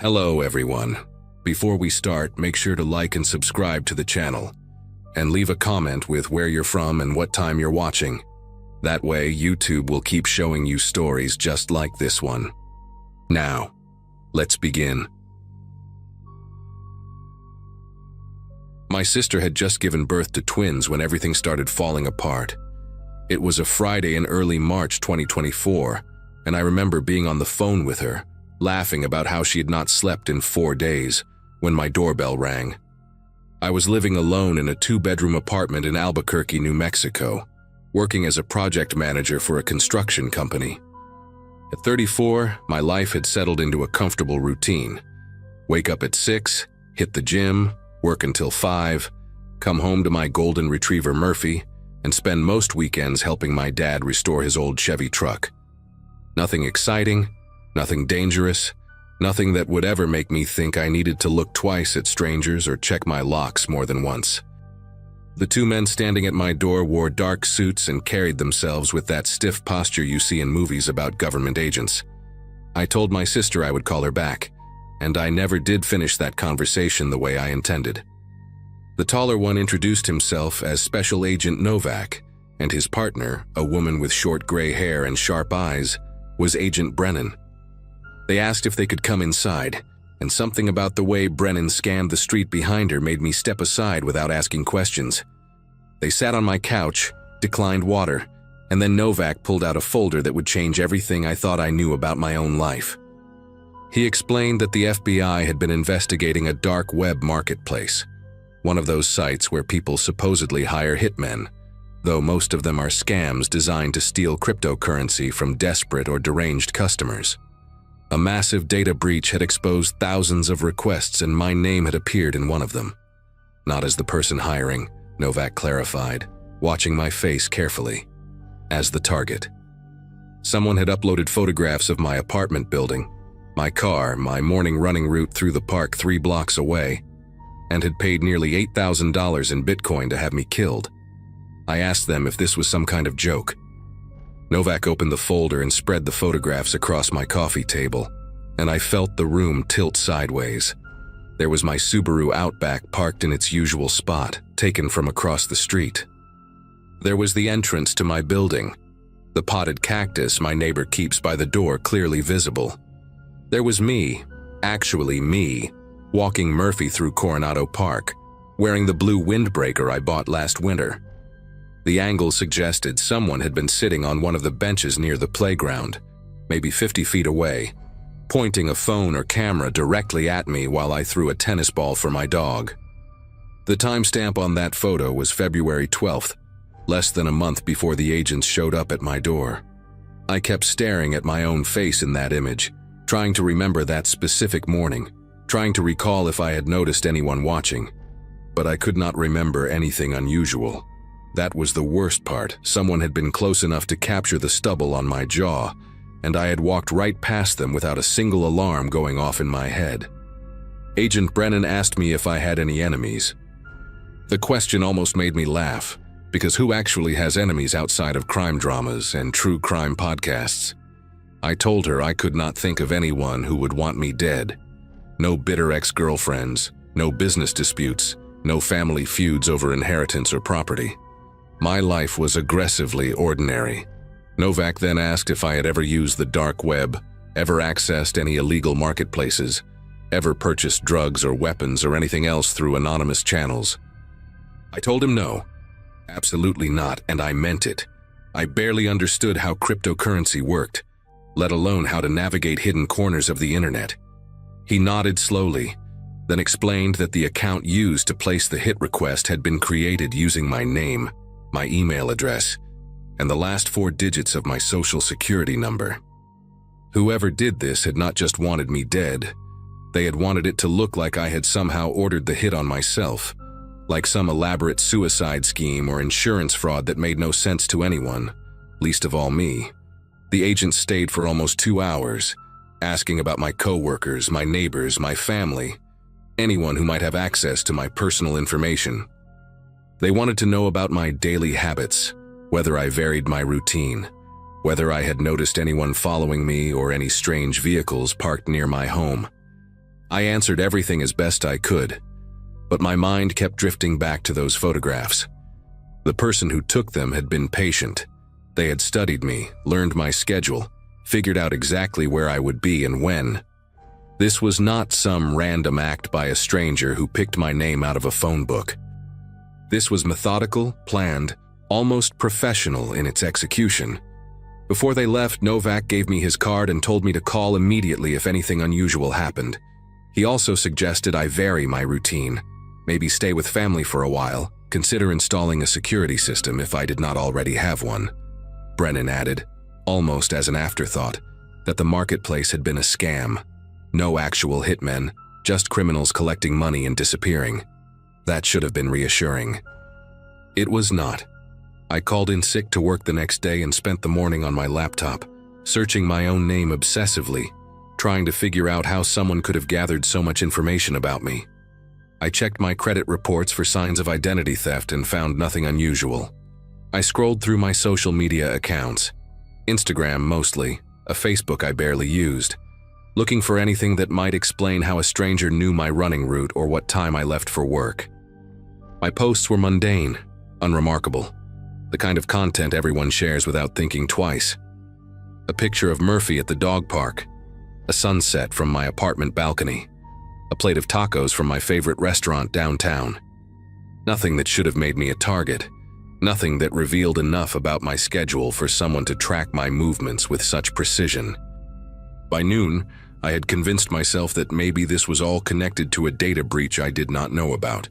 Hello everyone. Before we start, make sure to like and subscribe to the channel, and leave a comment with where you're from and what time you're watching. That way, YouTube will keep showing you stories just like this one. Now, let's begin. My sister had just given birth to twins when everything started falling apart. It was a Friday in early March 2024, and I remember being on the phone with her, laughing about how she had not slept in 4 days, when my doorbell rang. I was living alone in a 2-bedroom apartment in Albuquerque, New Mexico, working as a project manager for a construction company. At 34, my life had settled into a comfortable routine. Wake up at 6, hit the gym, work until 5, come home to my golden retriever Murphy, and spend most weekends helping my dad restore his old Chevy truck. Nothing exciting, nothing dangerous, nothing that would ever make me think I needed to look twice at strangers or check my locks more than once. The 2 men standing at my door wore dark suits and carried themselves with that stiff posture you see in movies about government agents. I told my sister I would call her back, and I never did finish that conversation the way I intended. The taller one introduced himself as Special Agent Novak, and his partner, a woman with short gray hair and sharp eyes, was Agent Brennan. They asked if they could come inside, and something about the way Brennan scanned the street behind her made me step aside without asking questions. They sat on my couch, declined water, and then Novak pulled out a folder that would change everything I thought I knew about my own life. He explained that the FBI had been investigating a dark web marketplace, one of those sites where people supposedly hire hitmen, though most of them are scams designed to steal cryptocurrency from desperate or deranged customers. A massive data breach had exposed thousands of requests, and my name had appeared in one of them. Not as the person hiring, Novak clarified, watching my face carefully. As the target. Someone had uploaded photographs of my apartment building, my car, my morning running route through the park 3 blocks away, and had paid nearly $8,000 in Bitcoin to have me killed. I asked them if this was some kind of joke. Novak opened the folder and spread the photographs across my coffee table, and I felt the room tilt sideways. There was my Subaru Outback parked in its usual spot, taken from across the street. There was the entrance to my building, the potted cactus my neighbor keeps by the door clearly visible. There was me, actually me, walking Murphy through Coronado Park, wearing the blue windbreaker I bought last winter. The angle suggested someone had been sitting on one of the benches near the playground, maybe 50 feet away, pointing a phone or camera directly at me while I threw a tennis ball for my dog. The timestamp on that photo was February 12th, less than a month before the agents showed up at my door. I kept staring at my own face in that image, trying to remember that specific morning, trying to recall if I had noticed anyone watching, but I could not remember anything unusual. That was the worst part. Someone had been close enough to capture the stubble on my jaw, and I had walked right past them without a single alarm going off in my head. Agent Brennan asked me if I had any enemies. The question almost made me laugh, because who actually has enemies outside of crime dramas and true crime podcasts? I told her I could not think of anyone who would want me dead. No bitter ex-girlfriends, no business disputes, no family feuds over inheritance or property. My life was aggressively ordinary. Novak then asked if I had ever used the dark web, ever accessed any illegal marketplaces, ever purchased drugs or weapons or anything else through anonymous channels. I told him no, absolutely not, and I meant it. I barely understood how cryptocurrency worked, let alone how to navigate hidden corners of the internet. He nodded slowly, then explained that the account used to place the hit request had been created using my name, my email address, and the last 4 digits of my social security number. Whoever did this had not just wanted me dead, they had wanted it to look like I had somehow ordered the hit on myself, like some elaborate suicide scheme or insurance fraud that made no sense to anyone, least of all me. The agent stayed for almost 2 hours, asking about my coworkers, my neighbors, my family, anyone who might have access to my personal information. They wanted to know about my daily habits, whether I varied my routine, whether I had noticed anyone following me or any strange vehicles parked near my home. I answered everything as best I could, but my mind kept drifting back to those photographs. The person who took them had been patient. They had studied me, learned my schedule, figured out exactly where I would be and when. This was not some random act by a stranger who picked my name out of a phone book. This was methodical, planned, almost professional in its execution. Before they left, Novak gave me his card and told me to call immediately if anything unusual happened. He also suggested I vary my routine, maybe stay with family for a while, consider installing a security system if I did not already have one. Brennan added, almost as an afterthought, that the marketplace had been a scam. No actual hitmen, just criminals collecting money and disappearing. That should have been reassuring. It was not. I called in sick to work the next day and spent the morning on my laptop, searching my own name obsessively, trying to figure out how someone could have gathered so much information about me. I checked my credit reports for signs of identity theft and found nothing unusual. I scrolled through my social media accounts, Instagram mostly, a Facebook I barely used, looking for anything that might explain how a stranger knew my running route or what time I left for work. My posts were mundane, unremarkable, the kind of content everyone shares without thinking twice. A picture of Murphy at the dog park, a sunset from my apartment balcony, a plate of tacos from my favorite restaurant downtown. Nothing that should have made me a target, nothing that revealed enough about my schedule for someone to track my movements with such precision. By noon, I had convinced myself that maybe this was all connected to a data breach I did not know about,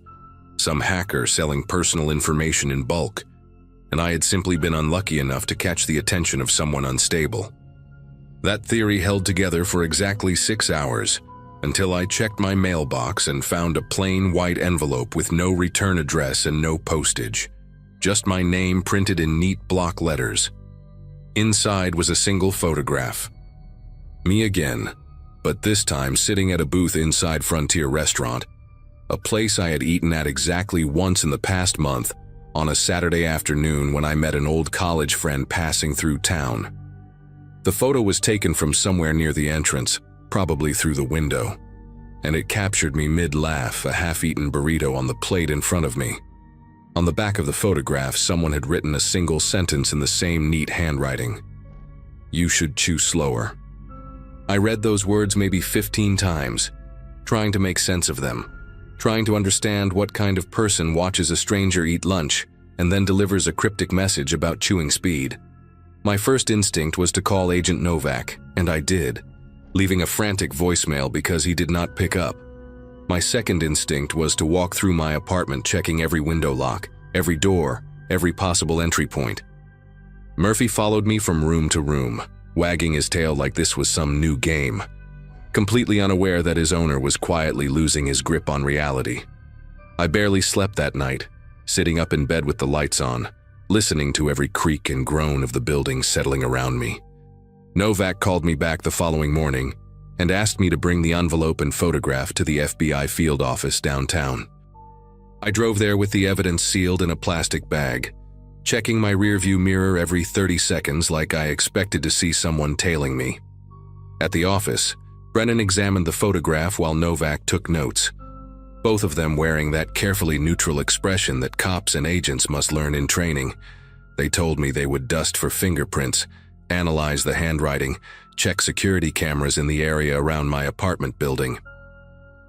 some hacker selling personal information in bulk, and I had simply been unlucky enough to catch the attention of someone unstable. That theory held together for exactly 6 hours, until I checked my mailbox and found a plain white envelope with no return address and no postage, just my name printed in neat block letters. Inside was a single photograph. Me again, but this time sitting at a booth inside Frontier Restaurant, a place I had eaten at exactly once in the past month, on a Saturday afternoon when I met an old college friend passing through town. The photo was taken from somewhere near the entrance, probably through the window, and it captured me mid-laugh, a half-eaten burrito on the plate in front of me. On the back of the photograph, someone had written a single sentence in the same neat handwriting. "You should chew slower." I read those words maybe 15 times, trying to make sense of them, trying to understand what kind of person watches a stranger eat lunch and then delivers a cryptic message about chewing speed. My first instinct was to call Agent Novak, and I did, leaving a frantic voicemail because he did not pick up. My second instinct was to walk through my apartment checking every window lock, every door, every possible entry point. Murphy followed me from room to room, wagging his tail like this was some new game, completely unaware that his owner was quietly losing his grip on reality. I barely slept that night, sitting up in bed with the lights on, listening to every creak and groan of the building settling around me. Novak called me back the following morning and asked me to bring the envelope and photograph to the FBI field office downtown. I drove there with the evidence sealed in a plastic bag, checking my rearview mirror every 30 seconds like I expected to see someone tailing me. At the office, Brennan examined the photograph while Novak took notes, both of them wearing that carefully neutral expression that cops and agents must learn in training. They told me they would dust for fingerprints, analyze the handwriting, check security cameras in the area around my apartment building.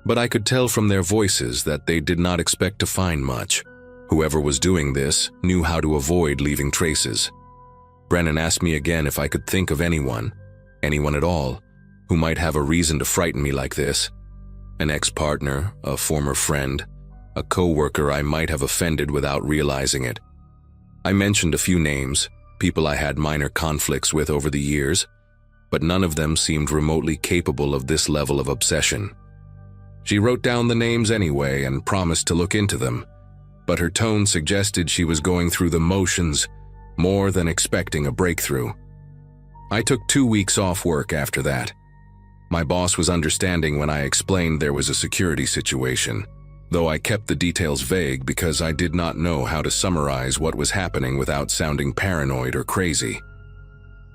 But I could tell from their voices that they did not expect to find much. Whoever was doing this knew how to avoid leaving traces. Brennan asked me again if I could think of anyone at all, who might have a reason to frighten me like this. An ex-partner, a former friend, a co-worker I might have offended without realizing it. I mentioned a few names, people I had minor conflicts with over the years, but none of them seemed remotely capable of this level of obsession. She wrote down the names anyway and promised to look into them, but her tone suggested she was going through the motions more than expecting a breakthrough. I took 2 weeks off work after that. My boss was understanding when I explained there was a security situation, though I kept the details vague because I did not know how to summarize what was happening without sounding paranoid or crazy.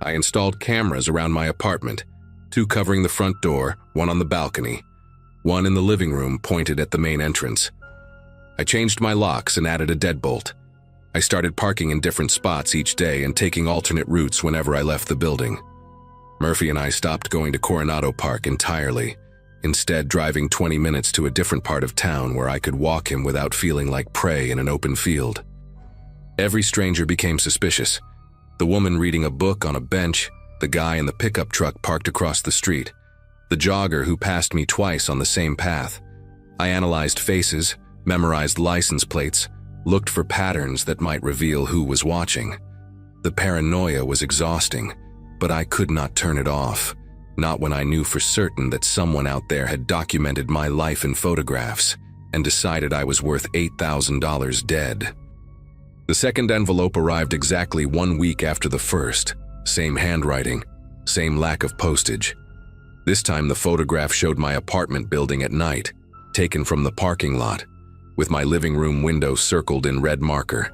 I installed cameras around my apartment, 2 covering the front door, 1 on the balcony. One in the living room pointed at the main entrance. I changed my locks and added a deadbolt. I started parking in different spots each day and taking alternate routes whenever I left the building. Murphy and I stopped going to Coronado Park entirely, instead driving 20 minutes to a different part of town where I could walk him without feeling like prey in an open field. Every stranger became suspicious. The woman reading a book on a bench, the guy in the pickup truck parked across the street, the jogger who passed me twice on the same path. I analyzed faces, memorized license plates, looked for patterns that might reveal who was watching. The paranoia was exhausting, but I could not turn it off, not when I knew for certain that someone out there had documented my life in photographs and decided I was worth $8,000 dead. The second envelope arrived exactly 1 week after the first. Same handwriting, same lack of postage. This time the photograph showed my apartment building at night, taken from the parking lot, with my living room window circled in red marker.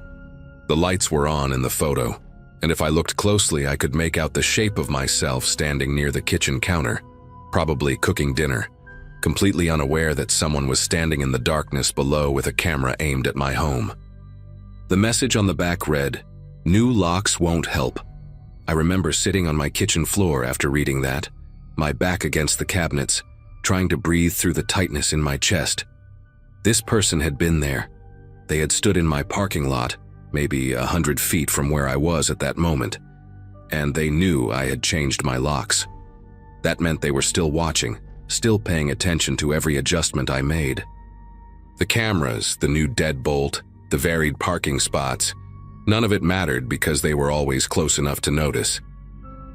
The lights were on in the photo, and if I looked closely I could make out the shape of myself standing near the kitchen counter, probably cooking dinner, completely unaware that someone was standing in the darkness below with a camera aimed at my home. The message on the back read, "New locks won't help." I remember sitting on my kitchen floor after reading that, my back against the cabinets, trying to breathe through the tightness in my chest. This person had been there. They had stood in my parking lot, maybe 100 feet from where I was at that moment, and they knew I had changed my locks. That meant they were still watching, still paying attention to every adjustment I made. The cameras, the new deadbolt, the varied parking spots, none of it mattered because they were always close enough to notice.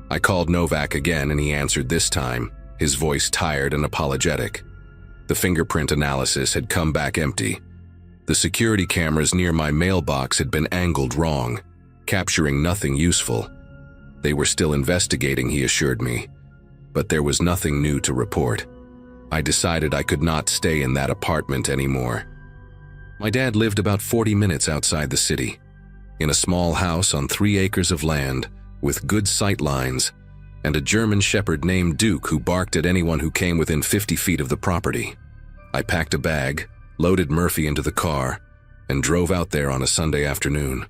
I called Novak again and he answered this time, his voice tired and apologetic. The fingerprint analysis had come back empty. The security cameras near my mailbox had been angled wrong, capturing nothing useful. They were still investigating, he assured me, but there was nothing new to report. I decided I could not stay in that apartment anymore. My dad lived about 40 minutes outside the city, in a small house on 3 acres of land, with good sight lines, and a German shepherd named Duke who barked at anyone who came within 50 feet of the property. I packed a bag, loaded Murphy into the car, and drove out there on a Sunday afternoon,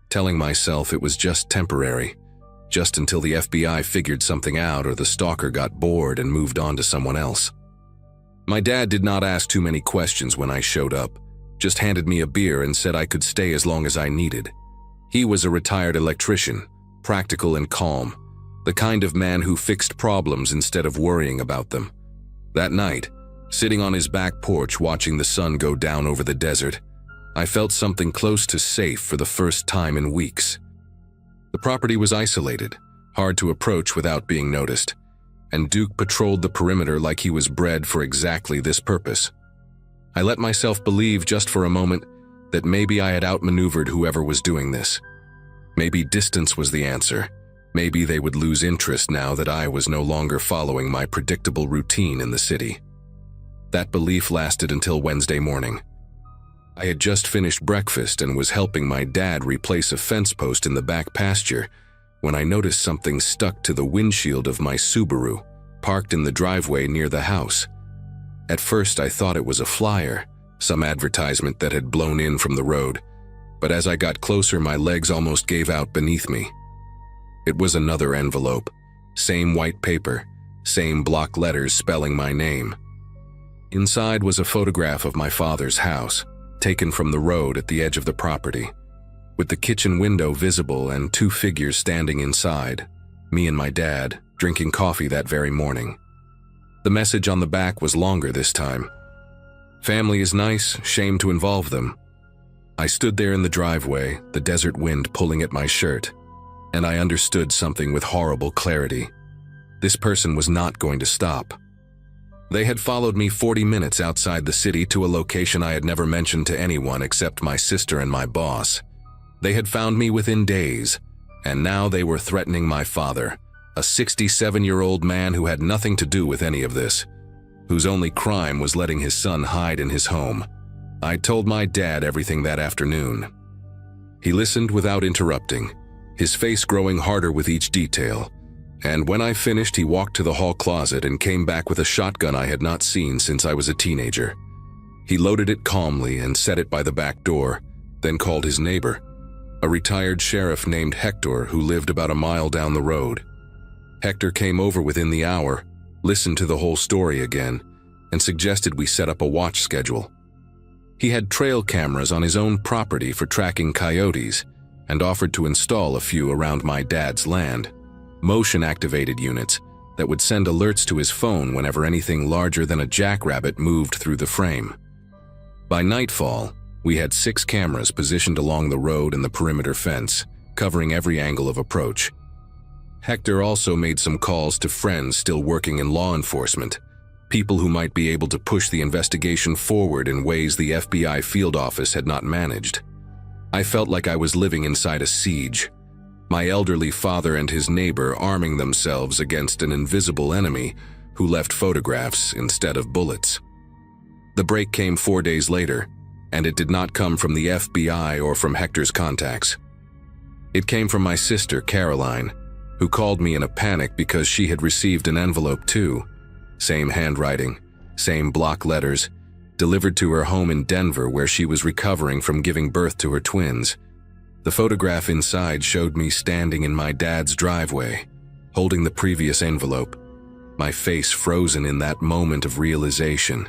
telling myself it was just temporary, just until the FBI figured something out or the stalker got bored and moved on to someone else. My dad did not ask too many questions when I showed up, just handed me a beer and said I could stay as long as I needed. He was a retired electrician, practical and calm, the kind of man who fixed problems instead of worrying about them. That night, sitting on his back porch watching the sun go down over the desert, I felt something close to safe for the first time in weeks. The property was isolated, hard to approach without being noticed, and Duke patrolled the perimeter like he was bred for exactly this purpose. I let myself believe just for a moment that maybe I had outmaneuvered whoever was doing this. Maybe distance was the answer. Maybe they would lose interest now that I was no longer following my predictable routine in the city. That belief lasted until Wednesday morning. I had just finished breakfast and was helping my dad replace a fence post in the back pasture when I noticed something stuck to the windshield of my Subaru, parked in the driveway near the house. At first I thought it was a flyer, some advertisement that had blown in from the road, but as I got closer my legs almost gave out beneath me. It was another envelope, same white paper, same block letters spelling my name. Inside was a photograph of my father's house, taken from the road at the edge of the property, with the kitchen window visible and 2 figures standing inside, me and my dad, drinking coffee that very morning. The message on the back was longer this time. "Family is nice, shame to involve them." I stood there in the driveway, the desert wind pulling at my shirt, and I understood something with horrible clarity. This person was not going to stop. They had followed me 40 minutes outside the city to a location I had never mentioned to anyone except my sister and my boss. They had found me within days, and now they were threatening my father, a 67-year-old man who had nothing to do with any of this, whose only crime was letting his son hide in his home. I told my dad everything that afternoon. He listened without interrupting, his face growing harder with each detail, And when I finished, he walked to the hall closet and came back with a shotgun I had not seen since I was a teenager. He loaded it calmly and set it by the back door, then called his neighbor, a retired sheriff named Hector who lived about a mile down the road. Hector came over within the hour, listened to the whole story again, and suggested we set up a watch schedule. He had trail cameras on his own property for tracking coyotes and offered to install a few around my dad's land, motion-activated units that would send alerts to his phone whenever anything larger than a jackrabbit moved through the frame. By nightfall, we had 6 cameras positioned along the road and the perimeter fence, covering every angle of approach. Hector also made some calls to friends still working in law enforcement, people who might be able to push the investigation forward in ways the FBI field office had not managed. I felt like I was living inside a siege, my elderly father and his neighbor arming themselves against an invisible enemy who left photographs instead of bullets. The break came 4 days later, and it did not come from the FBI or from Hector's contacts. It came from my sister, Caroline, who called me in a panic because she had received an envelope too. Same handwriting, same block letters, delivered to her home in Denver where she was recovering from giving birth to her twins. The photograph inside showed me standing in my dad's driveway, holding the previous envelope, my face frozen in that moment of realization.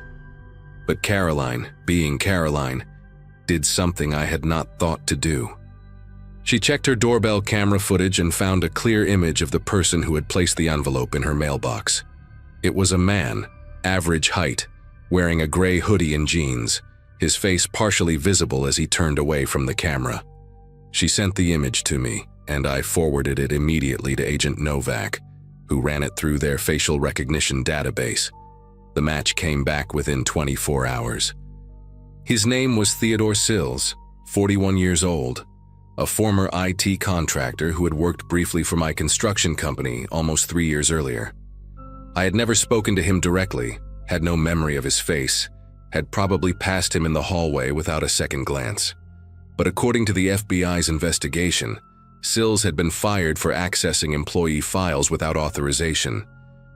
But Caroline, being Caroline, did something I had not thought to do. She checked her doorbell camera footage and found a clear image of the person who had placed the envelope in her mailbox. It was a man, average height, wearing a gray hoodie and jeans, his face partially visible as he turned away from the camera. She sent the image to me, and I forwarded it immediately to Agent Novak, who ran it through their facial recognition database. The match came back within 24 hours. His name was Theodore Sills, 41 years old, a former IT contractor who had worked briefly for my construction company almost 3 years earlier. I had never spoken to him directly, had no memory of his face, had probably passed him in the hallway without a second glance. But according to the FBI's investigation, Sills had been fired for accessing employee files without authorization,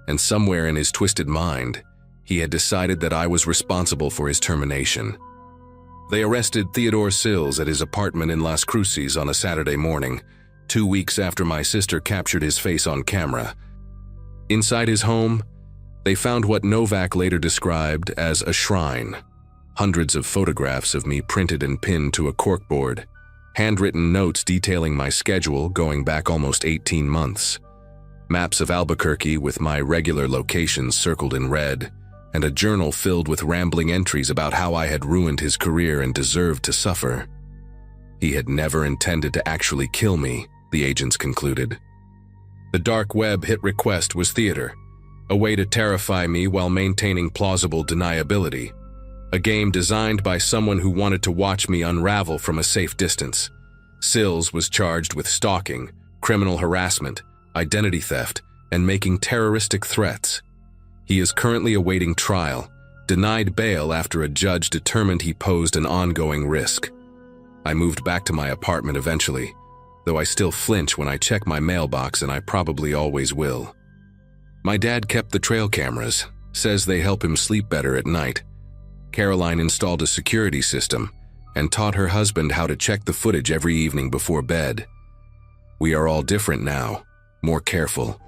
and somewhere in his twisted mind, he had decided that I was responsible for his termination. They arrested Theodore Sills at his apartment in Las Cruces on a Saturday morning, 2 weeks after my sister captured his face on camera. Inside his home, they found what Novak later described as a shrine. Hundreds of photographs of me printed and pinned to a corkboard, handwritten notes detailing my schedule going back almost 18 months, maps of Albuquerque with my regular locations circled in red, and a journal filled with rambling entries about how I had ruined his career and deserved to suffer. He had never intended to actually kill me, the agents concluded. The dark web hit request was theater, a way to terrify me while maintaining plausible deniability, a game designed by someone who wanted to watch me unravel from a safe distance. Sills was charged with stalking, criminal harassment, identity theft, and making terroristic threats. He is currently awaiting trial, denied bail after a judge determined he posed an ongoing risk. I moved back to my apartment eventually, though I still flinch when I check my mailbox, and I probably always will. My dad kept the trail cameras, says they help him sleep better at night. Caroline installed a security system and taught her husband how to check the footage every evening before bed. We are all different now, more careful,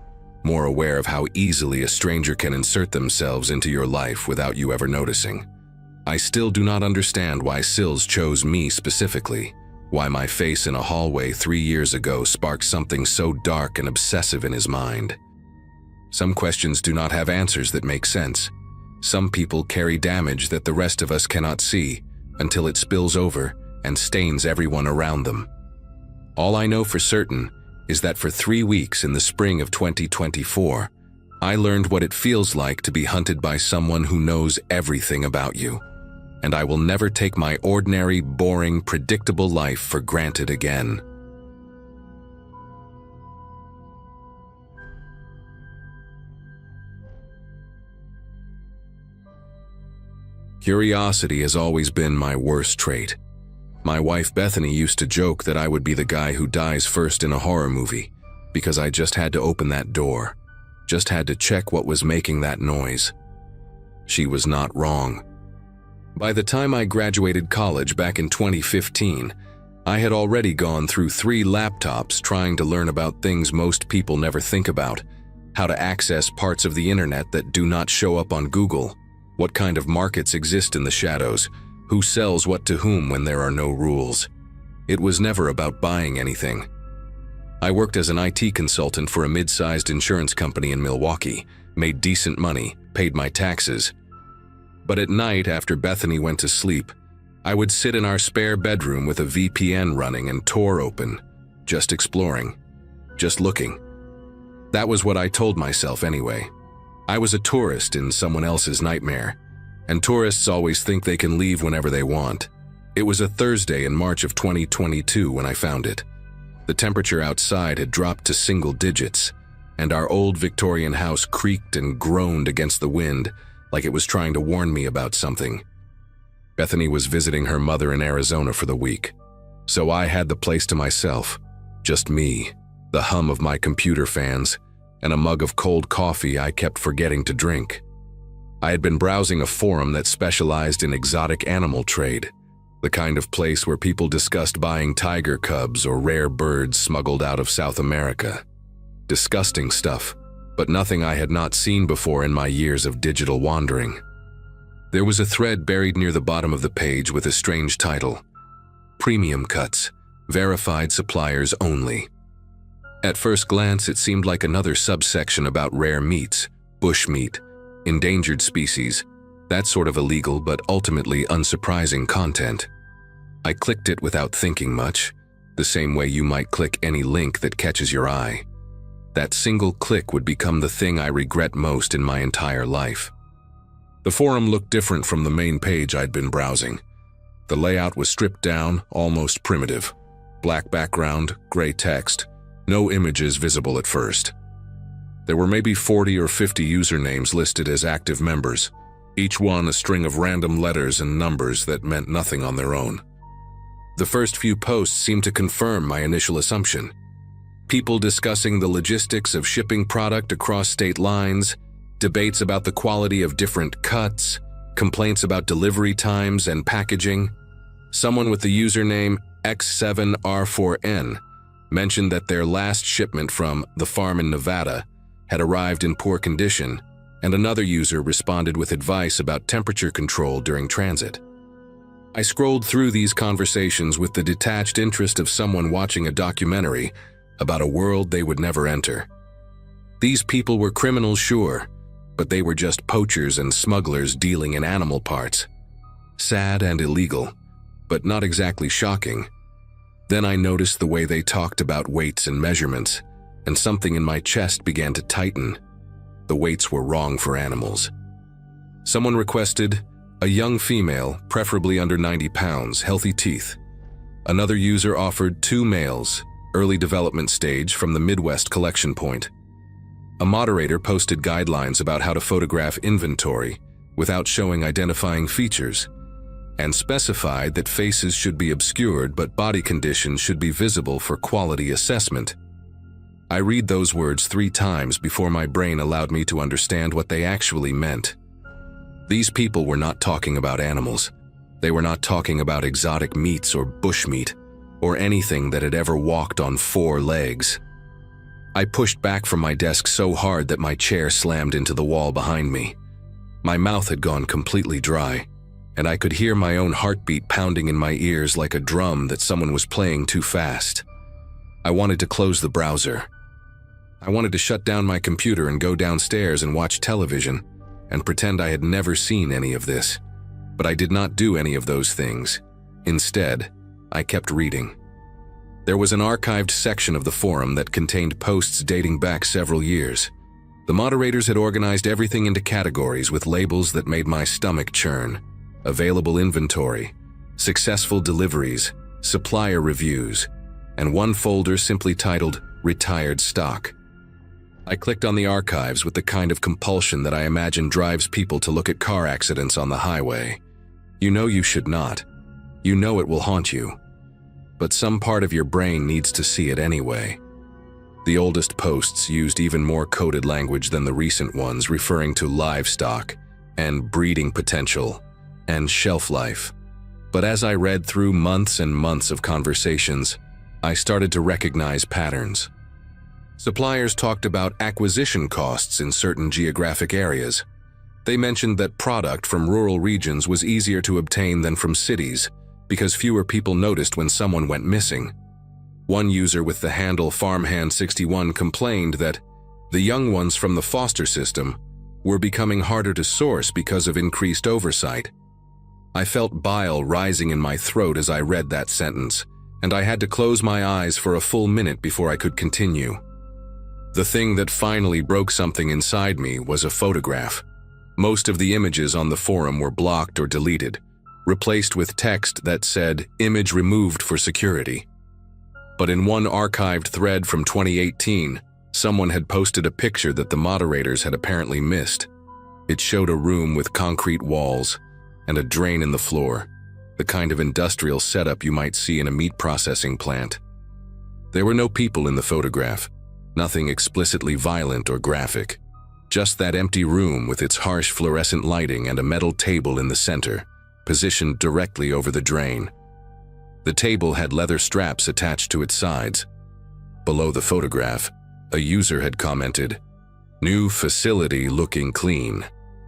more aware of how easily a stranger can insert themselves into your life without you ever noticing. I still do not understand why Sills chose me specifically, why my face in a hallway 3 years ago sparked something so dark and obsessive in his mind. Some questions do not have answers that make sense. Some people carry damage that the rest of us cannot see until it spills over and stains everyone around them. All I know for certain is that for 3 weeks in the spring of 2024, I learned what it feels like to be hunted by someone who knows everything about you. And I will never take my ordinary, boring, predictable life for granted again. Curiosity has always been my worst trait. My wife Bethany used to joke that I would be the guy who dies first in a horror movie, because I just had to open that door, just had to check what was making that noise. She was not wrong. By the time I graduated college back in 2015, I had already gone through 3 laptops trying to learn about things most people never think about: how to access parts of the internet that do not show up on Google, what kind of markets exist in the shadows, who sells what to whom when there are no rules. It was never about buying anything. I worked as an IT consultant for a mid-sized insurance company in Milwaukee, made decent money, paid my taxes. But at night, after Bethany went to sleep, I would sit in our spare bedroom with a VPN running and Tor open, just exploring, just looking. That was what I told myself anyway. I was a tourist in someone else's nightmare, and tourists always think they can leave whenever they want. It was a Thursday in March of 2022 when I found it. The temperature outside had dropped to single digits, and our old Victorian house creaked and groaned against the wind like it was trying to warn me about something. Bethany was visiting her mother in Arizona for the week, so I had the place to myself, just me, the hum of my computer fans, and a mug of cold coffee I kept forgetting to drink. I had been browsing a forum that specialized in exotic animal trade, the kind of place where people discussed buying tiger cubs or rare birds smuggled out of South America. Disgusting stuff, but nothing I had not seen before in my years of digital wandering. There was a thread buried near the bottom of the page with a strange title: Premium Cuts, Verified Suppliers Only. At first glance, it seemed like another subsection about rare meats, bush meat, endangered species, that sort of illegal but ultimately unsurprising content. I clicked it without thinking much, the same way you might click any link that catches your eye. That single click would become the thing I regret most in my entire life. The forum looked different from the main page I'd been browsing. The layout was stripped down, almost primitive. Black background, gray text, no images visible at first. There were maybe 40 or 50 usernames listed as active members, each one a string of random letters and numbers that meant nothing on their own. The first few posts seemed to confirm my initial assumption. People discussing the logistics of shipping product across state lines, debates about the quality of different cuts, complaints about delivery times and packaging. Someone with the username X7R4N mentioned that their last shipment from the farm in Nevada had arrived in poor condition, and another user responded with advice about temperature control during transit. I scrolled through these conversations with the detached interest of someone watching a documentary about a world they would never enter. These people were criminals, sure, but they were just poachers and smugglers dealing in animal parts. Sad and illegal, but not exactly shocking. Then I noticed the way they talked about weights and measurements, and something in my chest began to tighten. The weights were wrong for animals. Someone requested a young female, preferably under 90 pounds, healthy teeth. Another user offered 2 males, early development stage from the Midwest collection point. A moderator posted guidelines about how to photograph inventory without showing identifying features, and specified that faces should be obscured but body conditions should be visible for quality assessment. I read those words 3 times before my brain allowed me to understand what they actually meant. These people were not talking about animals. They were not talking about exotic meats or bushmeat, or anything that had ever walked on 4 legs. I pushed back from my desk so hard that my chair slammed into the wall behind me. My mouth had gone completely dry, and I could hear my own heartbeat pounding in my ears like a drum that someone was playing too fast. I wanted to close the browser. I wanted to shut down my computer and go downstairs and watch television and pretend I had never seen any of this. But I did not do any of those things. Instead, I kept reading. There was an archived section of the forum that contained posts dating back several years. The moderators had organized everything into categories with labels that made my stomach churn: available inventory, successful deliveries, supplier reviews, and one folder simply titled Retired Stock. I clicked on the archives with the kind of compulsion that I imagine drives people to look at car accidents on the highway. You know you should not. You know it will haunt you. But some part of your brain needs to see it anyway. The oldest posts used even more coded language than the recent ones, referring to livestock and breeding potential and shelf life. But as I read through months and months of conversations, I started to recognize patterns. Suppliers talked about acquisition costs in certain geographic areas. They mentioned that product from rural regions was easier to obtain than from cities because fewer people noticed when someone went missing. One user with the handle Farmhand61 complained that the young ones from the foster system were becoming harder to source because of increased oversight. I felt bile rising in my throat as I read that sentence, and I had to close my eyes for a full minute before I could continue. The thing that finally broke something inside me was a photograph. Most of the images on the forum were blocked or deleted, replaced with text that said, "Image removed for security." But in one archived thread from 2018, someone had posted a picture that the moderators had apparently missed. It showed a room with concrete walls and a drain in the floor, the kind of industrial setup you might see in a meat processing plant. There were no people in the photograph, nothing explicitly violent or graphic. Just that empty room with its harsh fluorescent lighting and a metal table in the center, positioned directly over the drain. The table had leather straps attached to its sides. Below the photograph, a user had commented, "New facility looking clean.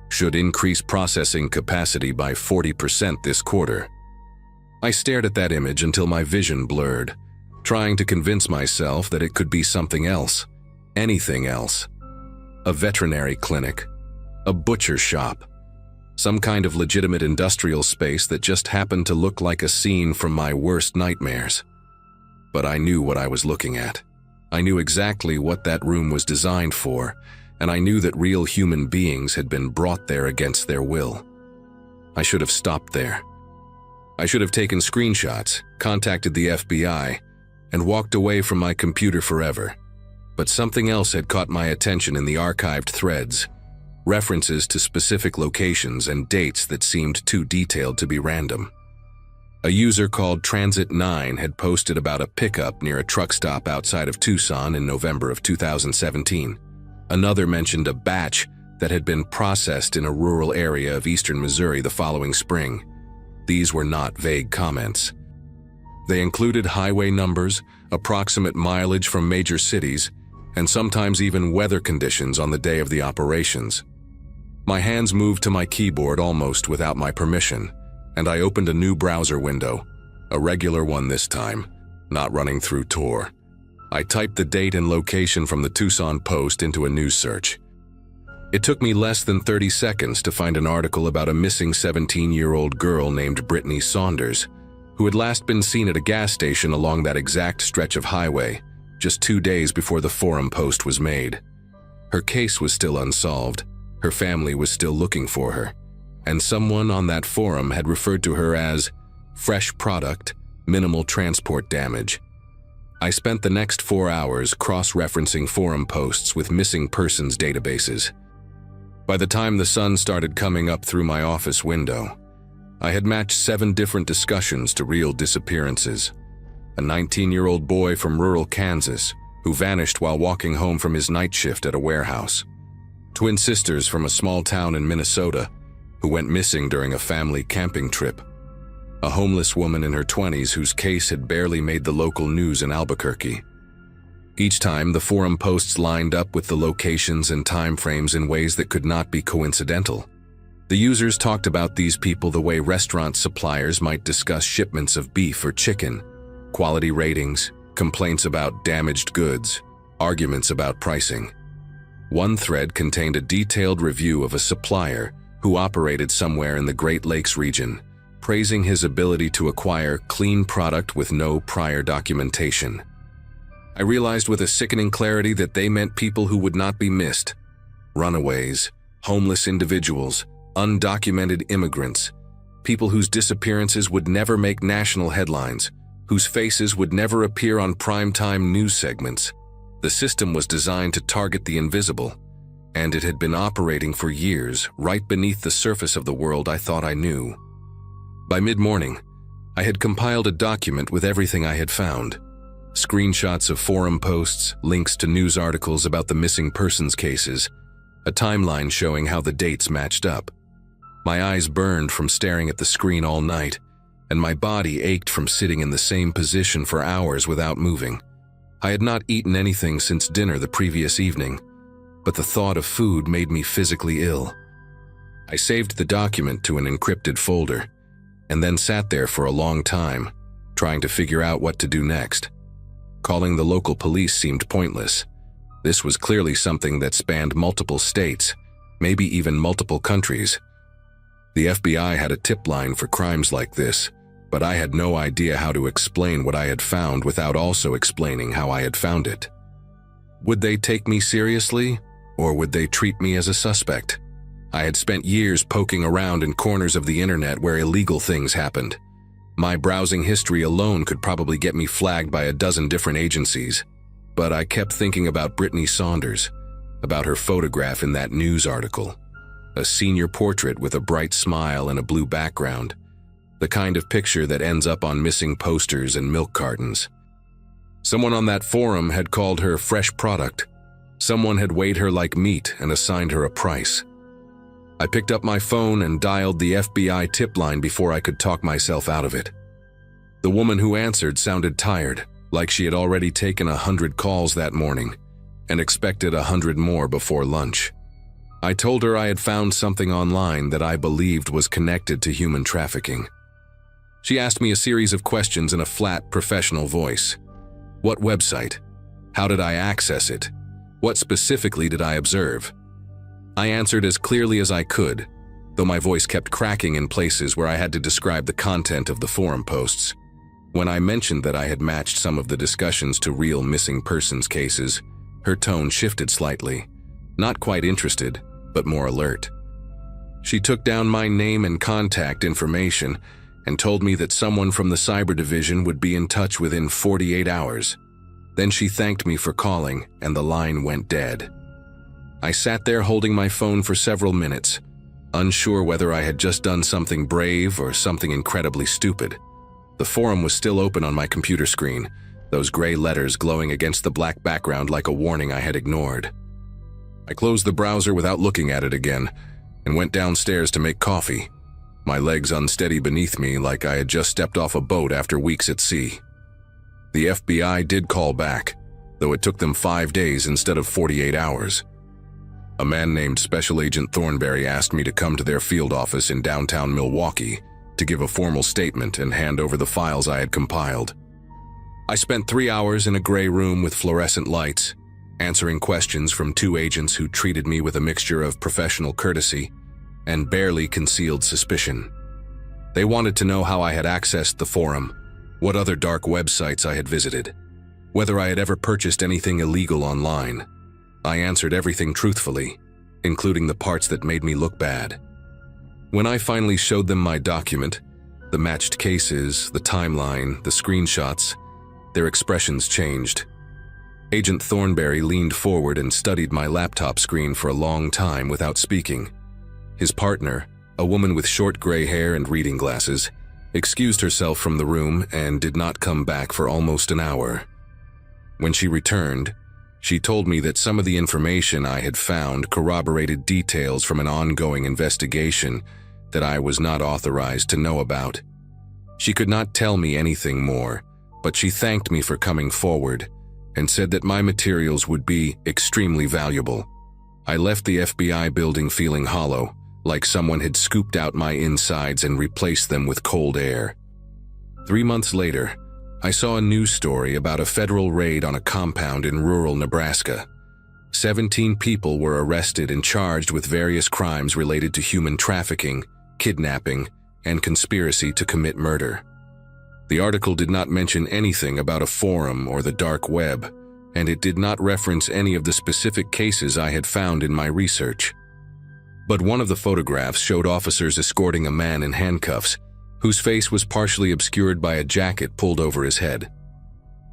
Should increase processing capacity by 40% this quarter." I stared at that image until my vision blurred, trying to convince myself that it could be something else, anything else. A veterinary clinic, a butcher shop, some kind of legitimate industrial space that just happened to look like a scene from my worst nightmares. But I knew what I was looking at. I knew exactly what that room was designed for, and I knew that real human beings had been brought there against their will. I should have stopped there. I should have taken screenshots, contacted the FBI, and walked away from my computer forever. But something else had caught my attention in the archived threads, references to specific locations and dates that seemed too detailed to be random. A user called Transit9 had posted about a pickup near a truck stop outside of Tucson in November of 2017. Another mentioned a batch that had been processed in a rural area of eastern Missouri the following spring. These were not vague comments. They included highway numbers, approximate mileage from major cities, and sometimes even weather conditions on the day of the operations. My hands moved to my keyboard almost without my permission, and I opened a new browser window, a regular one this time, not running through Tor. I typed the date and location from the Tucson Post into a news search. It took me less than 30 seconds to find an article about a missing 17-year-old girl named Brittany Saunders, who had last been seen at a gas station along that exact stretch of highway, just 2 days before the forum post was made. Her case was still unsolved, her family was still looking for her, and someone on that forum had referred to her as fresh product, minimal transport damage. I spent the next 4 hours cross-referencing forum posts with missing persons databases. By the time the sun started coming up through my office window, I had matched 7 different discussions to real disappearances. A 19-year-old boy from rural Kansas who vanished while walking home from his night shift at a warehouse. Twin sisters from a small town in Minnesota who went missing during a family camping trip. A homeless woman in her 20s whose case had barely made the local news in Albuquerque. Each time, the forum posts lined up with the locations and time frames in ways that could not be coincidental. The users talked about these people the way restaurant suppliers might discuss shipments of beef or chicken, quality ratings, complaints about damaged goods, arguments about pricing. One thread contained a detailed review of a supplier who operated somewhere in the Great Lakes region, praising his ability to acquire clean product with no prior documentation. I realized with a sickening clarity that they meant people who would not be missed. Runaways, homeless individuals, undocumented immigrants, people whose disappearances would never make national headlines, whose faces would never appear on primetime news segments. The system was designed to target the invisible, and it had been operating for years right beneath the surface of the world I thought I knew. By mid-morning, I had compiled a document with everything I had found. screenshots of forum posts, links to news articles about the missing persons cases, a timeline showing how the dates matched up. My eyes burned from staring at the screen all night, and my body ached from sitting in the same position for hours without moving. I had not eaten anything since dinner the previous evening, but the thought of food made me physically ill. I saved the document to an encrypted folder, and then sat there for a long time, trying to figure out what to do next. Calling the local police seemed pointless. This was clearly something that spanned multiple states, maybe even multiple countries. The FBI had a tip line for crimes like this, but I had no idea how to explain what I had found without also explaining how I had found it. Would they take me seriously, or would they treat me as a suspect? I had spent years poking around in corners of the internet where illegal things happened. My browsing history alone could probably get me flagged by a dozen different agencies. But I kept thinking about Brittany Saunders, about her photograph in that news article. A senior portrait with a bright smile and a blue background. The kind of picture that ends up on missing posters and milk cartons. Someone on that forum had called her fresh product. Someone had weighed her like meat and assigned her a price. I picked up my phone and dialed the FBI tip line before I could talk myself out of it. The woman who answered sounded tired, like she had already taken 100 calls that morning and expected 100 more before lunch. I told her I had found something online that I believed was connected to human trafficking. She asked me a series of questions in a flat, professional voice. What website? How did I access it? What specifically did I observe? I answered as clearly as I could, though my voice kept cracking in places where I had to describe the content of the forum posts. When I mentioned that I had matched some of the discussions to real missing persons cases, her tone shifted slightly. Not quite interested, but more alert. She took down my name and contact information and told me that someone from the cyber division would be in touch within 48 hours. Then she thanked me for calling, and the line went dead. I sat there holding my phone for several minutes, unsure whether I had just done something brave or something incredibly stupid. The forum was still open on my computer screen, those gray letters glowing against the black background like a warning I had ignored. I closed the browser without looking at it again and went downstairs to make coffee, my legs unsteady beneath me like I had just stepped off a boat after weeks at sea. The FBI did call back, though it took them 5 days instead of 48 hours. A man named Special Agent Thornberry asked me to come to their field office in downtown Milwaukee to give a formal statement and hand over the files I had compiled. I spent 3 hours in a gray room with fluorescent lights, answering questions from 2 agents who treated me with a mixture of professional courtesy and barely concealed suspicion. They wanted to know how I had accessed the forum, what other dark websites I had visited, whether I had ever purchased anything illegal online. I answered everything truthfully, including the parts that made me look bad. When I finally showed them my document, the matched cases, the timeline, the screenshots, their expressions changed. Agent Thornberry leaned forward and studied my laptop screen for a long time without speaking. His partner, a woman with short gray hair and reading glasses, excused herself from the room and did not come back for almost an hour. When she returned, she told me that some of the information I had found corroborated details from an ongoing investigation that I was not authorized to know about. She could not tell me anything more, but she thanked me for coming forward and said that my materials would be extremely valuable. I left the FBI building feeling hollow, like someone had scooped out my insides and replaced them with cold air. 3 months later, I saw a news story about a federal raid on a compound in rural Nebraska. 17 people were arrested and charged with various crimes related to human trafficking, kidnapping, and conspiracy to commit murder. The article did not mention anything about a forum or the dark web, and it did not reference any of the specific cases I had found in my research. But one of the photographs showed officers escorting a man in handcuffs, whose face was partially obscured by a jacket pulled over his head.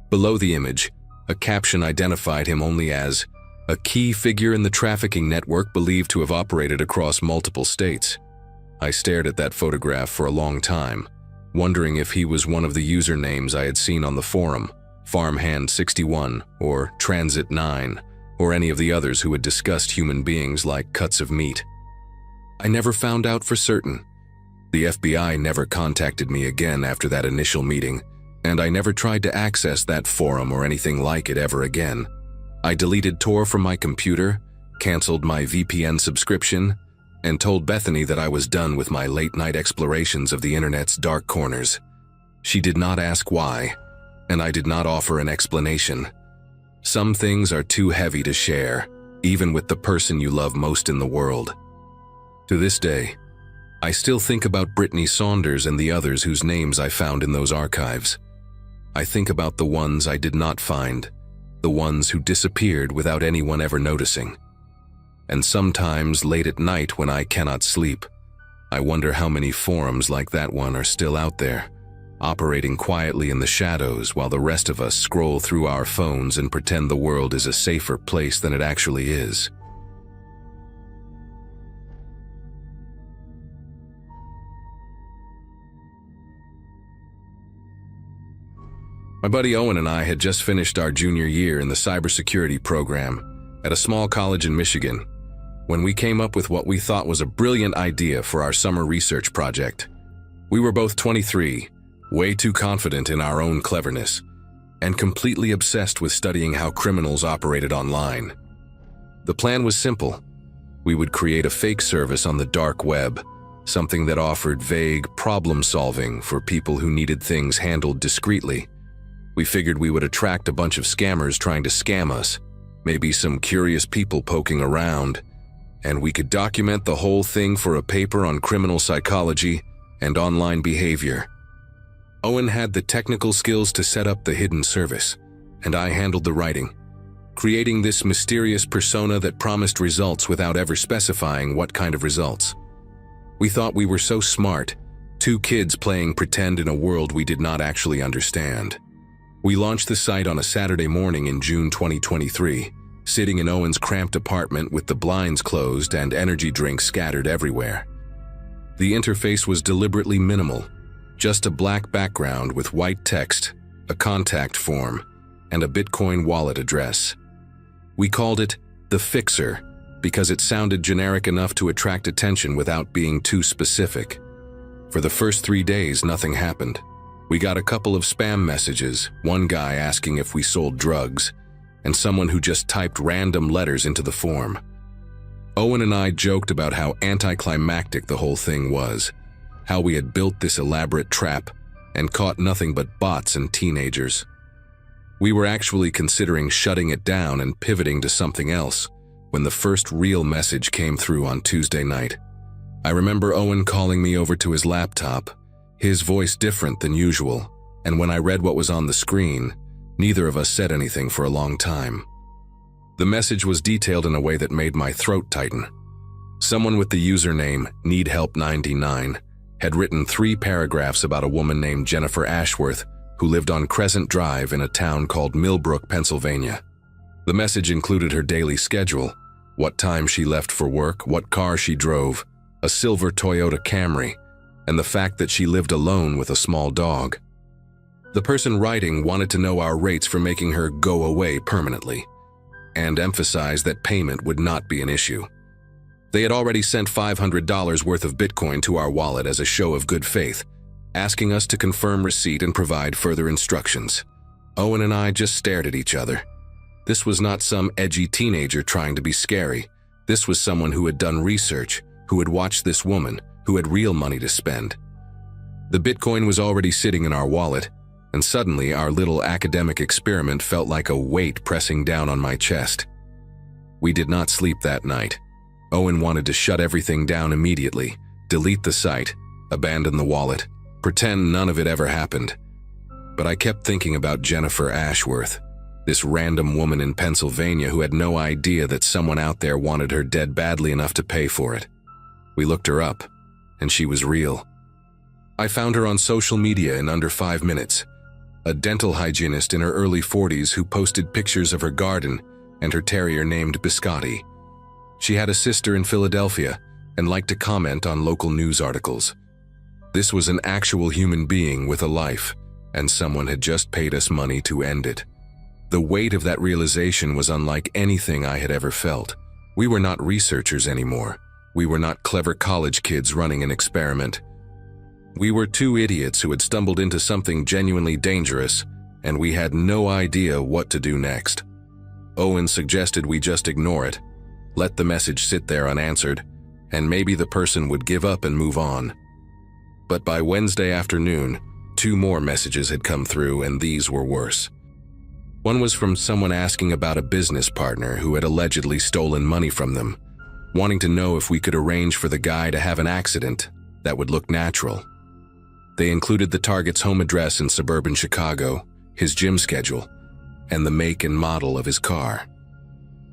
Below the image, a caption identified him only as a key figure in the trafficking network believed to have operated across multiple states. I stared at that photograph for a long time, wondering if he was one of the usernames I had seen on the forum, Farmhand 61, or Transit 9, or any of the others who had discussed human beings like cuts of meat. I never found out for certain. The FBI never contacted me again after that initial meeting, and I never tried to access that forum or anything like it ever again. I deleted Tor from my computer, canceled my VPN subscription, and told Bethany that I was done with my late-night explorations of the internet's dark corners. She did not ask why, and I did not offer an explanation. Some things are too heavy to share, even with the person you love most in the world. To this day, I still think about Brittany Saunders and the others whose names I found in those archives. I think about the ones I did not find, the ones who disappeared without anyone ever noticing. And sometimes, late at night when I cannot sleep, I wonder how many forums like that one are still out there, operating quietly in the shadows while the rest of us scroll through our phones and pretend the world is a safer place than it actually is. My buddy Owen and I had just finished our junior year in the cybersecurity program at a small college in Michigan when we came up with what we thought was a brilliant idea for our summer research project. We were both 23, way too confident in our own cleverness, and completely obsessed with studying how criminals operated online. The plan was simple. We would create a fake service on the dark web, something that offered vague problem-solving for people who needed things handled discreetly. We figured we would attract a bunch of scammers trying to scam us, maybe some curious people poking around, and we could document the whole thing for a paper on criminal psychology and online behavior. Owen had the technical skills to set up the hidden service, and I handled the writing, creating this mysterious persona that promised results without ever specifying what kind of results. We thought we were so smart, two kids playing pretend in a world we did not actually understand. We launched the site on a Saturday morning in June 2023, sitting in Owen's cramped apartment with the blinds closed and energy drinks scattered everywhere. The interface was deliberately minimal, just a black background with white text, a contact form, and a Bitcoin wallet address. We called it The Fixer because it sounded generic enough to attract attention without being too specific. For the first 3 days, nothing happened. We got a couple of spam messages, one guy asking if we sold drugs, and someone who just typed random letters into the form. Owen and I joked about how anticlimactic the whole thing was, how we had built this elaborate trap and caught nothing but bots and teenagers. We were actually considering shutting it down and pivoting to something else when the first real message came through on Tuesday night. I remember Owen calling me over to his laptop, his voice different than usual, and when I read what was on the screen, neither of us said anything for a long time. The message was detailed in a way that made my throat tighten. Someone with the username NeedHelp99 had written 3 paragraphs about a woman named Jennifer Ashworth who lived on Crescent Drive in a town called Millbrook, Pennsylvania. The message included her daily schedule, what time she left for work, what car she drove, a silver Toyota Camry, and the fact that she lived alone with a small dog. The person writing wanted to know our rates for making her go away permanently, and emphasized that payment would not be an issue. They had already sent $500 worth of Bitcoin to our wallet as a show of good faith, asking us to confirm receipt and provide further instructions. Owen and I just stared at each other. This was not some edgy teenager trying to be scary. This was someone who had done research, who had watched this woman, who had real money to spend. The Bitcoin was already sitting in our wallet, and suddenly our little academic experiment felt like a weight pressing down on my chest. We did not sleep that night. Owen wanted to shut everything down immediately, delete the site, abandon the wallet, pretend none of it ever happened. But I kept thinking about Jennifer Ashworth, this random woman in Pennsylvania who had no idea that someone out there wanted her dead badly enough to pay for it. We looked her up, and she was real. I found her on social media in under 5 minutes, a dental hygienist in her early 40s who posted pictures of her garden and her terrier named Biscotti. She had a sister in Philadelphia and liked to comment on local news articles. This was an actual human being with a life, and someone had just paid us money to end it. The weight of that realization was unlike anything I had ever felt. We were not researchers anymore. We were not clever college kids running an experiment. We were two idiots who had stumbled into something genuinely dangerous, and we had no idea what to do next. Owen suggested we just ignore it, let the message sit there unanswered, and maybe the person would give up and move on. But by Wednesday afternoon, 2 more messages had come through, and these were worse. One was from someone asking about a business partner who had allegedly stolen money from them, wanting to know if we could arrange for the guy to have an accident that would look natural. They included the target's home address in suburban Chicago, his gym schedule, and the make and model of his car.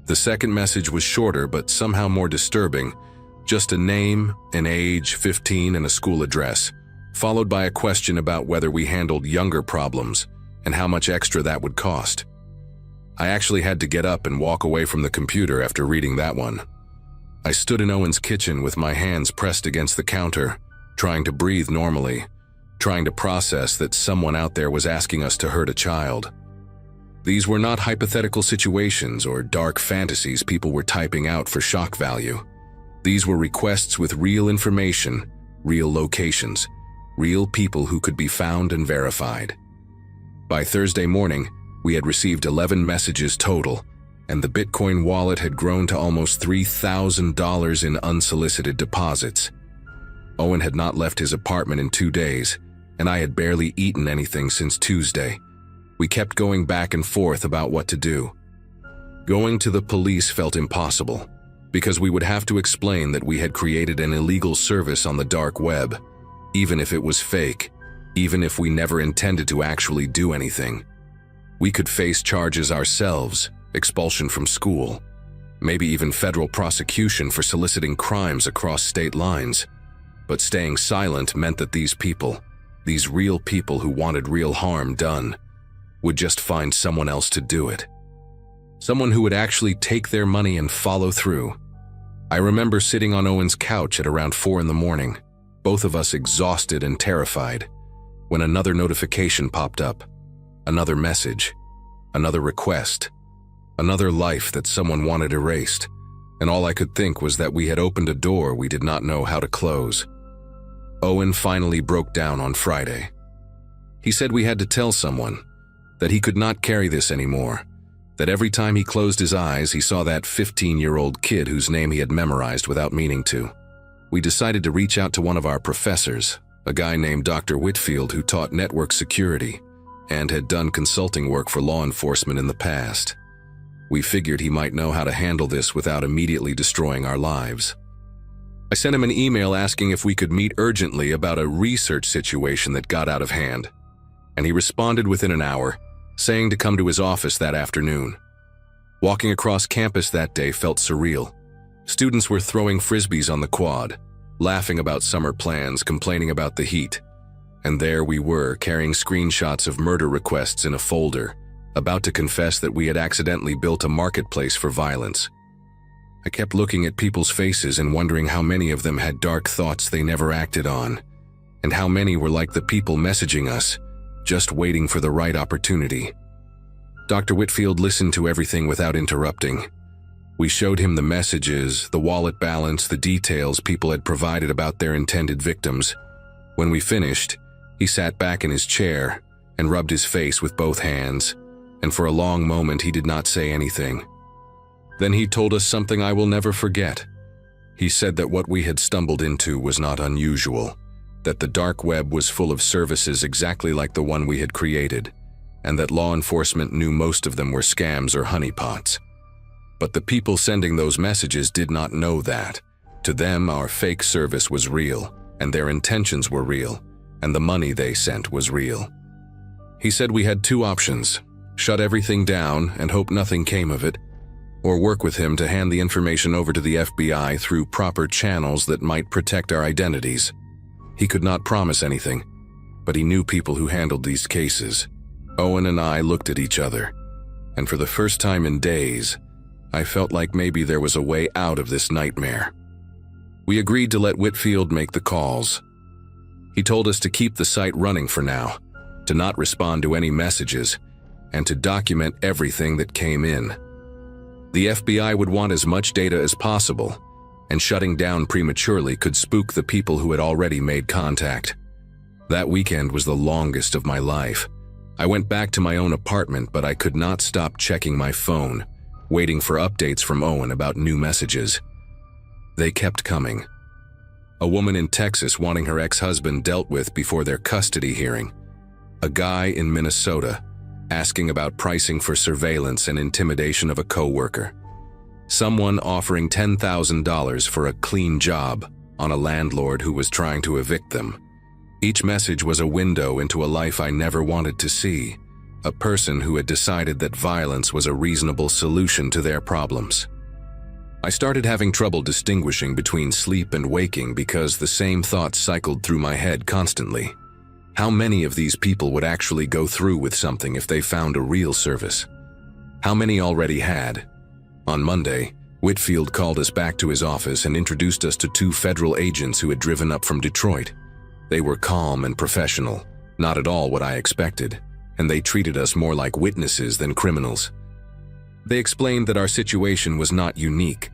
The second message was shorter but somehow more disturbing, just a name, an age, 15, and a school address, followed by a question about whether we handled younger problems and how much extra that would cost. I actually had to get up and walk away from the computer after reading that one. I stood in Owen's kitchen with my hands pressed against the counter, trying to breathe normally, trying to process that someone out there was asking us to hurt a child. These were not hypothetical situations or dark fantasies people were typing out for shock value. These were requests with real information, real locations, real people who could be found and verified. By Thursday morning, we had received 11 messages total, and the Bitcoin wallet had grown to almost $3,000 in unsolicited deposits. Owen had not left his apartment in 2 days, and I had barely eaten anything since Tuesday. We kept going back and forth about what to do. Going to the police felt impossible, because we would have to explain that we had created an illegal service on the dark web, even if it was fake, even if we never intended to actually do anything. We could face charges ourselves, expulsion from school, maybe even federal prosecution for soliciting crimes across state lines. But staying silent meant that these people, these real people who wanted real harm done, would just find someone else to do it. Someone who would actually take their money and follow through. I remember sitting on Owen's couch at around 4 in the morning, both of us exhausted and terrified, when another notification popped up, another message, another request, another life that someone wanted erased, and all I could think was that we had opened a door we did not know how to close. Owen finally broke down on Friday. He said we had to tell someone, that he could not carry this anymore, that every time he closed his eyes he saw that 15-year-old kid whose name he had memorized without meaning to. We decided to reach out to one of our professors, a guy named Dr. Whitfield who taught network security and had done consulting work for law enforcement in the past. We figured he might know how to handle this without immediately destroying our lives. I sent him an email asking if we could meet urgently about a research situation that got out of hand, and he responded within an hour, saying to come to his office that afternoon. Walking across campus that day felt surreal. Students were throwing frisbees on the quad, laughing about summer plans, complaining about the heat. And there we were, carrying screenshots of murder requests in a folder, about to confess that we had accidentally built a marketplace for violence. I kept looking at people's faces and wondering how many of them had dark thoughts they never acted on, and how many were like the people messaging us, just waiting for the right opportunity. Dr. Whitfield listened to everything without interrupting. We showed him the messages, the wallet balance, the details people had provided about their intended victims. When we finished, he sat back in his chair and rubbed his face with both hands, and for a long moment he did not say anything. Then he told us something I will never forget. He said that what we had stumbled into was not unusual, that the dark web was full of services exactly like the one we had created, and that law enforcement knew most of them were scams or honeypots. But the people sending those messages did not know that. To them, our fake service was real, and their intentions were real, and the money they sent was real. He said we had 2 options: shut everything down and hope nothing came of it, or work with him to hand the information over to the FBI through proper channels that might protect our identities. He could not promise anything, but he knew people who handled these cases. Owen and I looked at each other, and for the first time in days, I felt like maybe there was a way out of this nightmare. We agreed to let Whitfield make the calls. He told us to keep the site running for now, to not respond to any messages, and to document everything that came in. The FBI would want as much data as possible, and shutting down prematurely could spook the people who had already made contact. That weekend was the longest of my life. I went back to my own apartment, but I could not stop checking my phone, waiting for updates from Owen about new messages. They kept coming. A woman in Texas wanting her ex-husband dealt with before their custody hearing. A guy in Minnesota asking about pricing for surveillance and intimidation of a co-worker. Someone offering $10,000 for a clean job on a landlord who was trying to evict them. Each message was a window into a life I never wanted to see, a person who had decided that violence was a reasonable solution to their problems. I started having trouble distinguishing between sleep and waking because the same thoughts cycled through my head constantly. How many of these people would actually go through with something if they found a real service? How many already had? On Monday, Whitfield called us back to his office and introduced us to 2 federal agents who had driven up from Detroit. They were calm and professional, not at all what I expected, and they treated us more like witnesses than criminals. They explained that our situation was not unique,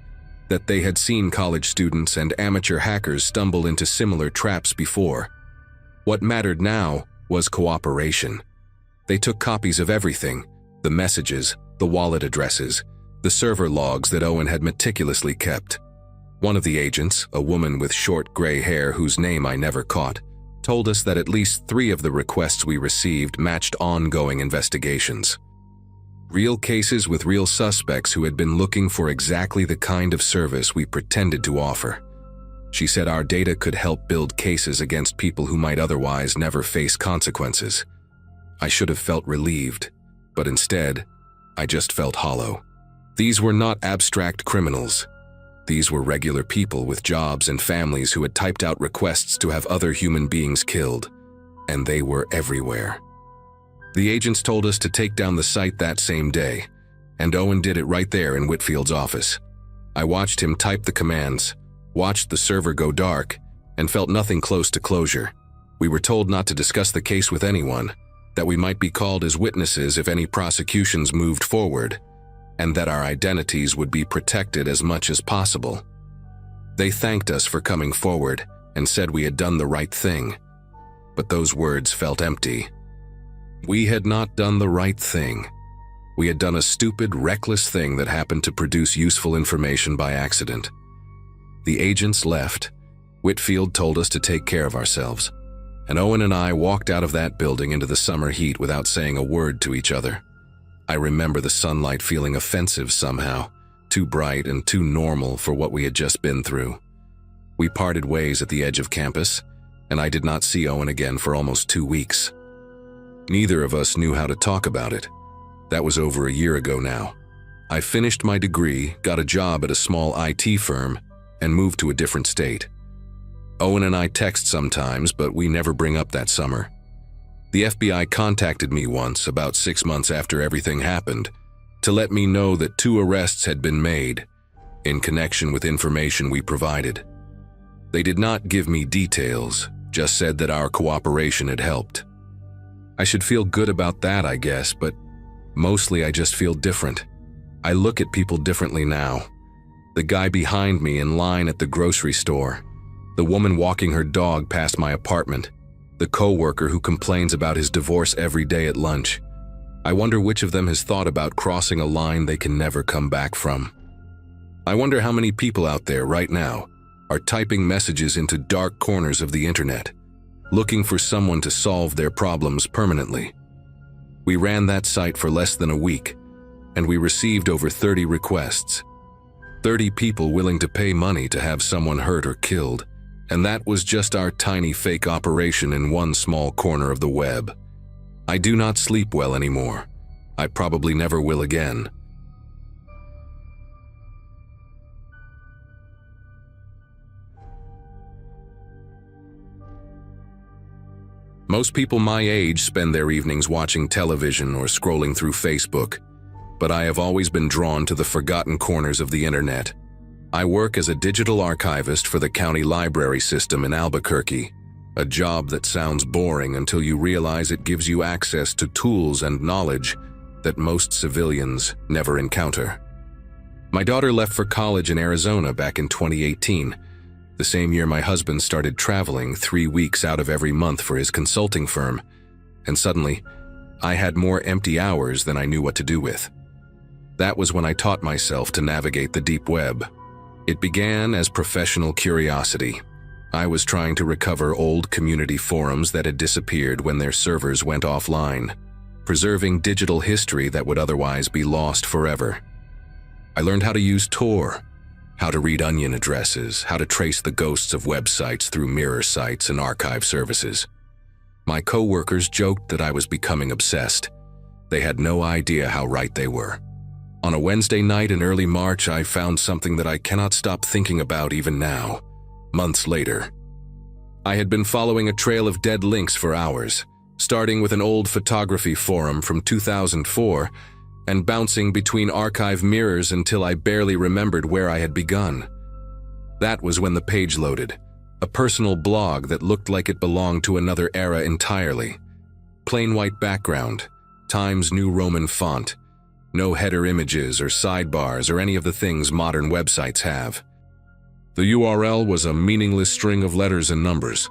that they had seen college students and amateur hackers stumble into similar traps before. What mattered now was cooperation. They took copies of everything, the messages, the wallet addresses, the server logs that Owen had meticulously kept. One of the agents, a woman with short gray hair whose name I never caught, told us that at least 3 of the requests we received matched ongoing investigations. Real cases with real suspects who had been looking for exactly the kind of service we pretended to offer. She said our data could help build cases against people who might otherwise never face consequences. I should have felt relieved, but instead, I just felt hollow. These were not abstract criminals. These were regular people with jobs and families who had typed out requests to have other human beings killed, and they were everywhere. The agents told us to take down the site that same day, and Owen did it right there in Whitfield's office. I watched him type the commands, watched the server go dark, and felt nothing close to closure. We were told not to discuss the case with anyone, that we might be called as witnesses if any prosecutions moved forward, and that our identities would be protected as much as possible. They thanked us for coming forward and said we had done the right thing, but those words felt empty. We had not done the right thing. We had done a stupid, reckless thing that happened to produce useful information by accident. The agents left. Whitfield told us to take care of ourselves, and Owen and I walked out of that building into the summer heat without saying a word to each other. I remember the sunlight feeling offensive somehow, too bright and too normal for what we had just been through. We parted ways at the edge of campus, and I did not see Owen again for almost 2 weeks. Neither of us knew how to talk about it. That was over a year ago now. I finished my degree, got a job at a small IT firm, and moved to a different state. Owen and I text sometimes, but we never bring up that summer. The FBI contacted me once, about 6 months after everything happened, to let me know that 2 arrests had been made in connection with information we provided. They did not give me details, just said that our cooperation had helped. I should feel good about that, I guess, but mostly I just feel different. I look at people differently now. The guy behind me in line at the grocery store, the woman walking her dog past my apartment, the co-worker who complains about his divorce every day at lunch. I wonder which of them has thought about crossing a line they can never come back from. I wonder how many people out there right now are typing messages into dark corners of the internet, looking for someone to solve their problems permanently. We ran that site for less than a week, and we received over 30 requests. 30 people willing to pay money to have someone hurt or killed, and that was just our tiny fake operation in one small corner of the web. I do not sleep well anymore. I probably never will again. Most people my age spend their evenings watching television or scrolling through Facebook, but I have always been drawn to the forgotten corners of the internet. I work as a digital archivist for the county library system in Albuquerque. A job that sounds boring until you realize it gives you access to tools and knowledge that most civilians never encounter. My daughter left for college in Arizona back in 2018, the same year my husband started traveling 3 weeks out of every month for his consulting firm, and suddenly, I had more empty hours than I knew what to do with. That was when I taught myself to navigate the deep web. It began as professional curiosity. I was trying to recover old community forums that had disappeared when their servers went offline, preserving digital history that would otherwise be lost forever. I learned how to use Tor, how to read onion addresses, how to trace the ghosts of websites through mirror sites and archive services. My coworkers joked that I was becoming obsessed. They had no idea how right they were. On a Wednesday night in early March, I found something that I cannot stop thinking about even now, months later. I had been following a trail of dead links for hours, starting with an old photography forum from 2004 and bouncing between archive mirrors until I barely remembered where I had begun. That was when the page loaded, a personal blog that looked like it belonged to another era entirely. Plain white background, Times New Roman font, no header images or sidebars or any of the things modern websites have. The URL was a meaningless string of letters and numbers,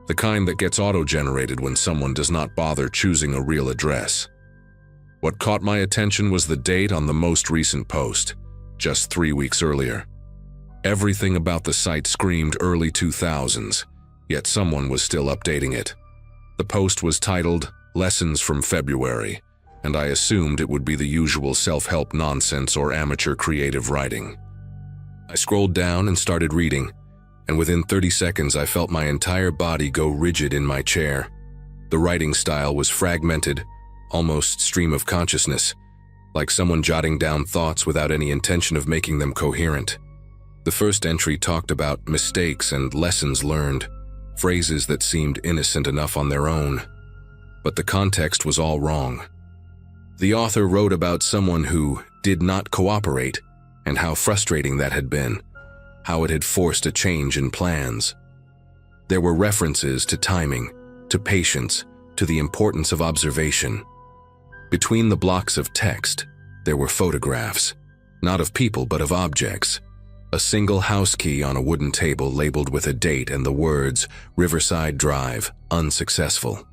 the kind that gets auto-generated when someone does not bother choosing a real address. What caught my attention was the date on the most recent post, just 3 weeks earlier. Everything about the site screamed early 2000s, yet someone was still updating it. The post was titled, "Lessons from February," and I assumed it would be the usual self-help nonsense or amateur creative writing. I scrolled down and started reading, and within 30 seconds I felt my entire body go rigid in my chair. The writing style was fragmented, almost stream of consciousness, like someone jotting down thoughts without any intention of making them coherent. The first entry talked about mistakes and lessons learned, phrases that seemed innocent enough on their own. But the context was all wrong. The author wrote about someone who did not cooperate and how frustrating that had been, how it had forced a change in plans. There were references to timing, to patience, to the importance of observation. Between the blocks of text, there were photographs, not of people but of objects. A single house key on a wooden table labeled with a date and the words, "Riverside Drive, unsuccessful."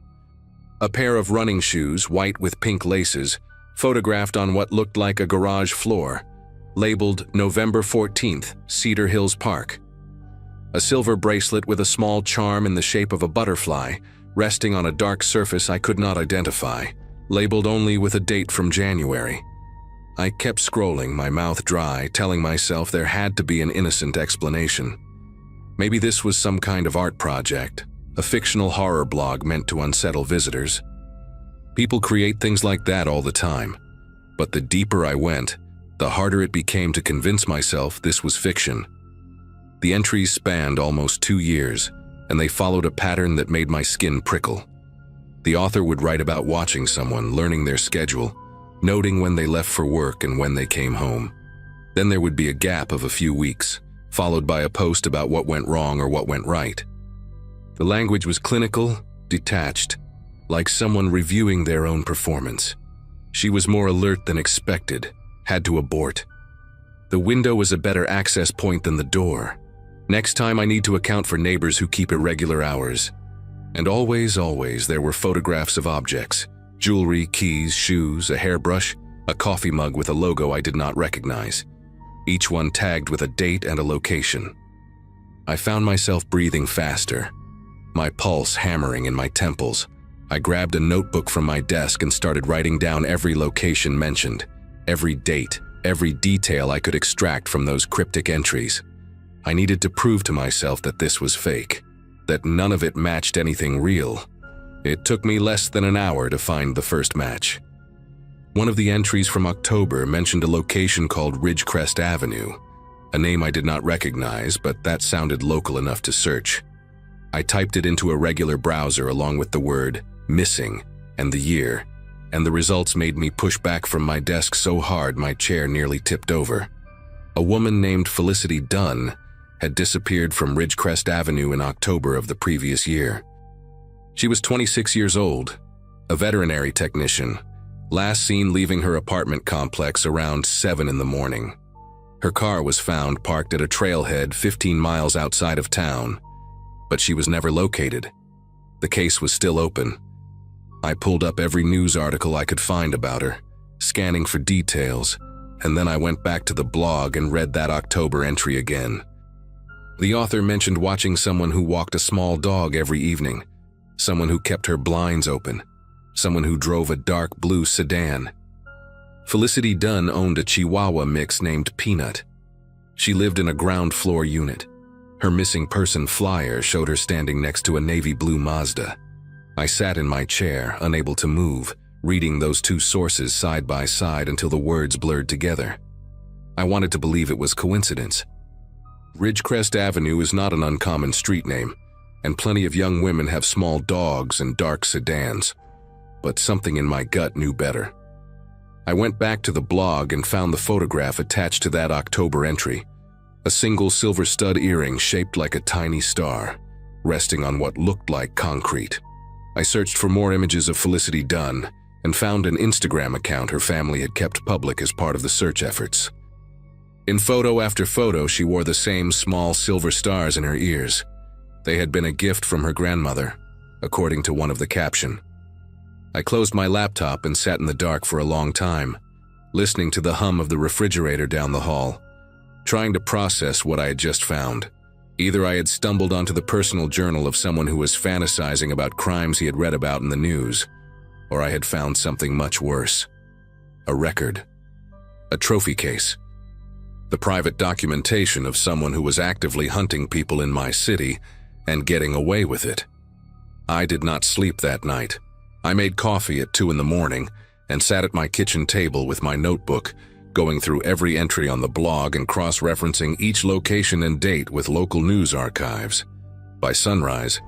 A pair of running shoes, white with pink laces, photographed on what looked like a garage floor, labeled November 14th, Cedar Hills Park. A silver bracelet with a small charm in the shape of a butterfly, resting on a dark surface I could not identify, labeled only with a date from January. I kept scrolling, my mouth dry, telling myself there had to be an innocent explanation. Maybe this was some kind of art project, a fictional horror blog meant to unsettle visitors. People create things like that all the time, but the deeper I went, the harder it became to convince myself this was fiction. The entries spanned almost 2 years, and they followed a pattern that made my skin prickle. The author would write about watching someone, learning their schedule, noting when they left for work and when they came home. Then there would be a gap of a few weeks, followed by a post about what went wrong or what went right. The language was clinical, detached, like someone reviewing their own performance. She was more alert than expected, had to abort. The window was a better access point than the door. Next time I need to account for neighbors who keep irregular hours. And always, there were photographs of objects, jewelry, keys, shoes, a hairbrush, a coffee mug with a logo I did not recognize, each one tagged with a date and a location. I found myself breathing faster, my pulse hammering in my temples. I grabbed a notebook from my desk and started writing down every location mentioned, every date, every detail I could extract from those cryptic entries. I needed to prove to myself that this was fake, that none of it matched anything real. It took me less than an hour to find the first match. One of the entries from October mentioned a location called Ridgecrest Avenue, a name I did not recognize, but that sounded local enough to search. I typed it into a regular browser along with the word "missing" and the year, and the results made me push back from my desk so hard my chair nearly tipped over. A woman named Felicity Dunn had disappeared from Ridgecrest Avenue in October of the previous year. She was 26 years old, a veterinary technician, last seen leaving her apartment complex around 7 in the morning. Her car was found parked at a trailhead 15 miles outside of town, but she was never located. The case was still open. I pulled up every news article I could find about her, scanning for details, and then I went back to the blog and read that October entry again. The author mentioned watching someone who walked a small dog every evening, someone who kept her blinds open, someone who drove a dark blue sedan. Felicity Dunn owned a Chihuahua mix named Peanut. She lived in a ground floor unit. Her missing person flyer showed her standing next to a navy blue Mazda. I sat in my chair, unable to move, reading those two sources side by side until the words blurred together. I wanted to believe it was coincidence. Ridgecrest Avenue is not an uncommon street name, and plenty of young women have small dogs and dark sedans. But something in my gut knew better. I went back to the blog and found the photograph attached to that October entry. A single silver stud earring shaped like a tiny star, resting on what looked like concrete. I searched for more images of Felicity Dunn and found an Instagram account her family had kept public as part of the search efforts. In photo after photo, she wore the same small silver stars in her ears. They had been a gift from her grandmother, according to one of the caption. I closed my laptop and sat in the dark for a long time, listening to the hum of the refrigerator down the hall, trying to process what I had just found. Either I had stumbled onto the personal journal of someone who was fantasizing about crimes he had read about in the news, or I had found something much worse. A record. A trophy case. The private documentation of someone who was actively hunting people in my city and getting away with it. I did not sleep that night. I made coffee at 2 in the morning and sat at my kitchen table with my notebook, going through every entry on the blog and cross-referencing each location and date with local news archives. By sunrise,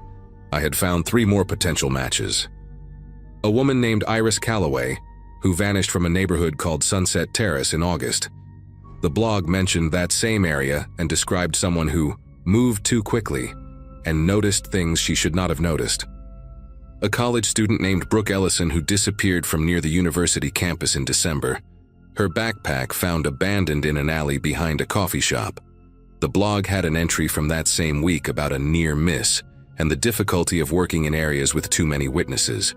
I had found 3 more potential matches. A woman named Iris Calloway, who vanished from a neighborhood called Sunset Terrace in August. The blog mentioned that same area and described someone who moved too quickly and noticed things she should not have noticed. A college student named Brooke Ellison who disappeared from near the university campus in December. Her backpack found abandoned in an alley behind a coffee shop. The blog had an entry from that same week about a near miss and the difficulty of working in areas with too many witnesses.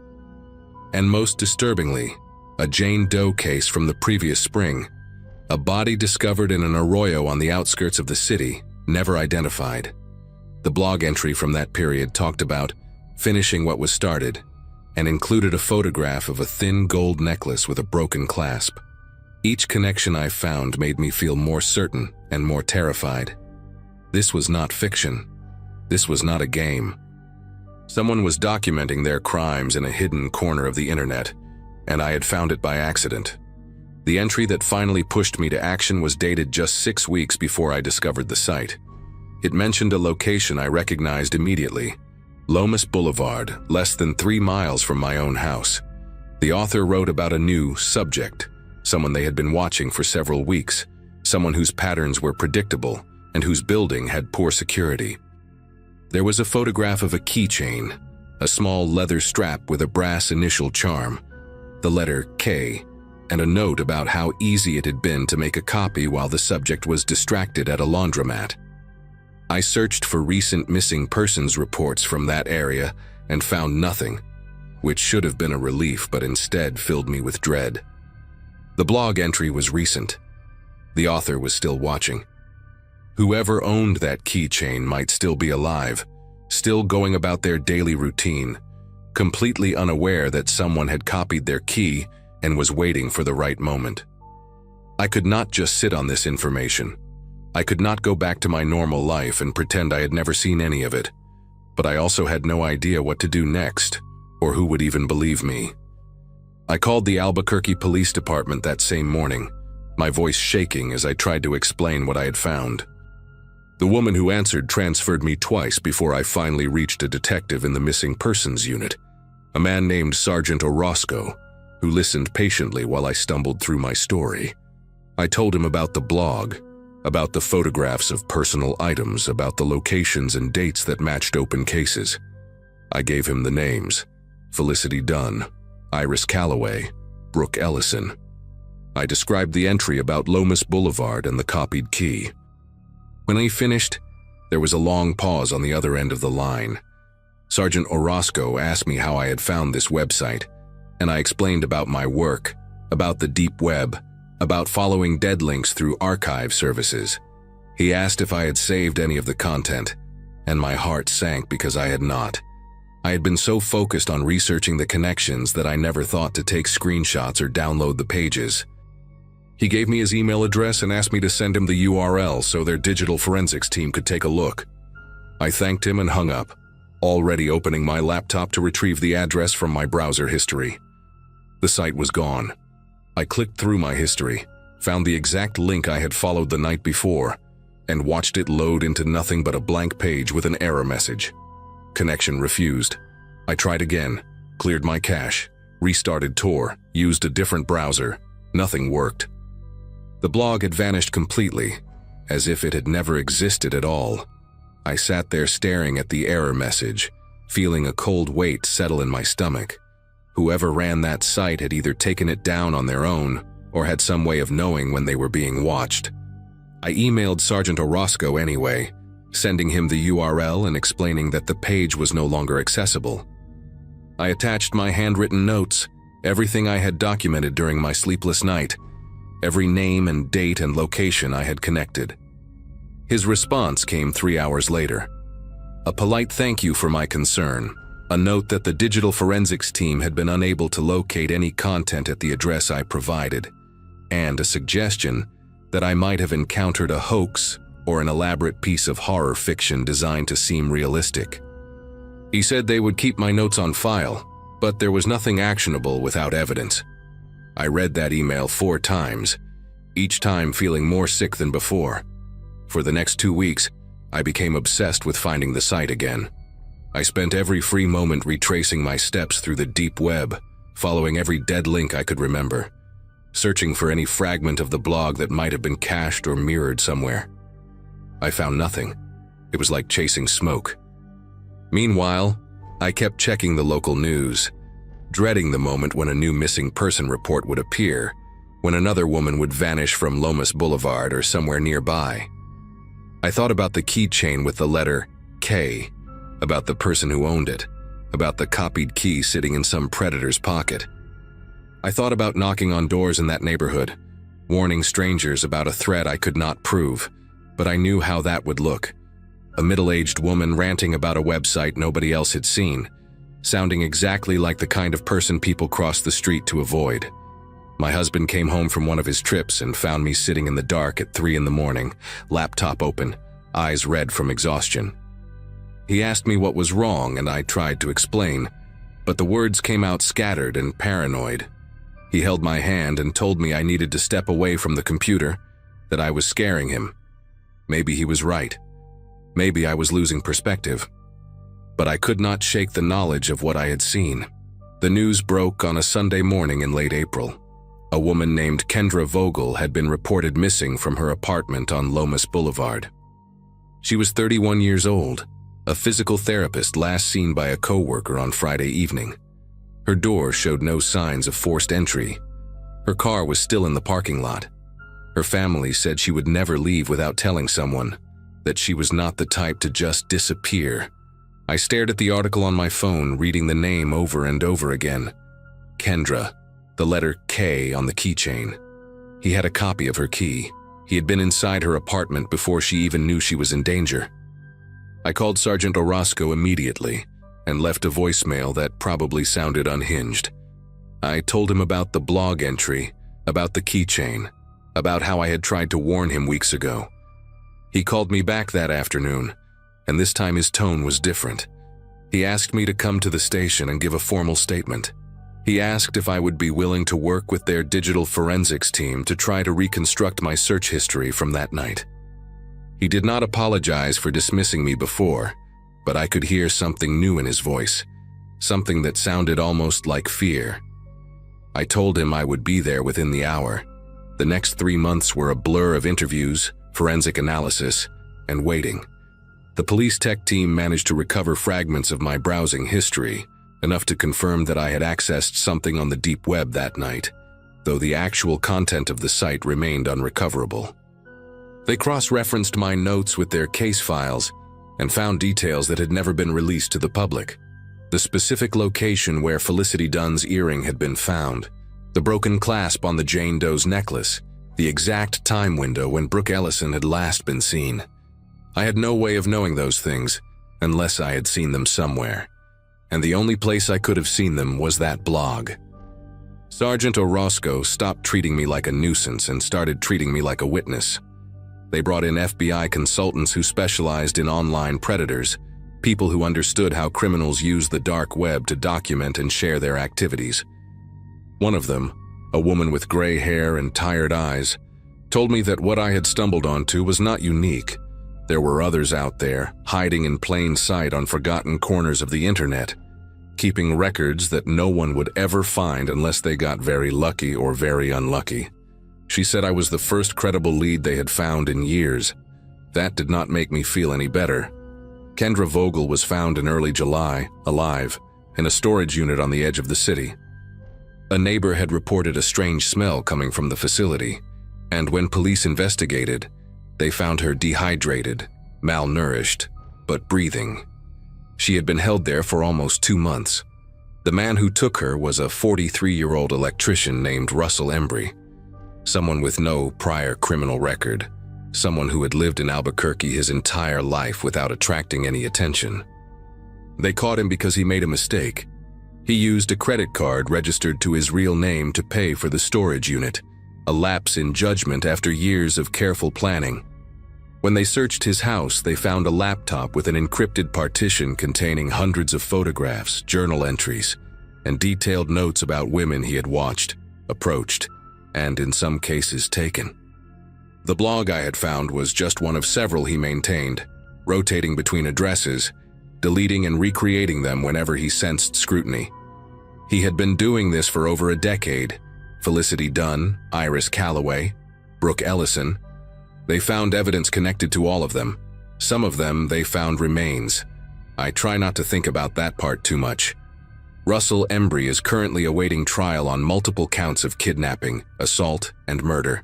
And most disturbingly, a Jane Doe case from the previous spring. A body discovered in an arroyo on the outskirts of the city, never identified. The blog entry from that period talked about finishing what was started and included a photograph of a thin gold necklace with a broken clasp. Each connection I found made me feel more certain and more terrified. This was not fiction. This was not a game. Someone was documenting their crimes in a hidden corner of the internet, and I had found it by accident. The entry that finally pushed me to action was dated just 6 weeks before I discovered the site. It mentioned a location I recognized immediately, Lomas Boulevard, less than 3 miles from my own house. The author wrote about a new subject, someone they had been watching for several weeks, someone whose patterns were predictable and whose building had poor security. There was a photograph of a keychain, a small leather strap with a brass initial charm, the letter K, and a note about how easy it had been to make a copy while the subject was distracted at a laundromat. I searched for recent missing persons reports from that area and found nothing, which should have been a relief but instead filled me with dread. The blog entry was recent. The author was still watching. Whoever owned that keychain might still be alive, still going about their daily routine, completely unaware that someone had copied their key and was waiting for the right moment. I could not just sit on this information. I could not go back to my normal life and pretend I had never seen any of it, but I also had no idea what to do next, or who would even believe me. I called the Albuquerque Police Department that same morning, my voice shaking as I tried to explain what I had found. The woman who answered transferred me twice before I finally reached a detective in the missing persons unit, a man named Sergeant Orozco, who listened patiently while I stumbled through my story. I told him about the blog, about the photographs of personal items, about the locations and dates that matched open cases. I gave him the names: Felicity Dunn, Iris Calloway, Brooke Ellison. I described the entry about Lomas Boulevard and the copied key. When he finished, there was a long pause on the other end of the line. Sergeant Orozco asked me how I had found this website, and I explained about my work, about the deep web, about following dead links through archive services. He asked if I had saved any of the content, and my heart sank because I had not. I had been so focused on researching the connections that I never thought to take screenshots or download the pages. He gave me his email address and asked me to send him the URL so their digital forensics team could take a look. I thanked him and hung up, already opening my laptop to retrieve the address from my browser history. The site was gone. I clicked through my history, found the exact link I had followed the night before, and watched it load into nothing but a blank page with an error message. Connection refused. I tried again, cleared my cache, restarted Tor, used a different browser. Nothing worked. The blog had vanished completely, as if it had never existed at all. I sat there staring at the error message, feeling a cold weight settle in my stomach. Whoever ran that site had either taken it down on their own or had some way of knowing when they were being watched. I emailed Sergeant Orozco anyway, sending him the URL and explaining that the page was no longer accessible. I attached my handwritten notes, everything I had documented during my sleepless night, every name and date and location I had connected. His response came 3 hours later. A polite thank you for my concern, a note that the digital forensics team had been unable to locate any content at the address I provided, and a suggestion that I might have encountered a hoax or an elaborate piece of horror fiction designed to seem realistic. He said they would keep my notes on file, but there was nothing actionable without evidence. I read that email 4 times, each time feeling more sick than before. For the next 2 weeks, I became obsessed with finding the site again. I spent every free moment retracing my steps through the deep web, following every dead link I could remember, searching for any fragment of the blog that might have been cached or mirrored somewhere. I found nothing. It was like chasing smoke. Meanwhile, I kept checking the local news, dreading the moment when a new missing person report would appear, when another woman would vanish from Lomas Boulevard or somewhere nearby. I thought about the keychain with the letter K, about the person who owned it, about the copied key sitting in some predator's pocket. I thought about knocking on doors in that neighborhood, warning strangers about a threat I could not prove, but I knew how that would look. A middle-aged woman ranting about a website nobody else had seen, sounding exactly like the kind of person people cross the street to avoid. My husband came home from one of his trips and found me sitting in the dark at 3 a.m, laptop open, eyes red from exhaustion. He asked me what was wrong and I tried to explain, but the words came out scattered and paranoid. He held my hand and told me I needed to step away from the computer, that I was scaring him. Maybe he was right. Maybe I was losing perspective. But I could not shake the knowledge of what I had seen. The news broke on a Sunday morning in late April. A woman named Kendra Vogel had been reported missing from her apartment on Lomas Boulevard. She was 31 years old, a physical therapist last seen by a coworker on Friday evening. Her door showed no signs of forced entry. Her car was still in the parking lot. Her family said she would never leave without telling someone, that she was not the type to just disappear. I stared at the article on my phone, reading the name over and over again. Kendra, the letter K on the keychain. He had a copy of her key. He had been inside her apartment before she even knew she was in danger. I called Sergeant Orozco immediately and left a voicemail that probably sounded unhinged. I told him about the blog entry, about the keychain, about how I had tried to warn him weeks ago. He called me back that afternoon, and this time his tone was different. He asked me to come to the station and give a formal statement. He asked if I would be willing to work with their digital forensics team to try to reconstruct my search history from that night. He did not apologize for dismissing me before, but I could hear something new in his voice, something that sounded almost like fear. I told him I would be there within the hour. The next 3 months were a blur of interviews, forensic analysis, and waiting. The police tech team managed to recover fragments of my browsing history, enough to confirm that I had accessed something on the deep web that night, though the actual content of the site remained unrecoverable. They cross-referenced my notes with their case files and found details that had never been released to the public. The specific location where Felicity Dunn's earring had been found, the broken clasp on the Jane Doe's necklace, the exact time window when Brooke Ellison had last been seen. I had no way of knowing those things unless I had seen them somewhere, and the only place I could have seen them was that blog. Sergeant Orozco stopped treating me like a nuisance and started treating me like a witness. They brought in FBI consultants who specialized in online predators, people who understood how criminals use the dark web to document and share their activities. One of them, a woman with gray hair and tired eyes, told me that what I had stumbled onto was not unique. There were others out there, hiding in plain sight on forgotten corners of the internet, keeping records that no one would ever find unless they got very lucky or very unlucky. She said I was the first credible lead they had found in years. That did not make me feel any better. Kendra Vogel was found in early July, alive, in a storage unit on the edge of the city. A neighbor had reported a strange smell coming from the facility, and when police investigated, they found her dehydrated, malnourished, but breathing. She had been held there for almost 2 months. The man who took her was a 43-year-old electrician named Russell Embry, someone with no prior criminal record, someone who had lived in Albuquerque his entire life without attracting any attention. They caught him because he made a mistake. He used a credit card registered to his real name to pay for the storage unit, a lapse in judgment after years of careful planning. When they searched his house, they found a laptop with an encrypted partition containing hundreds of photographs, journal entries, and detailed notes about women he had watched, approached, and in some cases taken. The blog I had found was just one of several he maintained, rotating between addresses, deleting and recreating them whenever he sensed scrutiny. He had been doing this for over a decade. Felicity Dunn, Iris Calloway, Brooke Ellison. They found evidence connected to all of them. Some of them they found remains. I try not to think about that part too much. Russell Embry is currently awaiting trial on multiple counts of kidnapping, assault, and murder.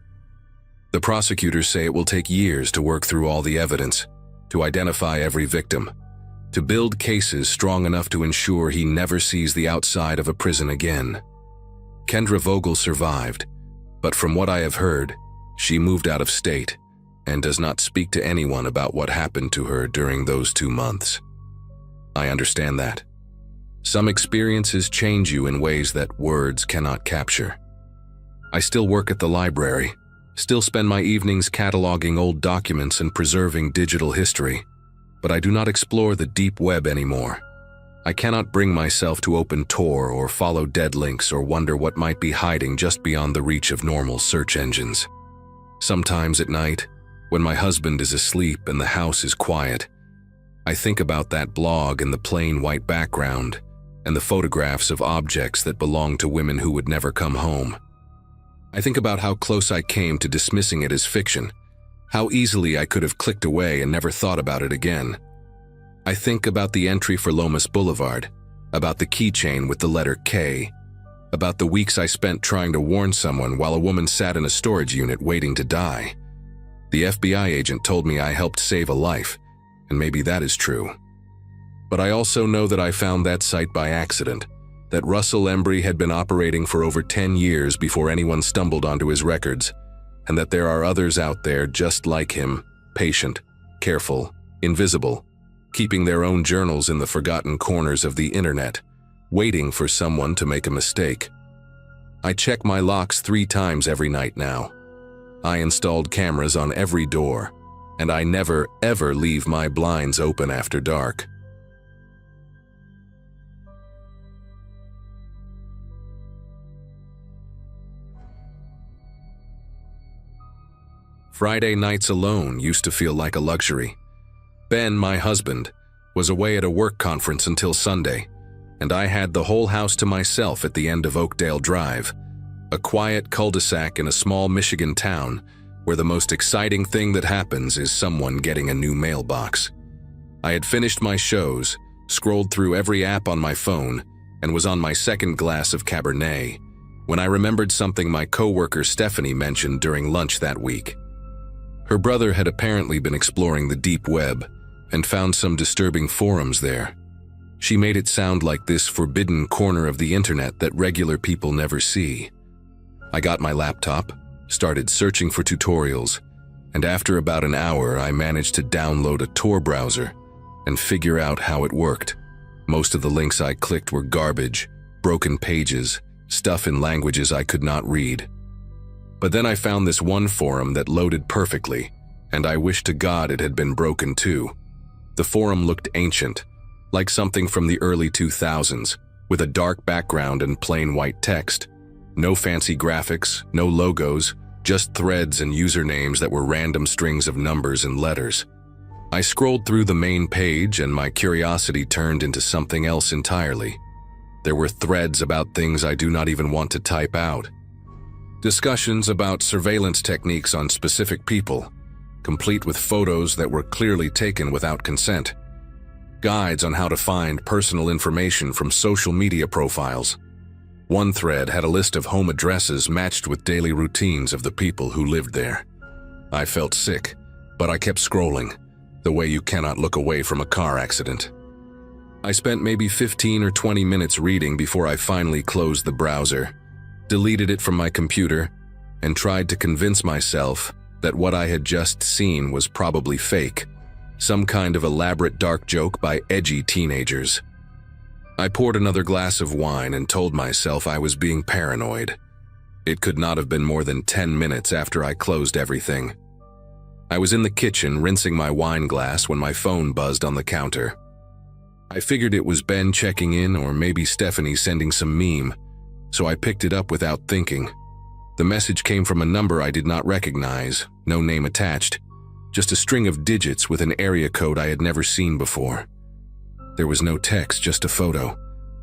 The prosecutors say it will take years to work through all the evidence, to identify every victim, to build cases strong enough to ensure he never sees the outside of a prison again. Kendra Vogel survived, but from what I have heard, she moved out of state and does not speak to anyone about what happened to her during those 2 months. I understand that. Some experiences change you in ways that words cannot capture. I still work at the library, still spend my evenings cataloging old documents and preserving digital history, but I do not explore the deep web anymore. I cannot bring myself to open Tor or follow dead links or wonder what might be hiding just beyond the reach of normal search engines. Sometimes at night, when my husband is asleep and the house is quiet, I think about that blog and the plain white background and the photographs of objects that belong to women who would never come home. I think about how close I came to dismissing it as fiction, how easily I could have clicked away and never thought about it again. I think about the entry for Lomas Boulevard, about the keychain with the letter K, about the weeks I spent trying to warn someone while a woman sat in a storage unit waiting to die. The FBI agent told me I helped save a life, and maybe that is true. But I also know that I found that site by accident, that Russell Embry had been operating for over 10 years before anyone stumbled onto his records, and that there are others out there just like him, patient, careful, invisible, keeping their own journals in the forgotten corners of the internet, waiting for someone to make a mistake. I check my locks 3 times every night now. I installed cameras on every door, and I never, ever leave my blinds open after dark. Friday nights alone used to feel like a luxury. Ben, my husband, was away at a work conference until Sunday, and I had the whole house to myself at the end of Oakdale Drive, a quiet cul-de-sac in a small Michigan town where the most exciting thing that happens is someone getting a new mailbox. I had finished my shows, scrolled through every app on my phone, and was on my second glass of Cabernet when I remembered something my coworker Stephanie mentioned during lunch that week. Her brother had apparently been exploring the deep web and found some disturbing forums there. She made it sound like this forbidden corner of the internet that regular people never see. I got my laptop, started searching for tutorials, and after about an hour I managed to download a Tor browser and figure out how it worked. Most of the links I clicked were garbage, broken pages, stuff in languages I could not read. But then I found this one forum that loaded perfectly, and I wished to God it had been broken too. The forum looked ancient, like something from the early 2000s, with a dark background and plain white text. No fancy graphics, no logos, just threads and usernames that were random strings of numbers and letters. I scrolled through the main page and my curiosity turned into something else entirely. There were threads about things I do not even want to type out. Discussions about surveillance techniques on specific people, complete with photos that were clearly taken without consent. Guides on how to find personal information from social media profiles. One thread had a list of home addresses matched with daily routines of the people who lived there. I felt sick, but I kept scrolling, the way you cannot look away from a car accident. I spent maybe 15 or 20 minutes reading before I finally closed the browser, deleted it from my computer, and tried to convince myself that what I had just seen was probably fake, some kind of elaborate dark joke by edgy teenagers. I poured another glass of wine and told myself I was being paranoid. It could not have been more than 10 minutes after I closed everything. I was in the kitchen rinsing my wine glass when my phone buzzed on the counter. I figured it was Ben checking in or maybe Stephanie sending some meme, so I picked it up without thinking. The message came from a number I did not recognize, no name attached, just a string of digits with an area code I had never seen before. There was no text, just a photo.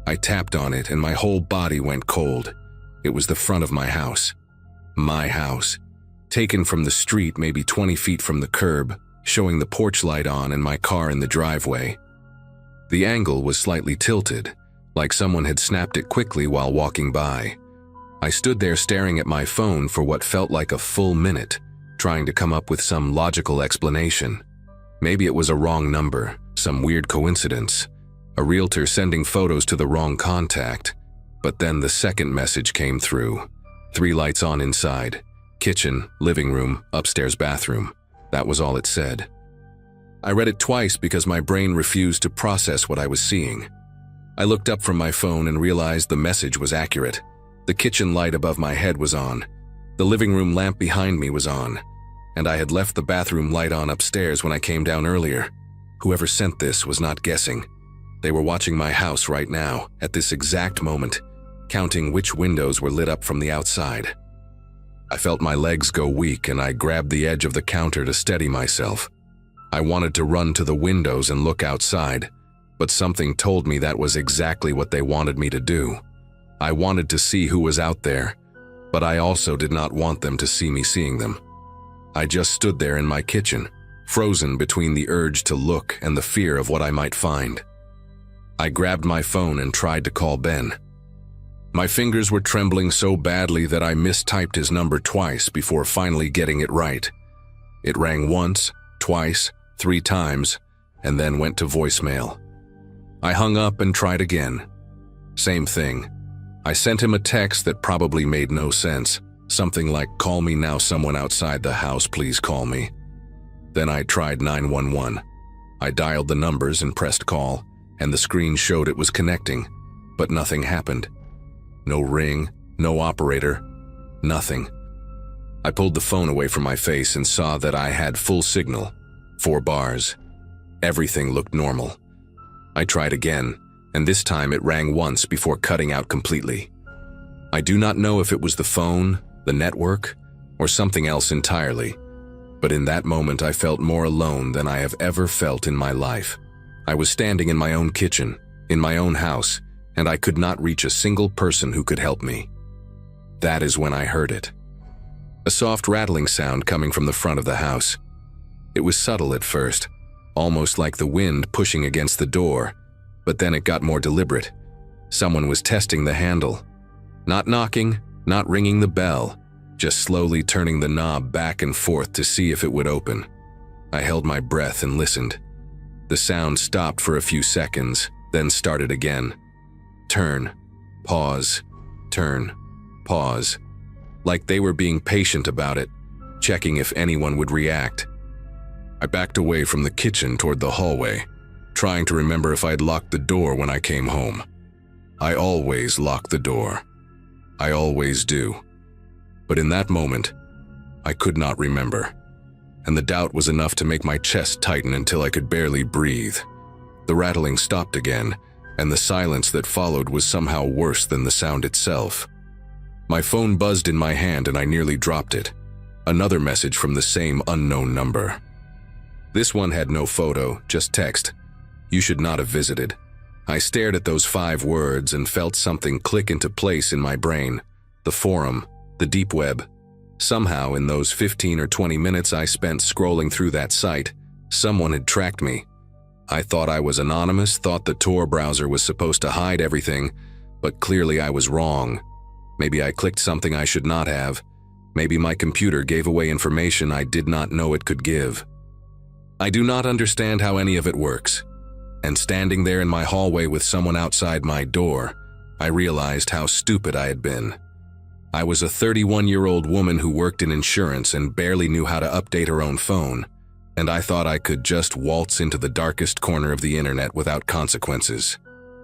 I tapped on it and my whole body went cold. It was the front of my house. My house. Taken from the street maybe 20 feet from the curb, showing the porch light on and my car in the driveway. The angle was slightly tilted, like someone had snapped it quickly while walking by. I stood there staring at my phone for what felt like a full minute, trying to come up with some logical explanation. Maybe it was a wrong number, some weird coincidence, a realtor sending photos to the wrong contact. But then the second message came through. 3 lights on inside. Kitchen, living room, upstairs bathroom. That was all it said. I read it twice because my brain refused to process what I was seeing. I looked up from my phone and realized the message was accurate. The kitchen light above my head was on. The living room lamp behind me was on. And I had left the bathroom light on upstairs when I came down earlier. Whoever sent this was not guessing. They were watching my house right now, at this exact moment, counting which windows were lit up from the outside. I felt my legs go weak and I grabbed the edge of the counter to steady myself. I wanted to run to the windows and look outside, but something told me that was exactly what they wanted me to do. I wanted to see who was out there, but I also did not want them to see me seeing them. I just stood there in my kitchen, frozen between the urge to look and the fear of what I might find. I grabbed my phone and tried to call Ben. My fingers were trembling so badly that I mistyped his number twice before finally getting it right. It rang once, twice, 3 times, and then went to voicemail. I hung up and tried again. Same thing. I sent him a text that probably made no sense, something like, "Call me now, someone outside the house, please call me." Then I tried 911. I dialed the numbers and pressed call, and the screen showed it was connecting, but nothing happened. No ring, no operator, nothing. I pulled the phone away from my face and saw that I had full signal, 4 bars. Everything looked normal. I tried again, and this time it rang once before cutting out completely. I do not know if it was the phone, the network, or something else entirely, but in that moment I felt more alone than I have ever felt in my life. I was standing in my own kitchen, in my own house, and I could not reach a single person who could help me. That is when I heard it. A soft rattling sound coming from the front of the house. It was subtle at first, almost like the wind pushing against the door, but then it got more deliberate. Someone was testing the handle. Not knocking, not ringing the bell, just slowly turning the knob back and forth to see if it would open. I held my breath and listened. The sound stopped for a few seconds, then started again. Turn, pause, turn, pause. Like they were being patient about it, checking if anyone would react. I backed away from the kitchen toward the hallway, trying to remember if I'd locked the door when I came home. I always lock the door. I always do. But in that moment, I could not remember, and the doubt was enough to make my chest tighten until I could barely breathe. The rattling stopped again, and the silence that followed was somehow worse than the sound itself. My phone buzzed in my hand and I nearly dropped it. Another message from the same unknown number. This one had no photo, just text. You should not have visited. I stared at those 5 words and felt something click into place in my brain. The forum, the deep web. Somehow, in those 15 or 20 minutes I spent scrolling through that site, someone had tracked me. I thought I was anonymous, thought the Tor browser was supposed to hide everything, but clearly I was wrong. Maybe I clicked something I should not have. Maybe my computer gave away information I did not know it could give. I do not understand how any of it works. And standing there in my hallway with someone outside my door, I realized how stupid I had been. I was a 31-year-old woman who worked in insurance and barely knew how to update her own phone, and I thought I could just waltz into the darkest corner of the internet without consequences.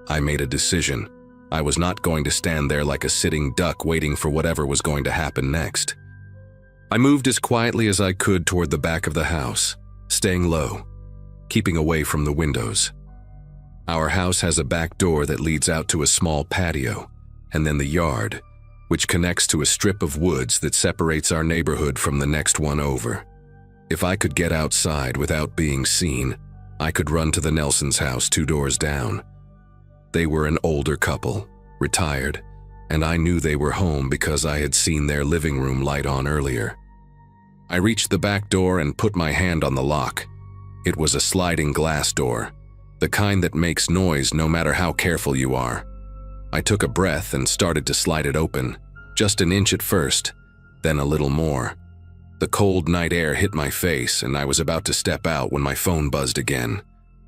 I made a decision. I was not going to stand there like a sitting duck waiting for whatever was going to happen next. I moved as quietly as I could toward the back of the house, staying low, keeping away from the windows. Our house has a back door that leads out to a small patio, and then the yard, which connects to a strip of woods that separates our neighborhood from the next one over. If I could get outside without being seen, I could run to the Nelson's house 2 doors down. They were an older couple, retired, and I knew they were home because I had seen their living room light on earlier. I reached the back door and put my hand on the lock. It was a sliding glass door, the kind that makes noise no matter how careful you are. I took a breath and started to slide it open, just an inch at first, then a little more. The cold night air hit my face and I was about to step out when my phone buzzed again.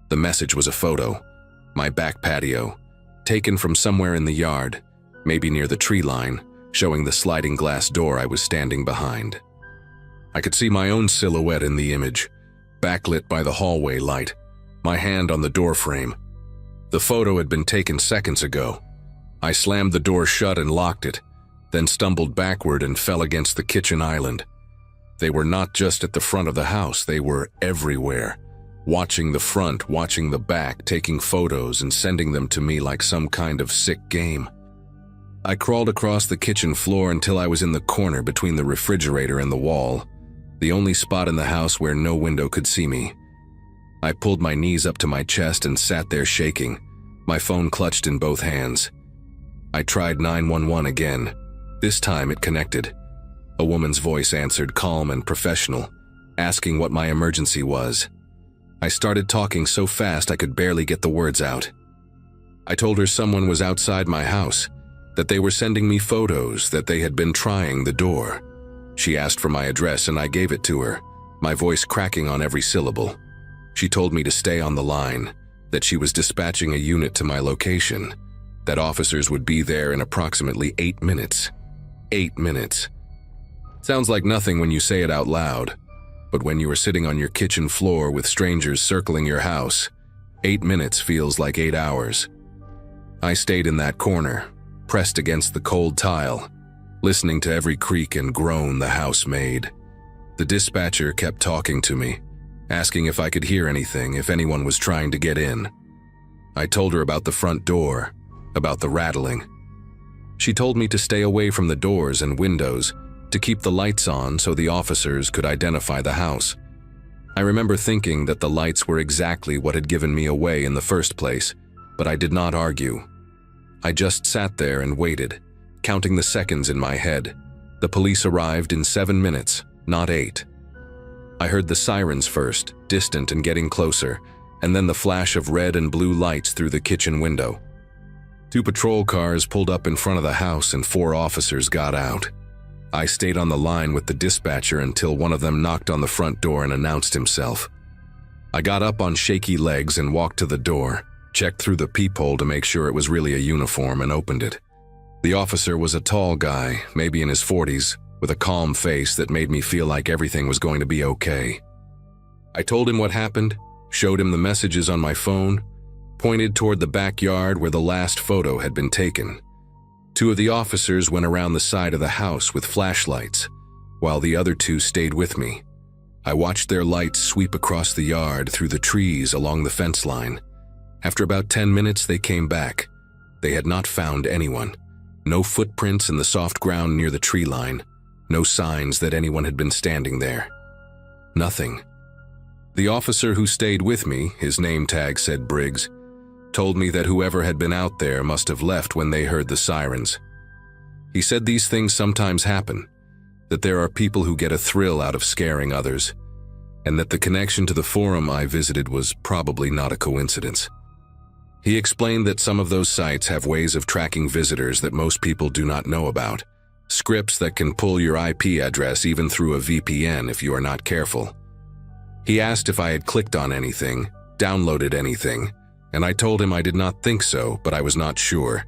The message was a photo, my back patio, taken from somewhere in the yard, maybe near the tree line, showing the sliding glass door I was standing behind. I could see my own silhouette in the image, backlit by the hallway light, my hand on the door frame. The photo had been taken seconds ago. I slammed the door shut and locked it, then stumbled backward and fell against the kitchen island. They were not just at the front of the house, they were everywhere. Watching the front, watching the back, taking photos and sending them to me like some kind of sick game. I crawled across the kitchen floor until I was in the corner between the refrigerator and the wall, the only spot in the house where no window could see me. I pulled my knees up to my chest and sat there shaking, my phone clutched in both hands. I tried 911 again. This time it connected. A woman's voice answered, calm and professional, asking what my emergency was. I started talking so fast I could barely get the words out. I told her someone was outside my house, that they were sending me photos, that they had been trying the door. She asked for my address and I gave it to her, my voice cracking on every syllable. She told me to stay on the line, that she was dispatching a unit to my location, that officers would be there in approximately 8 minutes. 8 minutes. Sounds like nothing when you say it out loud, but when you are sitting on your kitchen floor with strangers circling your house, 8 minutes feels like 8 hours. I stayed in that corner, pressed against the cold tile, listening to every creak and groan the house made. The dispatcher kept talking to me, asking if I could hear anything, if anyone was trying to get in. I told her about the front door, about the rattling. She told me to stay away from the doors and windows, to keep the lights on so the officers could identify the house. I remember thinking that the lights were exactly what had given me away in the first place, but I did not argue. I just sat there and waited, counting the seconds in my head. The police arrived in 7 minutes, not 8. I heard the sirens first, distant and getting closer, and then the flash of red and blue lights through the kitchen window. 2 patrol cars pulled up in front of the house and 4 officers got out. I stayed on the line with the dispatcher until one of them knocked on the front door and announced himself. I got up on shaky legs and walked to the door, checked through the peephole to make sure it was really a uniform, and opened it. The officer was a tall guy, maybe in his 40s, with a calm face that made me feel like everything was going to be okay. I told him what happened, showed him the messages on my phone, pointed toward the backyard where the last photo had been taken. 2 of the officers went around the side of the house with flashlights, while the other 2 stayed with me. I watched their lights sweep across the yard through the trees along the fence line. After about 10 minutes, they came back. They had not found anyone. No footprints in the soft ground near the tree line. No signs that anyone had been standing there. Nothing. The officer who stayed with me, his name tag said Briggs, told me that whoever had been out there must have left when they heard the sirens. He said these things sometimes happen, that there are people who get a thrill out of scaring others, and that the connection to the forum I visited was probably not a coincidence. He explained that some of those sites have ways of tracking visitors that most people do not know about, scripts that can pull your IP address even through a VPN if you are not careful. He asked if I had clicked on anything, downloaded anything, and I told him I did not think so, but I was not sure.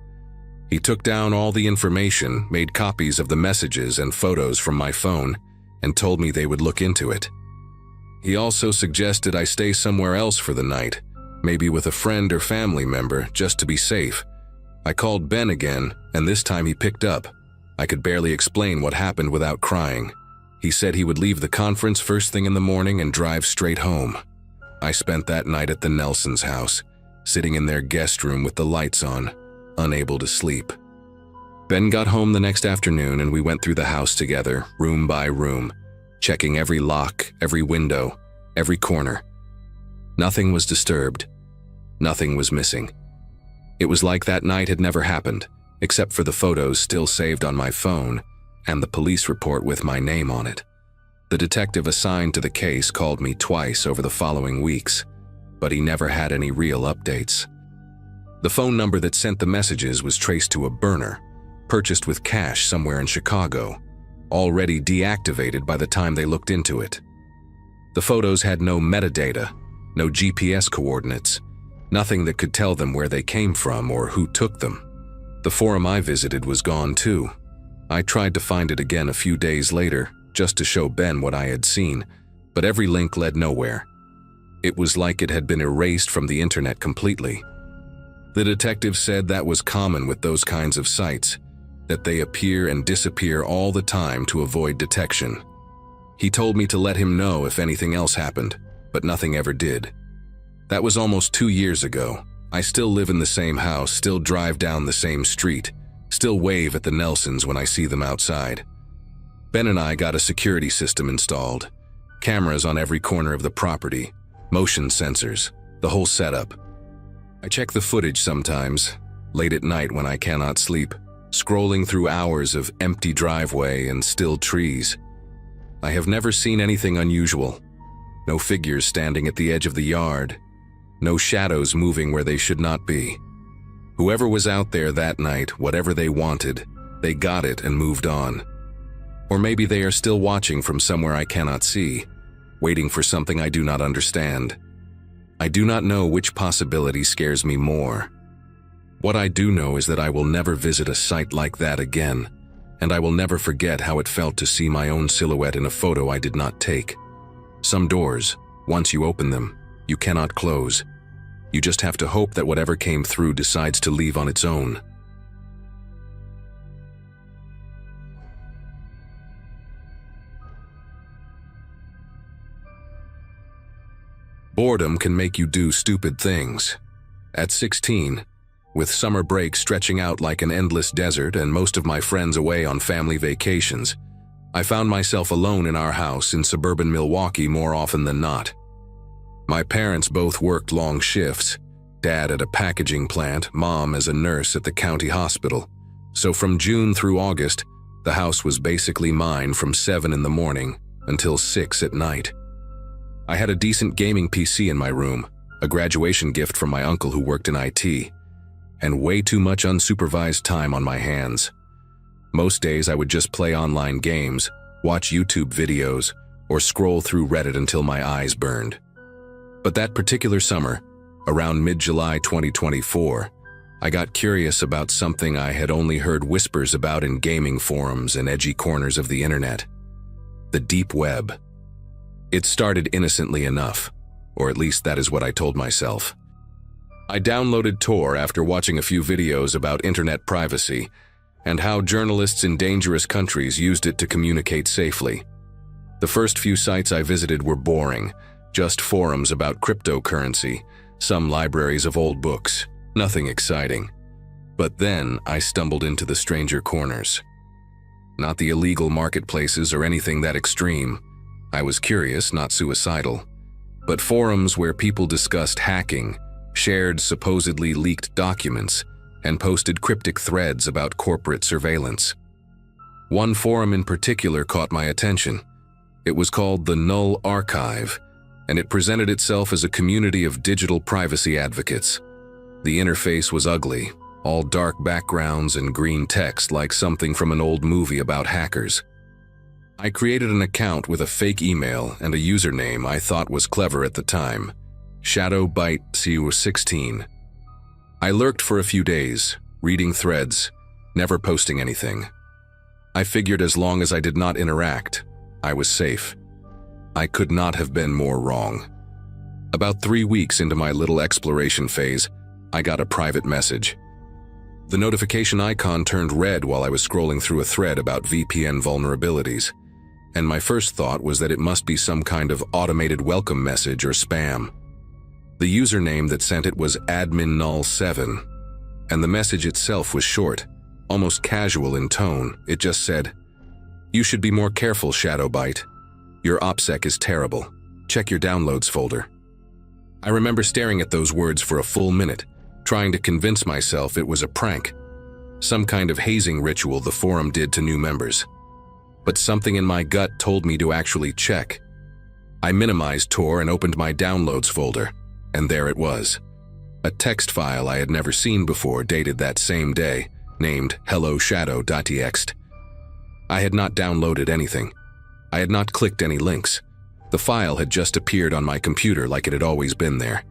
He took down all the information, made copies of the messages and photos from my phone, and told me they would look into it. He also suggested I stay somewhere else for the night, maybe with a friend or family member, just to be safe. I called Ben again, and this time he picked up. I could barely explain what happened without crying. He said he would leave the conference first thing in the morning and drive straight home. I spent that night at the Nelsons' house, sitting in their guest room with the lights on, unable to sleep. Ben got home the next afternoon and we went through the house together, room by room, checking every lock, every window, every corner. Nothing was disturbed. Nothing was missing. It was like that night had never happened, except for the photos still saved on my phone and the police report with my name on it. The detective assigned to the case called me twice over the following weeks, but he never had any real updates. The phone number that sent the messages was traced to a burner, purchased with cash somewhere in Chicago, already deactivated by the time they looked into it. The photos had no metadata, no GPS coordinates, nothing that could tell them where they came from or who took them. The forum I visited was gone too. I tried to find it again a few days later, just to show Ben what I had seen, but every link led nowhere. It was like it had been erased from the internet completely. The detective said that was common with those kinds of sites, that they appear and disappear all the time to avoid detection. He told me to let him know if anything else happened, but nothing ever did. That was almost 2 years ago. I still live in the same house, still drive down the same street, still wave at the Nelsons when I see them outside. Ben and I got a security system installed, cameras on every corner of the property, motion sensors, the whole setup. I check the footage sometimes, late at night when I cannot sleep, scrolling through hours of empty driveway and still trees. I have never seen anything unusual. No figures standing at the edge of the yard, no shadows moving where they should not be. Whoever was out there that night, whatever they wanted, they got it and moved on. Or maybe they are still watching from somewhere I cannot see, waiting for something I do not understand. I do not know which possibility scares me more. What I do know is that I will never visit a site like that again, and I will never forget how it felt to see my own silhouette in a photo I did not take. Some doors, once you open them, you cannot close. You just have to hope that whatever came through decides to leave on its own. Boredom can make you do stupid things. At 16, with summer break stretching out like an endless desert and most of my friends away on family vacations, I found myself alone in our house in suburban Milwaukee more often than not. My parents both worked long shifts, Dad at a packaging plant, Mom as a nurse at the county hospital. So from June through August, the house was basically mine from 7 in the morning until 6 at night. I had a decent gaming PC in my room, a graduation gift from my uncle who worked in IT, and way too much unsupervised time on my hands. Most days I would just play online games, watch YouTube videos, or scroll through Reddit until my eyes burned. But that particular summer, around mid-July 2024, I got curious about something I had only heard whispers about in gaming forums and edgy corners of the internet: the deep web. It started innocently enough, or at least that is what I told myself. I downloaded Tor after watching a few videos about internet privacy and how journalists in dangerous countries used it to communicate safely. The first few sites I visited were boring, just forums about cryptocurrency, some libraries of old books, nothing exciting. But then I stumbled into the stranger corners. Not the illegal marketplaces or anything that extreme. I was curious, not suicidal. But forums where people discussed hacking, shared supposedly leaked documents, and posted cryptic threads about corporate surveillance. One forum in particular caught my attention. It was called the Null Archive, and it presented itself as a community of digital privacy advocates. The interface was ugly, all dark backgrounds and green text like something from an old movie about hackers. I created an account with a fake email and a username I thought was clever at the time: ShadowBite16. I lurked for a few days, reading threads, never posting anything. I figured as long as I did not interact, I was safe. I could not have been more wrong. About 3 weeks into my little exploration phase, I got a private message. The notification icon turned red while I was scrolling through a thread about VPN vulnerabilities, and my first thought was that it must be some kind of automated welcome message or spam. The username that sent it was adminnull7, and the message itself was short, almost casual in tone. It just said, "You should be more careful, ShadowBite. Your OPSEC is terrible. Check your downloads folder." I remember staring at those words for a full minute, trying to convince myself it was a prank, some kind of hazing ritual the forum did to new members. But something in my gut told me to actually check. I minimized Tor and opened my downloads folder, and there it was. A text file I had never seen before, dated that same day, named helloshadow.txt. I had not downloaded anything. I had not clicked any links. The file had just appeared on my computer like it had always been there.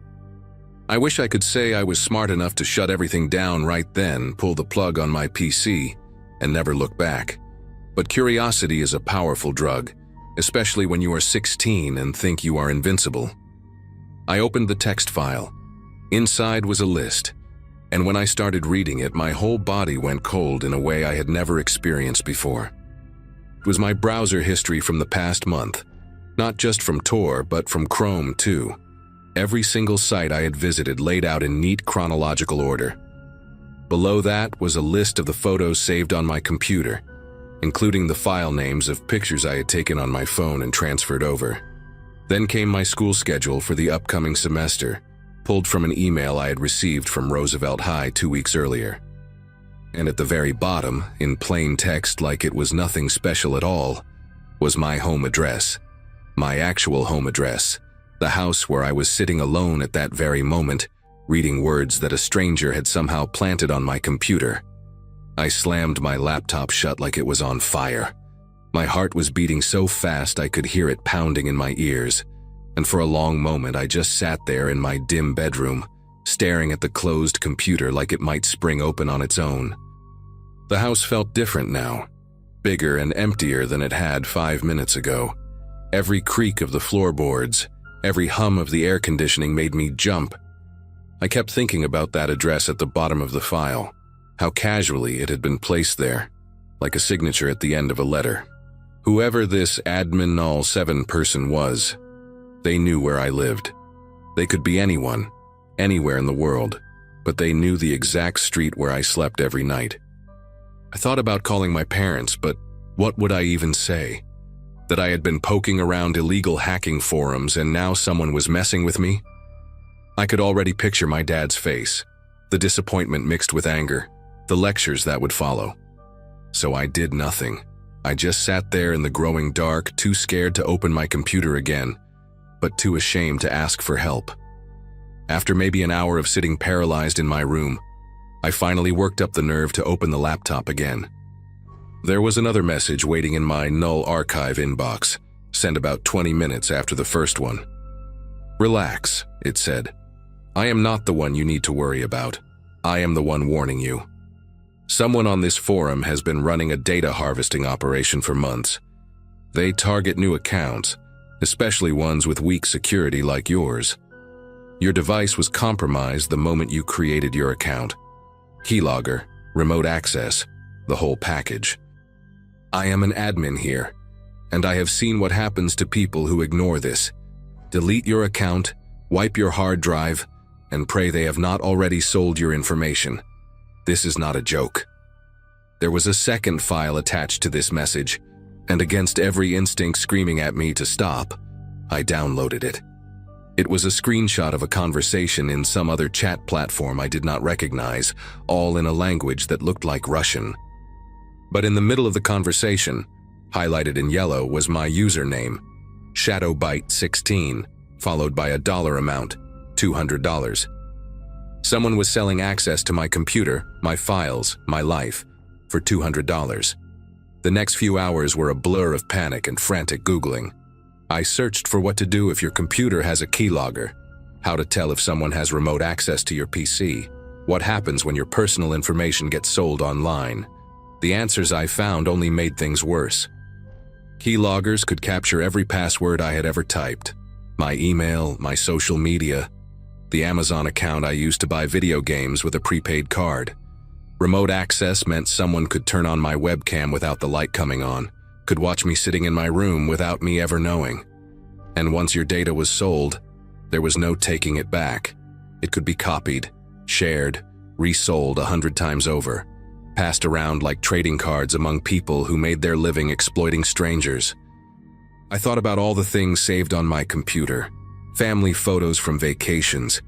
I wish I could say I was smart enough to shut everything down right then, pull the plug on my PC, and never look back. But curiosity is a powerful drug, especially when you are 16 and think you are invincible. I opened the text file. Inside was a list, and when I started reading it, my whole body went cold in a way I had never experienced before. It was my browser history from the past month, not just from Tor, but from Chrome too. Every single site I had visited laid out in neat chronological order. Below that was a list of the photos saved on my computer, including the file names of pictures I had taken on my phone and transferred over. Then came my school schedule for the upcoming semester, pulled from an email I had received from Roosevelt High 2 weeks earlier. And at the very bottom, in plain text like it was nothing special at all, was my home address. My actual home address, the house where I was sitting alone at that very moment, reading words that a stranger had somehow planted on my computer. I slammed my laptop shut like it was on fire. My heart was beating so fast I could hear it pounding in my ears, and for a long moment I just sat there in my dim bedroom, staring at the closed computer like it might spring open on its own. The house felt different now, bigger and emptier than it had 5 minutes ago. Every creak of the floorboards, every hum of the air conditioning made me jump. I kept thinking about that address at the bottom of the file, how casually it had been placed there, like a signature at the end of a letter. Whoever this adminnull7 person was, they knew where I lived. They could be anyone, anywhere in the world, but they knew the exact street where I slept every night. I thought about calling my parents, but what would I even say? That I had been poking around illegal hacking forums and now someone was messing with me? I could already picture my dad's face, the disappointment mixed with anger, the lectures that would follow. So I did nothing. I just sat there in the growing dark, too scared to open my computer again. but too ashamed to ask for help. After maybe an hour of sitting paralyzed in my room, I finally worked up the nerve to open the laptop again. There was another message waiting in my null archive inbox, sent about 20 minutes after the first one. "Relax," it said. "I am not the one you need to worry about. I am the one warning you. Someone on this forum has been running a data harvesting operation for months. They target new accounts, especially ones with weak security like yours. Your device was compromised the moment you created your account. Keylogger, remote access, the whole package. I am an admin here, and I have seen what happens to people who ignore this. Delete your account, wipe your hard drive, and pray they have not already sold your information. This is not a joke." There was a second file attached to this message, and against every instinct screaming at me to stop, I downloaded it. It was a screenshot of a conversation in some other chat platform I did not recognize, all in a language that looked like Russian. But in the middle of the conversation, highlighted in yellow, was my username, ShadowBite16, followed by a dollar amount, $200. Someone was selling access to my computer, my files, my life, for $200. The next few hours were a blur of panic and frantic Googling. I searched for what to do if your computer has a keylogger, how to tell if someone has remote access to your PC, what happens when your personal information gets sold online. The answers I found only made things worse. Keyloggers could capture every password I had ever typed, my email, my social media, the Amazon account I used to buy video games with a prepaid card. Remote access meant someone could turn on my webcam without the light coming on, could watch me sitting in my room without me ever knowing. And once your data was sold, there was no taking it back. It could be copied, shared, resold 100 times over, passed around like trading cards among people who made their living exploiting strangers. I thought about all the things saved on my computer, family photos from vacations,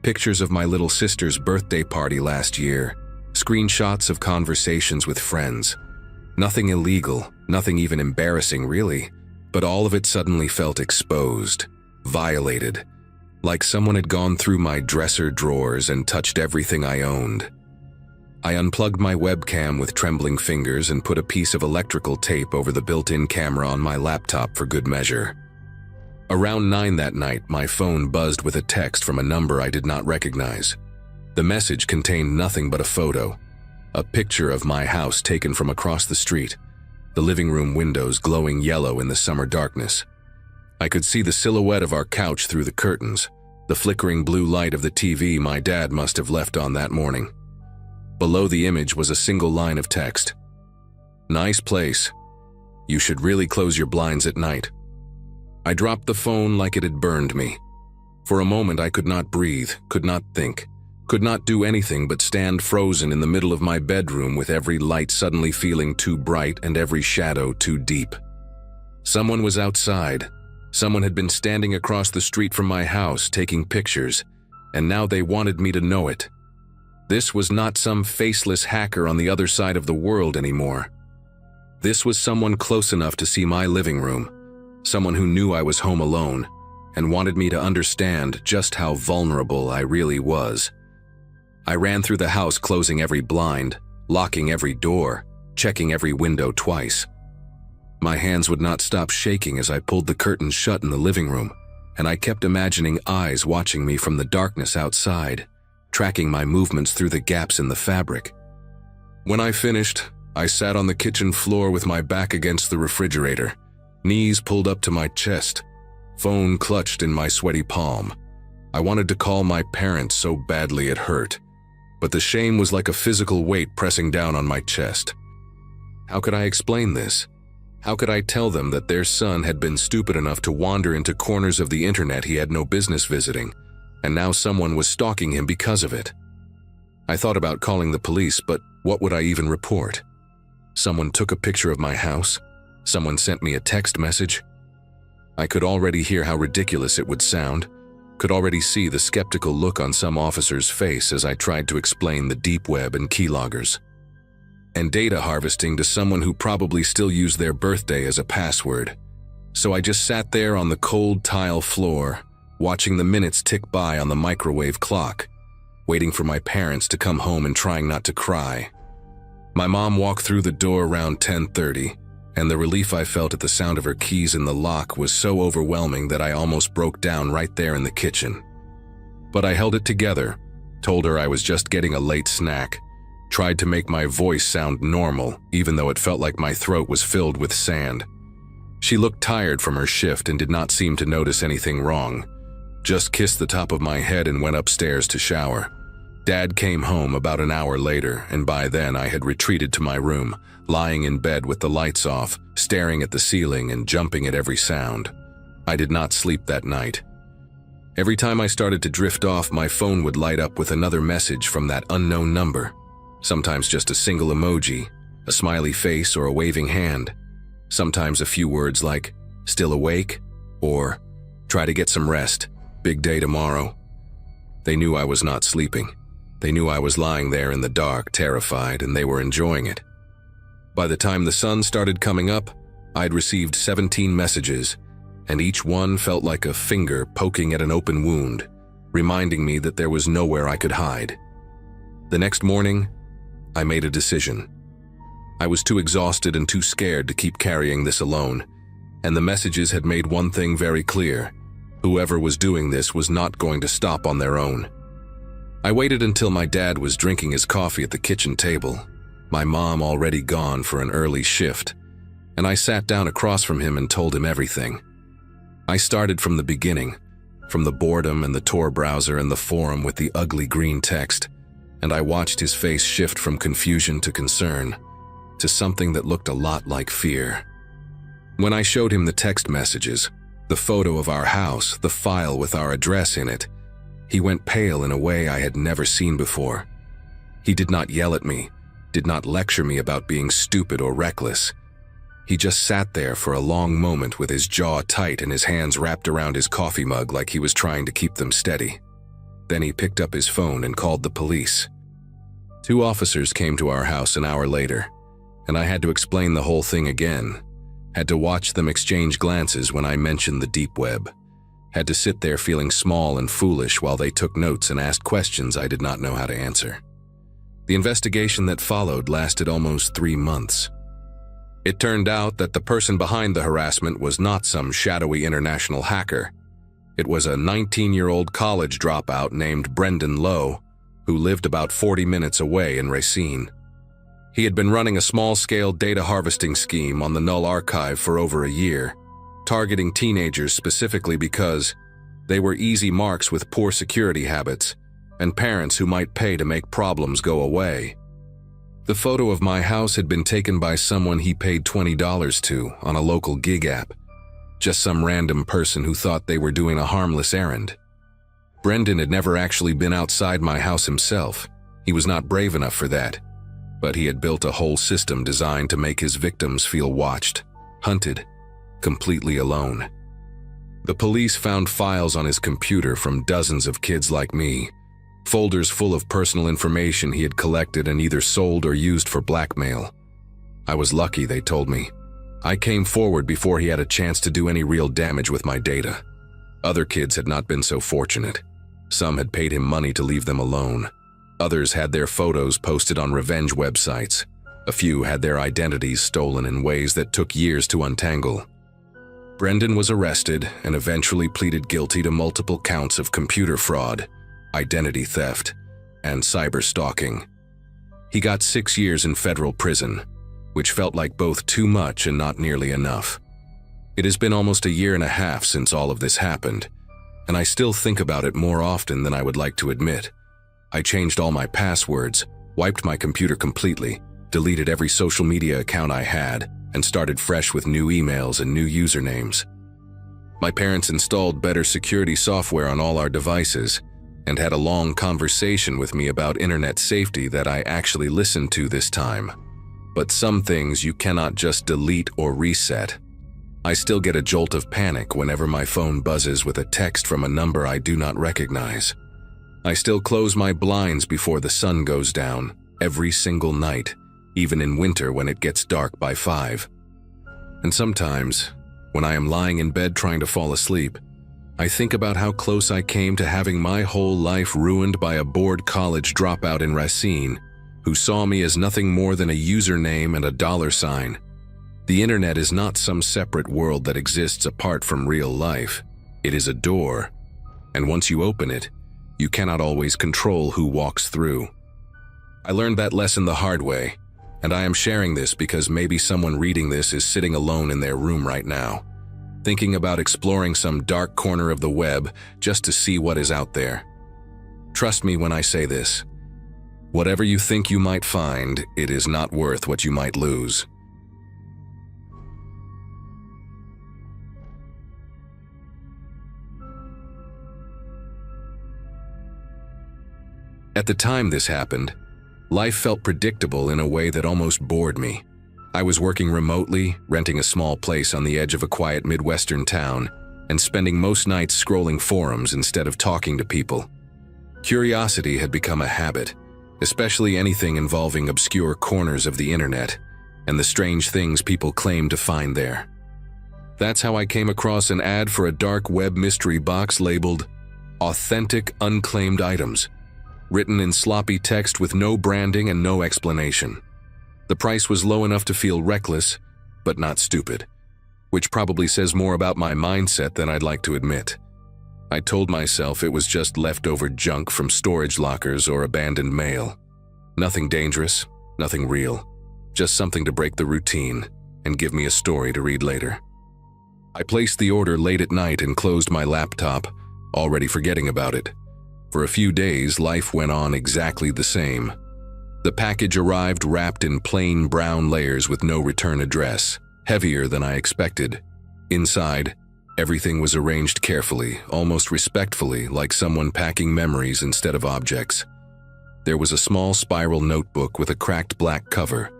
pictures of my little sister's birthday party last year, screenshots of conversations with friends. Nothing illegal, nothing even embarrassing really, but all of it suddenly felt exposed, violated, like someone had gone through my dresser drawers and touched everything I owned. I unplugged my webcam with trembling fingers and put a piece of electrical tape over the built-in camera on my laptop for good measure. Around 9 that night, my phone buzzed with a text from a number I did not recognize. The message contained nothing but a photo, a picture of my house taken from across the street, the living room windows glowing yellow in the summer darkness. I could see the silhouette of our couch through the curtains, the flickering blue light of the TV my dad must have left on that morning. Below the image was a single line of text. "Nice place. You should really close your blinds at night." I dropped the phone like it had burned me. For a moment I could not breathe, could not think, could not do anything but stand frozen in the middle of my bedroom with every light suddenly feeling too bright and every shadow too deep. Someone was outside. Someone had been standing across the street from my house taking pictures, and now they wanted me to know it. This was not some faceless hacker on the other side of the world anymore. This was someone close enough to see my living room, someone who knew I was home alone, and wanted me to understand just how vulnerable I really was. I ran through the house closing every blind, locking every door, checking every window twice. My hands would not stop shaking as I pulled the curtains shut in the living room, and I kept imagining eyes watching me from the darkness outside, tracking my movements through the gaps in the fabric. When I finished, I sat on the kitchen floor with my back against the refrigerator, knees pulled up to my chest, phone clutched in my sweaty palm. I wanted to call my parents so badly it hurt, but the shame was like a physical weight pressing down on my chest. How could I explain this? How could I tell them that their son had been stupid enough to wander into corners of the internet he had no business visiting, and now someone was stalking him because of it? I thought about calling the police, but what would I even report? Someone took a picture of my house? Someone sent me a text message? I could already hear how ridiculous it would sound, could already see the skeptical look on some officer's face as I tried to explain the deep web and keyloggers. And data harvesting to someone who probably still used their birthday as a password. So I just sat there on the cold tile floor, watching the minutes tick by on the microwave clock, waiting for my parents to come home and trying not to cry. My mom walked through the door around 10:30, and the relief I felt at the sound of her keys in the lock was so overwhelming that I almost broke down right there in the kitchen. But I held it together, told her I was just getting a late snack, tried to make my voice sound normal, even though it felt like my throat was filled with sand. She looked tired from her shift and did not seem to notice anything wrong, just kissed the top of my head and went upstairs to shower. Dad came home about an hour later, and by then I had retreated to my room, lying in bed with the lights off, staring at the ceiling and jumping at every sound. I did not sleep that night. Every time I started to drift off, my phone would light up with another message from that unknown number. Sometimes just a single emoji, a smiley face or a waving hand. Sometimes a few words like, "Still awake?" or "Try to get some rest, big day tomorrow." They knew I was not sleeping. They knew I was lying there in the dark, terrified, and they were enjoying it. By the time the sun started coming up, I'd received 17 messages, and each one felt like a finger poking at an open wound, reminding me that there was nowhere I could hide. The next morning, I made a decision. I was too exhausted and too scared to keep carrying this alone, and the messages had made one thing very clear. Whoever was doing this was not going to stop on their own. I waited until my dad was drinking his coffee at the kitchen table, my mom already gone for an early shift, and I sat down across from him and told him everything. I started from the beginning, from the boredom and the Tor browser and the forum with the ugly green text, and I watched his face shift from confusion to concern, to something that looked a lot like fear. When I showed him the text messages, the photo of our house, the file with our address in it, he went pale in a way I had never seen before. He did not yell at me, did not lecture me about being stupid or reckless. He just sat there for a long moment with his jaw tight and his hands wrapped around his coffee mug like he was trying to keep them steady. Then he picked up his phone and called the police. 2 officers came to our house an hour later, and I had to explain the whole thing again. Had to watch them exchange glances when I mentioned the deep web. Had to sit there feeling small and foolish while they took notes and asked questions I did not know how to answer. The investigation that followed lasted almost 3 months. It turned out that the person behind the harassment was not some shadowy international hacker. It was a 19-year-old college dropout named Brendan Lowe, who lived about 40 minutes away in Racine. He had been running a small-scale data harvesting scheme on the Null archive for over a year, targeting teenagers specifically because they were easy marks with poor security habits and parents who might pay to make problems go away. The photo of my house had been taken by someone he paid $20 to on a local gig app, just some random person who thought they were doing a harmless errand. Brendan had never actually been outside my house himself. He was not brave enough for that. But he had built a whole system designed to make his victims feel watched, hunted, completely alone. The police found files on his computer from dozens of kids like me, folders full of personal information he had collected and either sold or used for blackmail. I was lucky, they told me. I came forward before he had a chance to do any real damage with my data. Other kids had not been so fortunate. Some had paid him money to leave them alone. Others had their photos posted on revenge websites. A few had their identities stolen in ways that took years to untangle. Brendan was arrested and eventually pleaded guilty to multiple counts of computer fraud, identity theft, and cyber stalking. He got 6 years in federal prison, which felt like both too much and not nearly enough. It has been almost a year and a half since all of this happened, and I still think about it more often than I would like to admit. I changed all my passwords, wiped my computer completely, deleted every social media account I had, and started fresh with new emails and new usernames. My parents installed better security software on all our devices and had a long conversation with me about internet safety that I actually listened to this time. But some things you cannot just delete or reset. I still get a jolt of panic whenever my phone buzzes with a text from a number I do not recognize. I still close my blinds before the sun goes down, every single night, even in winter when it gets dark by 5. And sometimes, When I am lying in bed trying to fall asleep, I think about how close I came to having my whole life ruined by a bored college dropout in Racine, who saw me as nothing more than a username and a dollar sign. The internet is not some separate world that exists apart from real life. It is a door, and once you open it, you cannot always control who walks through. I learned that lesson the hard way, and I am sharing this because maybe someone reading this is sitting alone in their room right now, thinking about exploring some dark corner of the web just to see what is out there. Trust me when I say this. Whatever you think you might find, it is not worth what you might lose. At the time this happened, life felt predictable in a way that almost bored me. I was working remotely, renting a small place on the edge of a quiet Midwestern town, and spending most nights scrolling forums instead of talking to people. Curiosity had become a habit, especially anything involving obscure corners of the internet and the strange things people claim to find there. That's how I came across an ad for a dark web mystery box labeled "Authentic Unclaimed Items," written in sloppy text with no branding and no explanation. The price was low enough to feel reckless, but not stupid, which probably says more about my mindset than I'd like to admit. I told myself it was just leftover junk from storage lockers or abandoned mail. Nothing dangerous, nothing real, just something to break the routine and give me a story to read later. I placed the order late at night and closed my laptop, already forgetting about it. For a few days, life went on exactly the same. The package arrived wrapped in plain brown layers with no return address, heavier than I expected. Inside, everything was arranged carefully, almost respectfully, like someone packing memories instead of objects. There was a small spiral notebook with a cracked black cover,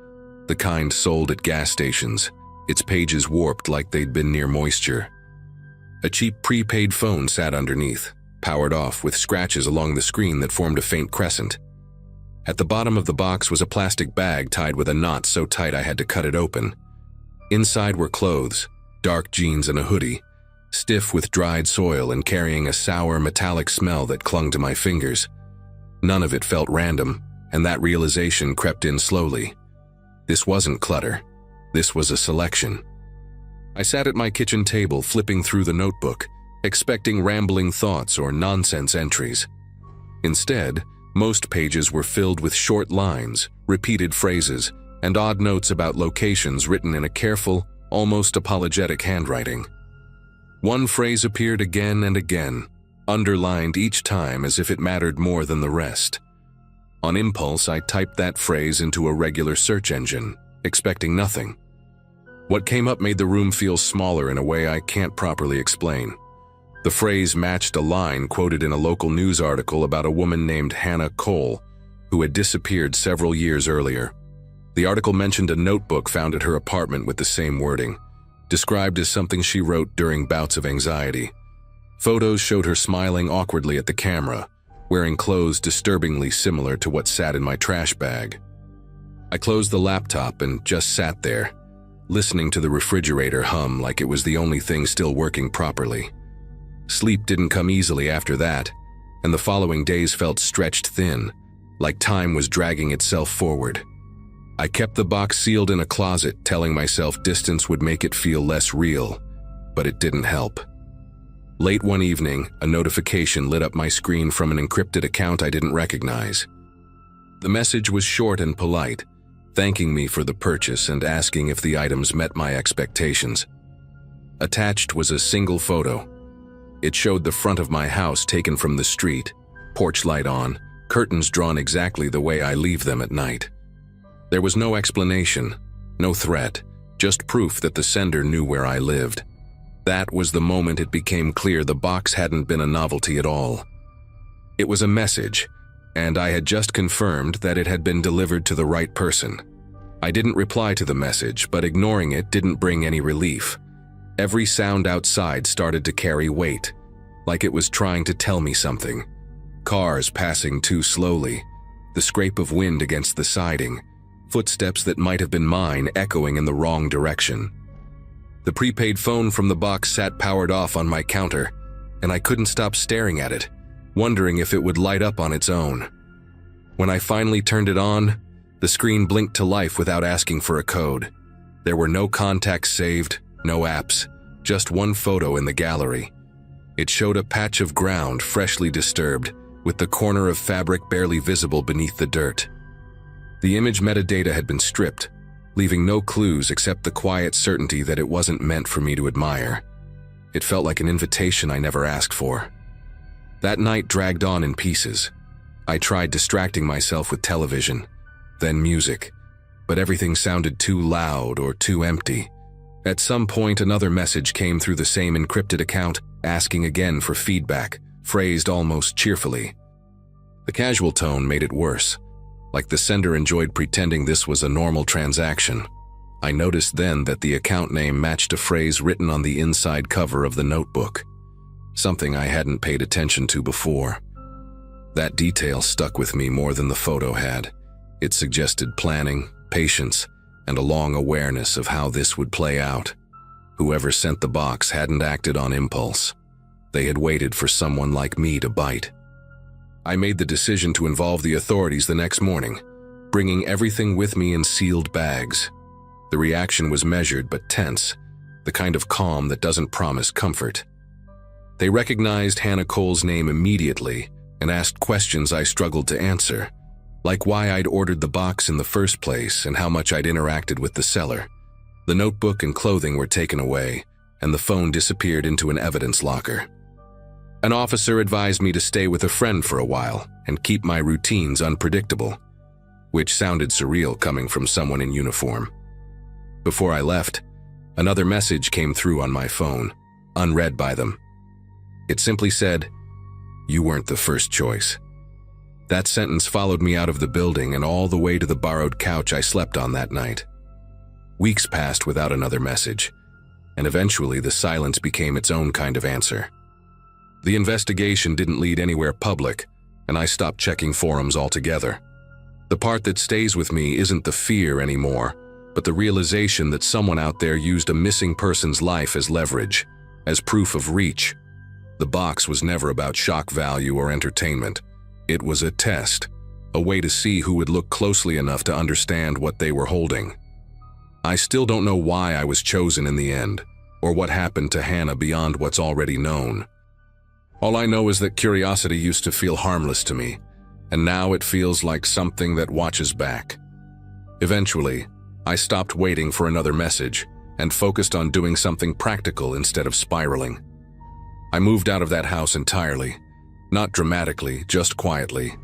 the kind sold at gas stations, its pages warped like they'd been near moisture. A cheap prepaid phone sat underneath, powered off with scratches along the screen that formed a faint crescent. At the bottom of the box was a plastic bag tied with a knot so tight I had to cut it open. Inside were clothes, dark jeans and a hoodie, stiff with dried soil and carrying a sour metallic smell that clung to my fingers. None of it felt random, and that realization crept in slowly. This wasn't clutter. This was a selection. I sat at my kitchen table flipping through the notebook, expecting rambling thoughts or nonsense entries. Instead, most pages were filled with short lines, repeated phrases, and odd notes about locations written in a careful, almost apologetic handwriting. One phrase appeared again and again, underlined each time as if it mattered more than the rest. On impulse, I typed that phrase into a regular search engine, expecting nothing. What came up made the room feel smaller in a way I can't properly explain. The phrase matched a line quoted in a local news article about a woman named Hannah Cole, who had disappeared several years earlier. The article mentioned a notebook found at her apartment with the same wording, described as something she wrote during bouts of anxiety. Photos showed her smiling awkwardly at the camera, wearing clothes disturbingly similar to what sat in my trash bag. I closed the laptop and just sat there, listening to the refrigerator hum like it was the only thing still working properly. Sleep didn't come easily after that, and the following days felt stretched thin, like time was dragging itself forward. I kept the box sealed in a closet, telling myself distance would make it feel less real, but it didn't help. Late one evening, a notification lit up my screen from an encrypted account I didn't recognize. The message was short and polite, thanking me for the purchase and asking if the items met my expectations. Attached was a single photo. It showed the front of my house taken from the street, porch light on, curtains drawn exactly the way I leave them at night. There was no explanation, no threat, just proof that the sender knew where I lived. That was the moment it became clear the box hadn't been a novelty at all. It was a message, and I had just confirmed that it had been delivered to the right person. I didn't reply to the message, but ignoring it didn't bring any relief. Every sound outside started to carry weight, like it was trying to tell me something. Cars passing too slowly, the scrape of wind against the siding, footsteps that might have been mine echoing in the wrong direction. The prepaid phone from the box sat powered off on my counter, and I couldn't stop staring at it, wondering if it would light up on its own. When I finally turned it on, the screen blinked to life without asking for a code. There were no contacts saved, no apps, just one photo in the gallery. It showed a patch of ground freshly disturbed, with the corner of fabric barely visible beneath the dirt. The image metadata had been stripped, leaving no clues except the quiet certainty that it wasn't meant for me to admire. It felt like an invitation I never asked for. That night dragged on in pieces. I tried distracting myself with television, then music, but everything sounded too loud or too empty. At some point, another message came through the same encrypted account, asking again for feedback, phrased almost cheerfully. The casual tone made it worse, like the sender enjoyed pretending this was a normal transaction. I noticed then that the account name matched a phrase written on the inside cover of the notebook, something I hadn't paid attention to before. That detail stuck with me more than the photo had. It suggested planning, patience, and a long awareness of how this would play out. Whoever sent the box hadn't acted on impulse. They had waited for someone like me to bite. I made the decision to involve the authorities the next morning, bringing everything with me in sealed bags. The reaction was measured but tense, the kind of calm that doesn't promise comfort. They recognized Hannah Cole's name immediately and asked questions I struggled to answer, like why I'd ordered the box in the first place and how much I'd interacted with the seller. The notebook and clothing were taken away, and the phone disappeared into an evidence locker. An officer advised me to stay with a friend for a while and keep my routines unpredictable, which sounded surreal coming from someone in uniform. Before I left, another message came through on my phone, unread by them. It simply said, "You weren't the first choice." That sentence followed me out of the building and all the way to the borrowed couch I slept on that night. Weeks passed without another message, and eventually the silence became its own kind of answer. The investigation didn't lead anywhere public, and I stopped checking forums altogether. The part that stays with me isn't the fear anymore, but the realization that someone out there used a missing person's life as leverage, as proof of reach. The box was never about shock value or entertainment. It was a test, a way to see who would look closely enough to understand what they were holding. I still don't know why I was chosen in the end, or what happened to Hannah beyond what's already known. All I know is that curiosity used to feel harmless to me, and now it feels like something that watches back. Eventually, I stopped waiting for another message and focused on doing something practical instead of spiraling. I moved out of that house entirely, not dramatically, just quietly,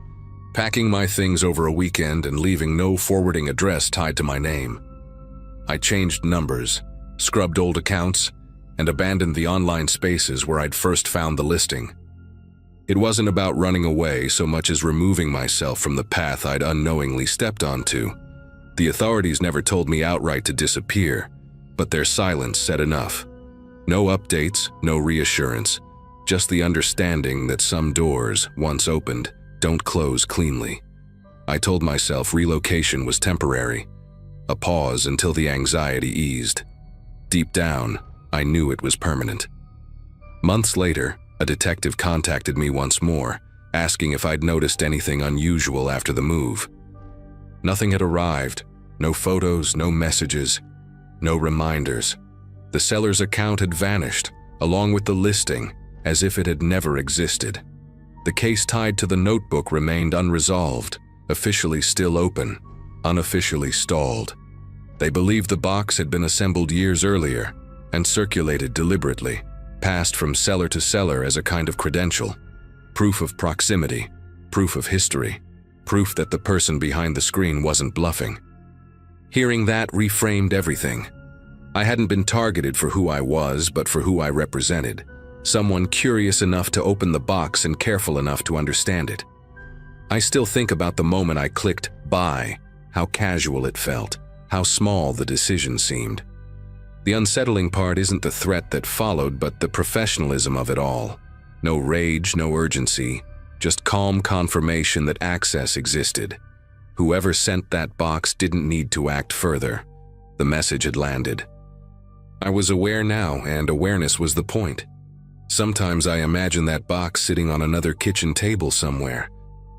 packing my things over a weekend and leaving no forwarding address tied to my name. I changed numbers, scrubbed old accounts, and abandoned the online spaces where I'd first found the listing. It wasn't about running away so much as removing myself from the path I'd unknowingly stepped onto. The authorities never told me outright to disappear, but their silence said enough. No updates, no reassurance, just the understanding that some doors, once opened, don't close cleanly. I told myself relocation was temporary, a pause until the anxiety eased. Deep down, I knew it was permanent. Months later, a detective contacted me once more, asking if I'd noticed anything unusual after the move. Nothing had arrived, no photos, no messages, no reminders. The seller's account had vanished, along with the listing, as if it had never existed. The case tied to the notebook remained unresolved, officially still open, unofficially stalled. They believed the box had been assembled years earlier and circulated deliberately, passed from seller to seller as a kind of credential, proof of proximity, proof of history, proof that the person behind the screen wasn't bluffing. Hearing that reframed everything. I hadn't been targeted for who I was, but for who I represented. Someone curious enough to open the box and careful enough to understand it. I still think about the moment I clicked buy, how casual it felt, how small the decision seemed. The unsettling part isn't the threat that followed, but the professionalism of it all. No rage, no urgency, just calm confirmation that access existed. Whoever sent that box didn't need to act further. The message had landed. I was aware now, and awareness was the point. Sometimes I imagine that box sitting on another kitchen table somewhere,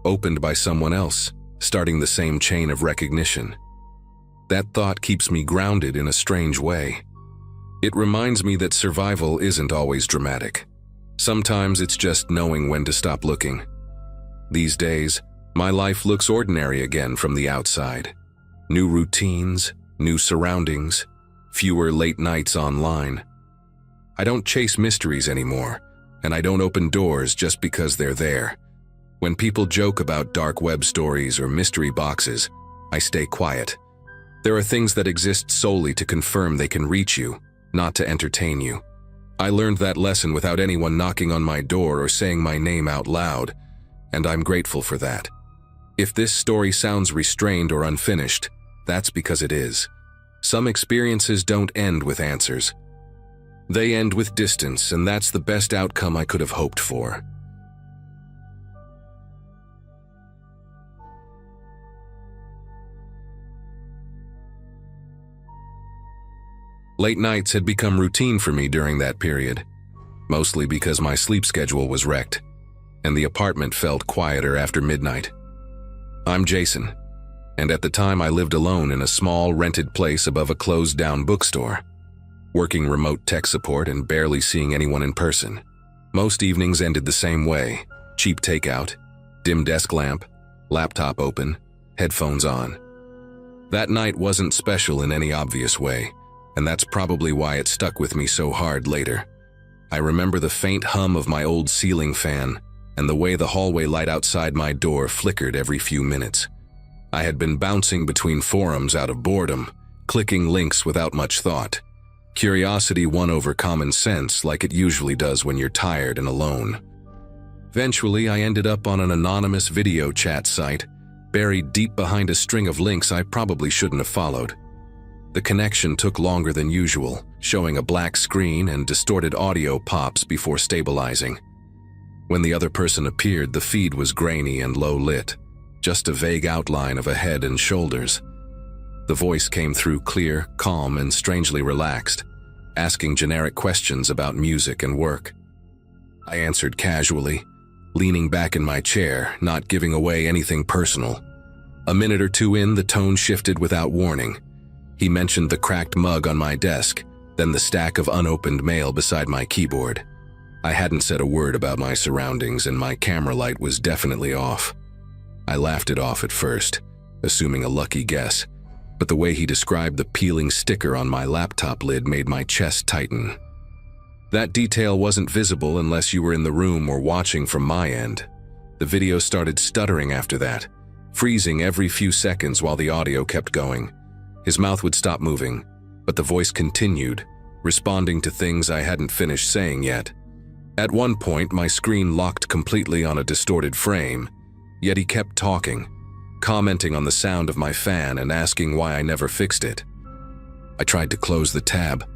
opened by someone else, starting the same chain of recognition. That thought keeps me grounded in a strange way. It reminds me that survival isn't always dramatic. Sometimes it's just knowing when to stop looking. These days, my life looks ordinary again from the outside. New routines, new surroundings, fewer late nights online. I don't chase mysteries anymore, and I don't open doors just because they're there. When people joke about dark web stories or mystery boxes, I stay quiet. There are things that exist solely to confirm they can reach you, not to entertain you. I learned that lesson without anyone knocking on my door or saying my name out loud, and I'm grateful for that. If this story sounds restrained or unfinished, that's because it is. Some experiences don't end with answers. They end with distance, and that's the best outcome I could have hoped for. Late nights had become routine for me during that period, mostly because my sleep schedule was wrecked, and the apartment felt quieter after midnight. I'm Jason, and at the time I lived alone in a small rented place above a closed-down bookstore, working remote tech support and barely seeing anyone in person. Most evenings ended the same way: cheap takeout, dim desk lamp, laptop open, headphones on. That night wasn't special in any obvious way, and that's probably why it stuck with me so hard later. I remember the faint hum of my old ceiling fan and the way the hallway light outside my door flickered every few minutes. I had been bouncing between forums out of boredom, clicking links without much thought. Curiosity won over common sense like it usually does when you're tired and alone. Eventually, I ended up on an anonymous video chat site, buried deep behind a string of links I probably shouldn't have followed. The connection took longer than usual, showing a black screen and distorted audio pops before stabilizing. When the other person appeared, the feed was grainy and low-lit, just a vague outline of a head and shoulders. The voice came through clear, calm, and strangely relaxed, asking generic questions about music and work. I answered casually, leaning back in my chair, not giving away anything personal. A minute or two in, the tone shifted without warning. He mentioned the cracked mug on my desk, then the stack of unopened mail beside my keyboard. I hadn't said a word about my surroundings, and my camera light was definitely off. I laughed it off at first, assuming a lucky guess, but the way he described the peeling sticker on my laptop lid made my chest tighten. That detail wasn't visible unless you were in the room or watching from my end. The video started stuttering after that, freezing every few seconds while the audio kept going. His mouth would stop moving, but the voice continued, responding to things I hadn't finished saying yet. At one point, my screen locked completely on a distorted frame, yet he kept talking, commenting on the sound of my fan and asking why I never fixed it. I tried to close the tab,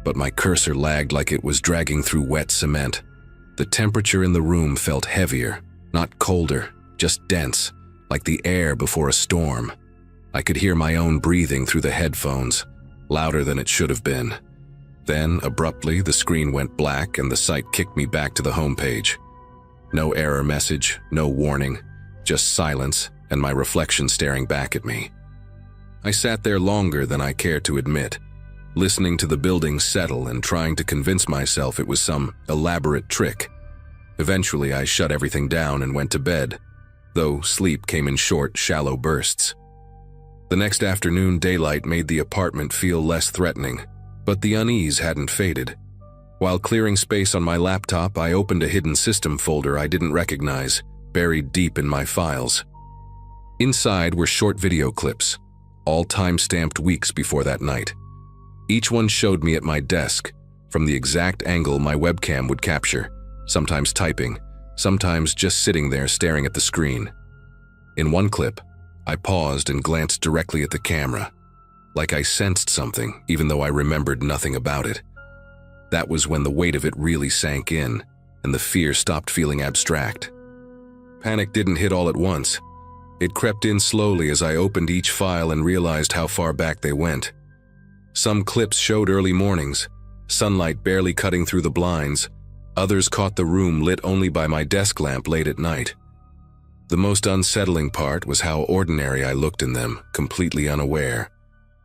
but my cursor lagged like it was dragging through wet cement. The temperature in the room felt heavier, not colder, just dense, like the air before a storm. I could hear my own breathing through the headphones, louder than it should have been. Then, abruptly, the screen went black and the site kicked me back to the homepage. No error message, no warning, just silence and my reflection staring back at me. I sat there longer than I cared to admit, listening to the building settle and trying to convince myself it was some elaborate trick. Eventually, I shut everything down and went to bed, though sleep came in short, shallow bursts. The next afternoon, daylight made the apartment feel less threatening, but the unease hadn't faded. While clearing space on my laptop, I opened a hidden system folder I didn't recognize, buried deep in my files. Inside were short video clips, all time-stamped weeks before that night. Each one showed me at my desk, from the exact angle my webcam would capture, sometimes typing, sometimes just sitting there staring at the screen. In one clip, I paused and glanced directly at the camera, like I sensed something, even though I remembered nothing about it. That was when the weight of it really sank in, and the fear stopped feeling abstract. Panic didn't hit all at once. It crept in slowly as I opened each file and realized how far back they went. Some clips showed early mornings, sunlight barely cutting through the blinds. Others caught the room lit only by my desk lamp late at night. The most unsettling part was how ordinary I looked in them, completely unaware.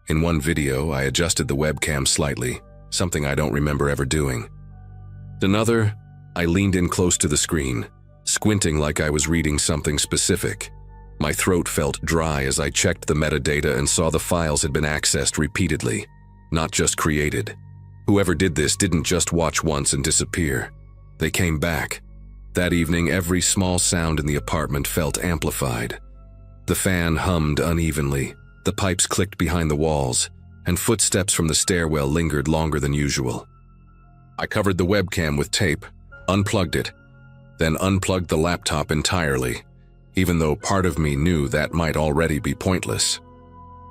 In one video, I adjusted the webcam slightly, something I don't remember ever doing. Another, I leaned in close to the screen, squinting like I was reading something specific. My throat felt dry as I checked the metadata and saw the files had been accessed repeatedly, not just created. Whoever did this didn't just watch once and disappear. They came back. That evening, every small sound in the apartment felt amplified. The fan hummed unevenly, the pipes clicked behind the walls, and footsteps from the stairwell lingered longer than usual. I covered the webcam with tape, unplugged it, then unplugged the laptop entirely, even though part of me knew that might already be pointless.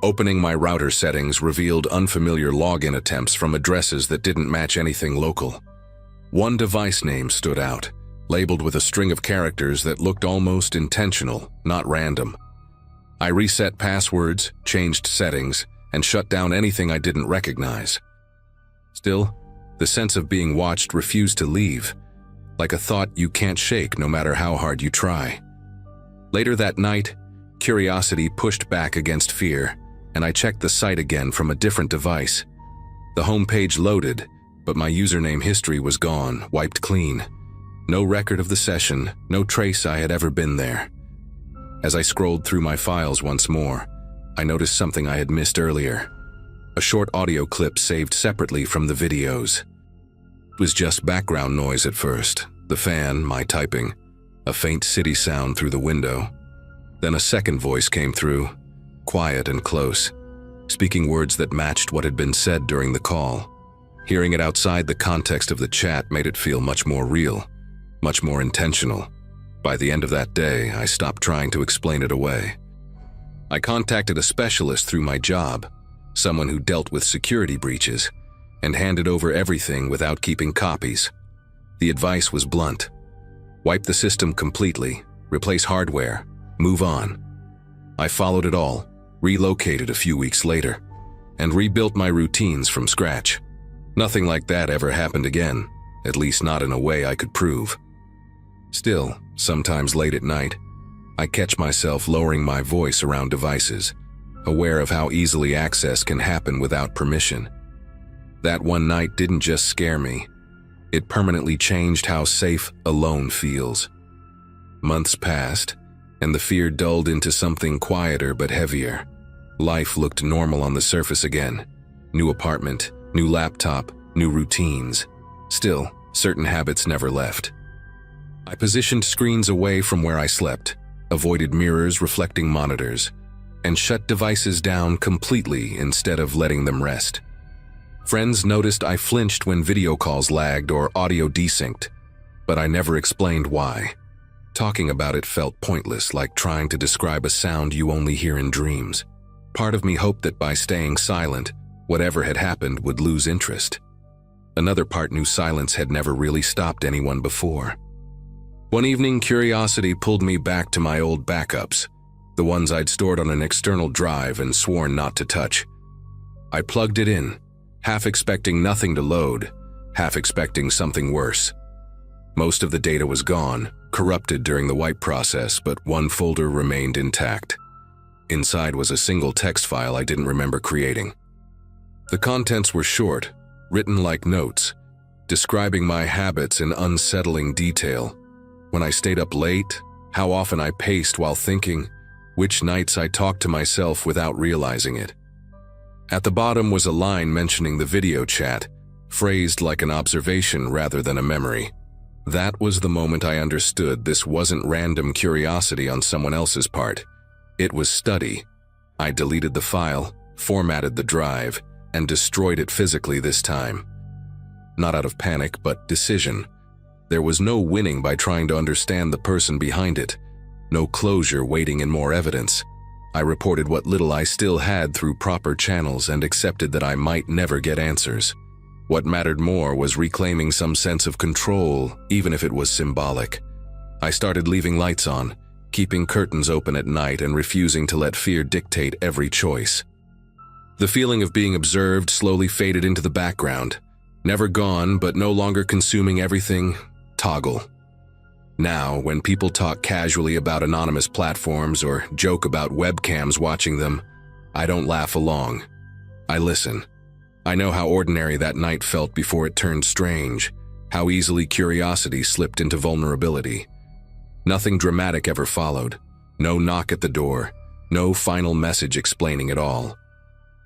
Opening my router settings revealed unfamiliar login attempts from addresses that didn't match anything local. One device name stood out, labeled with a string of characters that looked almost intentional, not random. I reset passwords, changed settings, and shut down anything I didn't recognize. Still, the sense of being watched refused to leave, like a thought you can't shake no matter how hard you try. Later that night, curiosity pushed back against fear, and I checked the site again from a different device. The homepage loaded, but my username history was gone, wiped clean. No record of the session, no trace I had ever been there. As I scrolled through my files once more, I noticed something I had missed earlier. A short audio clip saved separately from the videos. It was just background noise at first, the fan, my typing, a faint city sound through the window. Then a second voice came through, quiet and close, speaking words that matched what had been said during the call. Hearing it outside the context of the chat made it feel much more real, much more intentional. By the end of that day, I stopped trying to explain it away. I contacted a specialist through my job, someone who dealt with security breaches, and handed over everything without keeping copies. The advice was blunt. Wipe the system completely, replace hardware, move on. I followed it all, relocated a few weeks later, and rebuilt my routines from scratch. Nothing like that ever happened again, at least not in a way I could prove. Still, sometimes late at night, I catch myself lowering my voice around devices, aware of how easily access can happen without permission. That one night didn't just scare me, it permanently changed how safe alone feels. Months passed, and the fear dulled into something quieter but heavier. Life looked normal on the surface again. New apartment, new laptop, new routines. Still, certain habits never left. I positioned screens away from where I slept, avoided mirrors reflecting monitors, and shut devices down completely instead of letting them rest. Friends noticed I flinched when video calls lagged or audio desynced, but I never explained why. Talking about it felt pointless, like trying to describe a sound you only hear in dreams. Part of me hoped that by staying silent, whatever had happened would lose interest. Another part knew silence had never really stopped anyone before. One evening, curiosity pulled me back to my old backups, the ones I'd stored on an external drive and sworn not to touch. I plugged it in, half expecting nothing to load, half expecting something worse. Most of the data was gone, corrupted during the wipe process, but one folder remained intact. Inside was a single text file I didn't remember creating. The contents were short, written like notes, describing my habits in unsettling detail. When I stayed up late, how often I paced while thinking, which nights I talked to myself without realizing it. At the bottom was a line mentioning the video chat, phrased like an observation rather than a memory. That was the moment I understood this wasn't random curiosity on someone else's part. It was study. I deleted the file, formatted the drive, and destroyed it physically this time. Not out of panic, but decision. There was no winning by trying to understand the person behind it. No closure waiting in more evidence. I reported what little I still had through proper channels and accepted that I might never get answers. What mattered more was reclaiming some sense of control, even if it was symbolic. I started leaving lights on, keeping curtains open at night and refusing to let fear dictate every choice. The feeling of being observed slowly faded into the background. Never gone, but no longer consuming everything. Toggle. Now, when people talk casually about anonymous platforms or joke about webcams watching them, I don't laugh along. I listen. I know how ordinary that night felt before it turned strange, how easily curiosity slipped into vulnerability. Nothing dramatic ever followed. No knock at the door. No final message explaining it all.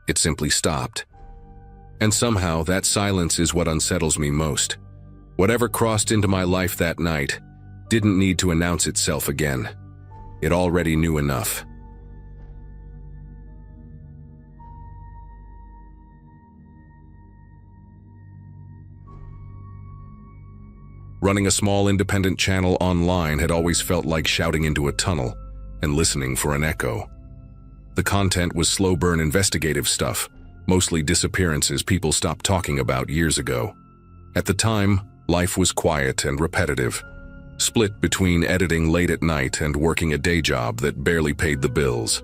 It simply stopped. And somehow that silence is what unsettles me most. Whatever crossed into my life that night didn't need to announce itself again. It already knew enough. Running a small independent channel online had always felt like shouting into a tunnel and listening for an echo. The content was slow-burn investigative stuff, mostly disappearances people stopped talking about years ago. At the time, life was quiet and repetitive, split between editing late at night and working a day job that barely paid the bills.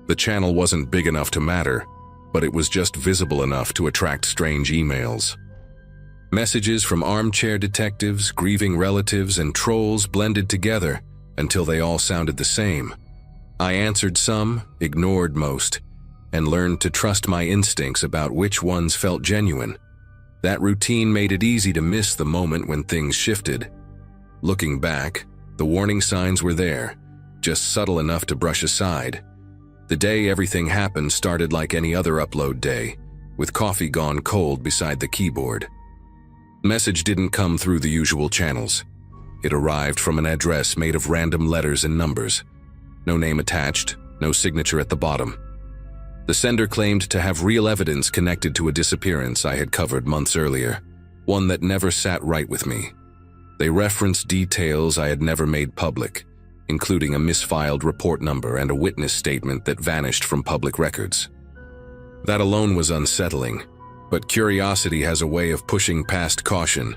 The channel wasn't big enough to matter, but it was just visible enough to attract strange emails. Messages from armchair detectives, grieving relatives, and trolls blended together until they all sounded the same. I answered some, ignored most, and learned to trust my instincts about which ones felt genuine. That routine made it easy to miss the moment when things shifted. Looking back, the warning signs were there, just subtle enough to brush aside. The day everything happened started like any other upload day, with coffee gone cold beside the keyboard. Message didn't come through the usual channels. It arrived from an address made of random letters and numbers. No name attached, no signature at the bottom. The sender claimed to have real evidence connected to a disappearance I had covered months earlier, one that never sat right with me. They referenced details I had never made public, including a misfiled report number and a witness statement that vanished from public records. That alone was unsettling, but curiosity has a way of pushing past caution.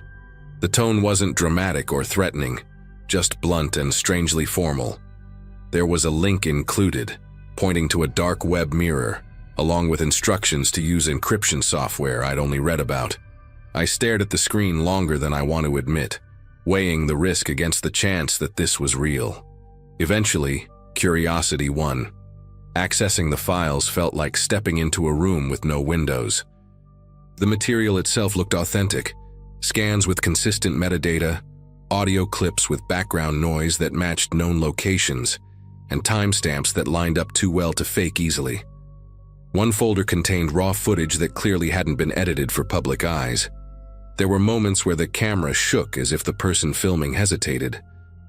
The tone wasn't dramatic or threatening, just blunt and strangely formal. There was a link included, pointing to a dark web mirror, along with instructions to use encryption software I'd only read about. I stared at the screen longer than I want to admit, weighing the risk against the chance that this was real. Eventually, curiosity won. Accessing the files felt like stepping into a room with no windows. The material itself looked authentic. Scans with consistent metadata, audio clips with background noise that matched known locations, and timestamps that lined up too well to fake easily. One folder contained raw footage that clearly hadn't been edited for public eyes. There were moments where the camera shook as if the person filming hesitated,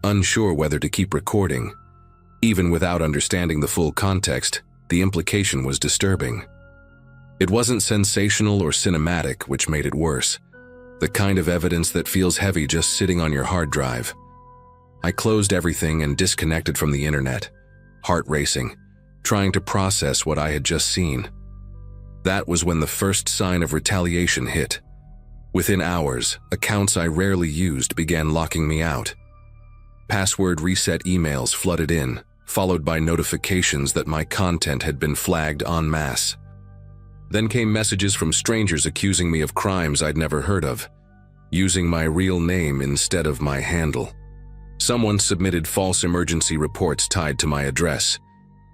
unsure whether to keep recording. Even without understanding the full context, the implication was disturbing. It wasn't sensational or cinematic, which made it worse. The kind of evidence that feels heavy just sitting on your hard drive. I closed everything and disconnected from the internet, heart racing, trying to process what I had just seen. That was when the first sign of retaliation hit. Within hours, accounts I rarely used began locking me out. Password reset emails flooded in, followed by notifications that my content had been flagged en masse. Then came messages from strangers accusing me of crimes I'd never heard of, using my real name instead of my handle. Someone submitted false emergency reports tied to my address,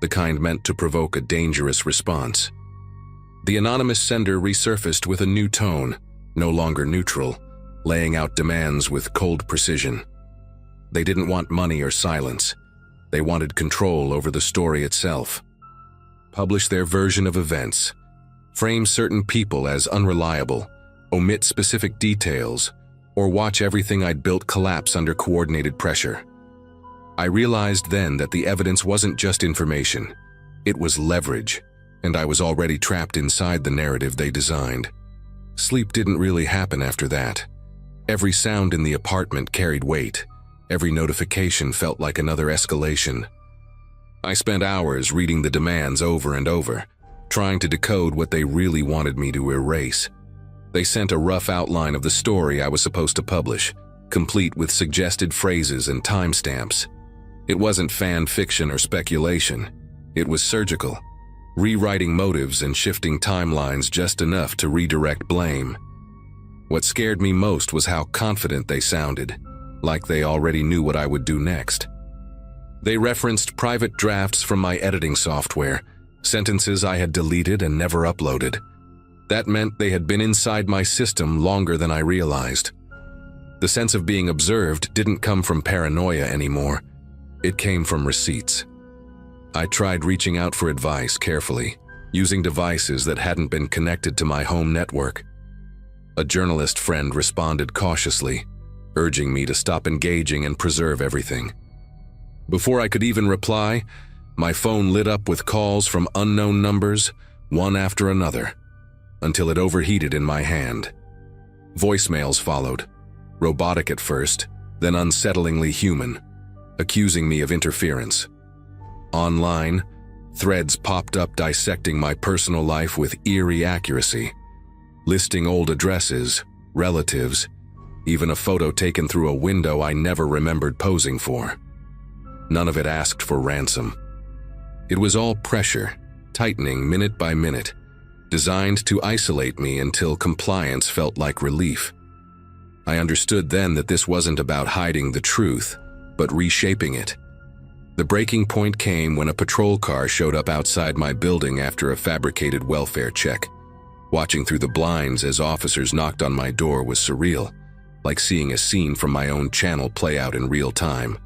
the kind meant to provoke a dangerous response. The anonymous sender resurfaced with a new tone, no longer neutral, laying out demands with cold precision. They didn't want money or silence. They wanted control over the story itself. Publish their version of events. Frame certain people as unreliable, omit specific details, or watch everything I'd built collapse under coordinated pressure. I realized then that the evidence wasn't just information. It was leverage, and I was already trapped inside the narrative they designed. Sleep didn't really happen after that. Every sound in the apartment carried weight. Every notification felt like another escalation. I spent hours reading the demands over and over, trying to decode what they really wanted me to erase. They sent a rough outline of the story I was supposed to publish, complete with suggested phrases and timestamps. It wasn't fan fiction or speculation. It was surgical. rewriting motives and shifting timelines just enough to redirect blame. What scared me most was how confident they sounded, like they already knew what I would do next. They referenced private drafts from my editing software, sentences I had deleted and never uploaded. That meant they had been inside my system longer than I realized. The sense of being observed didn't come from paranoia anymore. It came from receipts. I tried reaching out for advice carefully, using devices that hadn't been connected to my home network. A journalist friend responded cautiously, urging me to stop engaging and preserve everything. Before I could even reply, my phone lit up with calls from unknown numbers, one after another, until it overheated in my hand. Voicemails followed, robotic at first, then unsettlingly human, accusing me of interference. Online, threads popped up dissecting my personal life with eerie accuracy, listing old addresses, relatives, even a photo taken through a window I never remembered posing for. None of it asked for ransom. It was all pressure, tightening minute by minute, designed to isolate me until compliance felt like relief. I understood then that this wasn't about hiding the truth, but reshaping it. The breaking point came when a patrol car showed up outside my building after a fabricated welfare check. Watching through the blinds as officers knocked on my door was surreal, like seeing a scene from my own channel play out in real time.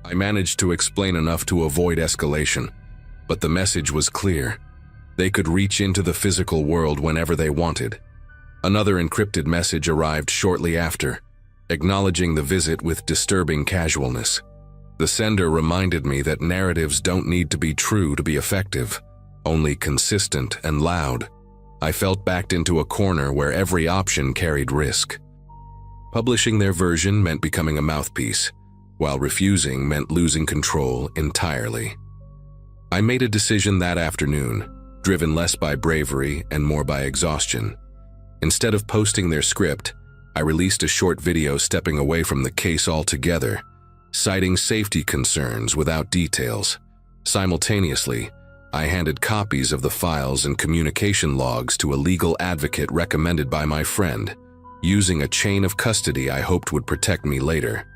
I managed to explain enough to avoid escalation, but the message was clear. They could reach into the physical world whenever they wanted. Another encrypted message arrived shortly after, acknowledging the visit with disturbing casualness. The sender reminded me that narratives don't need to be true to be effective, only consistent and loud. I felt backed into a corner where every option carried risk. Publishing their version meant becoming a mouthpiece, while refusing meant losing control entirely. I made a decision that afternoon, driven less by bravery and more by exhaustion. Instead of posting their script, I released a short video stepping away from the case altogether, citing safety concerns without details. Simultaneously, I handed copies of the files and communication logs to a legal advocate recommended by my friend, using a chain of custody I hoped would protect me later.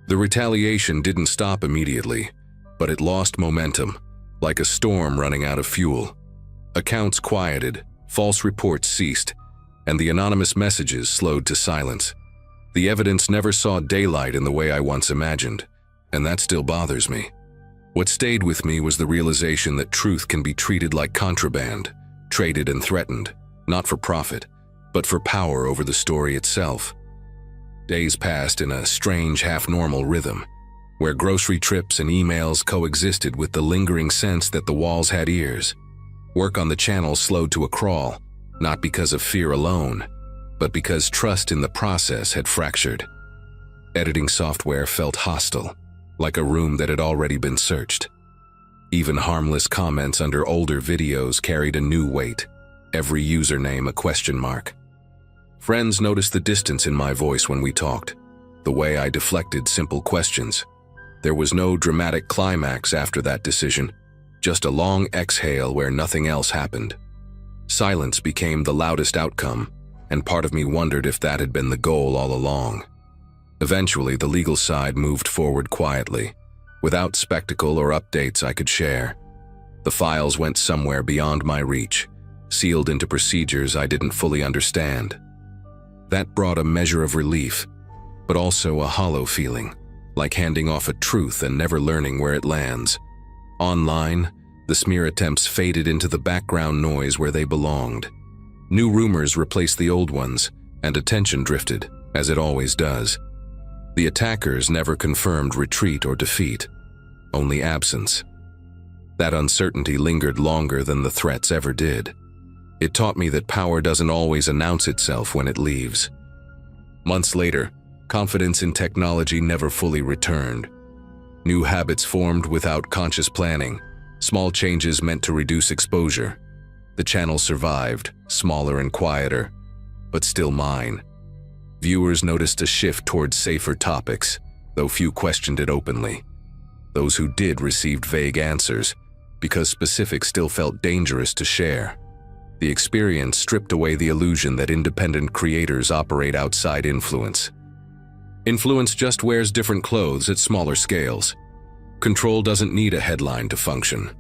The retaliation didn't stop immediately, but it lost momentum, like a storm running out of fuel. Accounts quieted, false reports ceased, and the anonymous messages slowed to silence. The evidence never saw daylight in the way I once imagined, and that still bothers me. What stayed with me was the realization that truth can be treated like contraband, traded and threatened, not for profit, but for power over the story itself. Days passed in a strange half-normal rhythm, where grocery trips and emails coexisted with the lingering sense that the walls had ears. Work on the channel slowed to a crawl, not because of fear alone, but because trust in the process had fractured. Editing software felt hostile, like a room that had already been searched. Even harmless comments under older videos carried a new weight, every username a question mark. Friends noticed the distance in my voice when we talked, the way I deflected simple questions. There was no dramatic climax after that decision, just a long exhale where nothing else happened. Silence became the loudest outcome, and part of me wondered if that had been the goal all along. Eventually, the legal side moved forward quietly, without spectacle or updates I could share. The files went somewhere beyond my reach, sealed into procedures I didn't fully understand. That brought a measure of relief, but also a hollow feeling, like handing off a truth and never learning where it lands. Online, the smear attempts faded into the background noise where they belonged. New rumors replaced the old ones, and attention drifted, as it always does. The attackers never confirmed retreat or defeat, only absence. That uncertainty lingered longer than the threats ever did. It taught me that power doesn't always announce itself when it leaves. Months later, confidence in technology never fully returned. New habits formed without conscious planning, small changes meant to reduce exposure. The channel survived, smaller and quieter, but still mine. Viewers noticed a shift towards safer topics, though few questioned it openly. Those who did received vague answers, because specifics still felt dangerous to share. The experience stripped away the illusion that independent creators operate outside influence. Influence just wears different clothes at smaller scales. Control doesn't need a headline to function.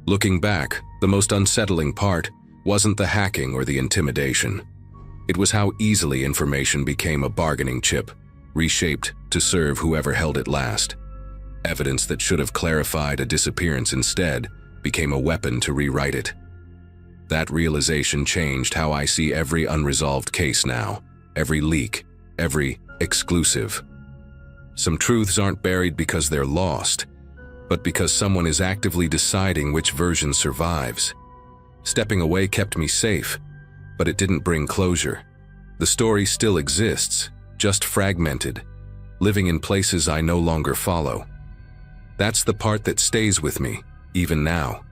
Looking back, the most unsettling part wasn't the hacking or the intimidation. It was how easily information became a bargaining chip, reshaped to serve whoever held it last. Evidence that should have clarified a disappearance instead became a weapon to rewrite it. That realization changed how I see every unresolved case now, every leak, every exclusive. Some truths aren't buried because they're lost, but because someone is actively deciding which version survives. Stepping away kept me safe, but it didn't bring closure. The story still exists, just fragmented, living in places I no longer follow. That's the part that stays with me, even now.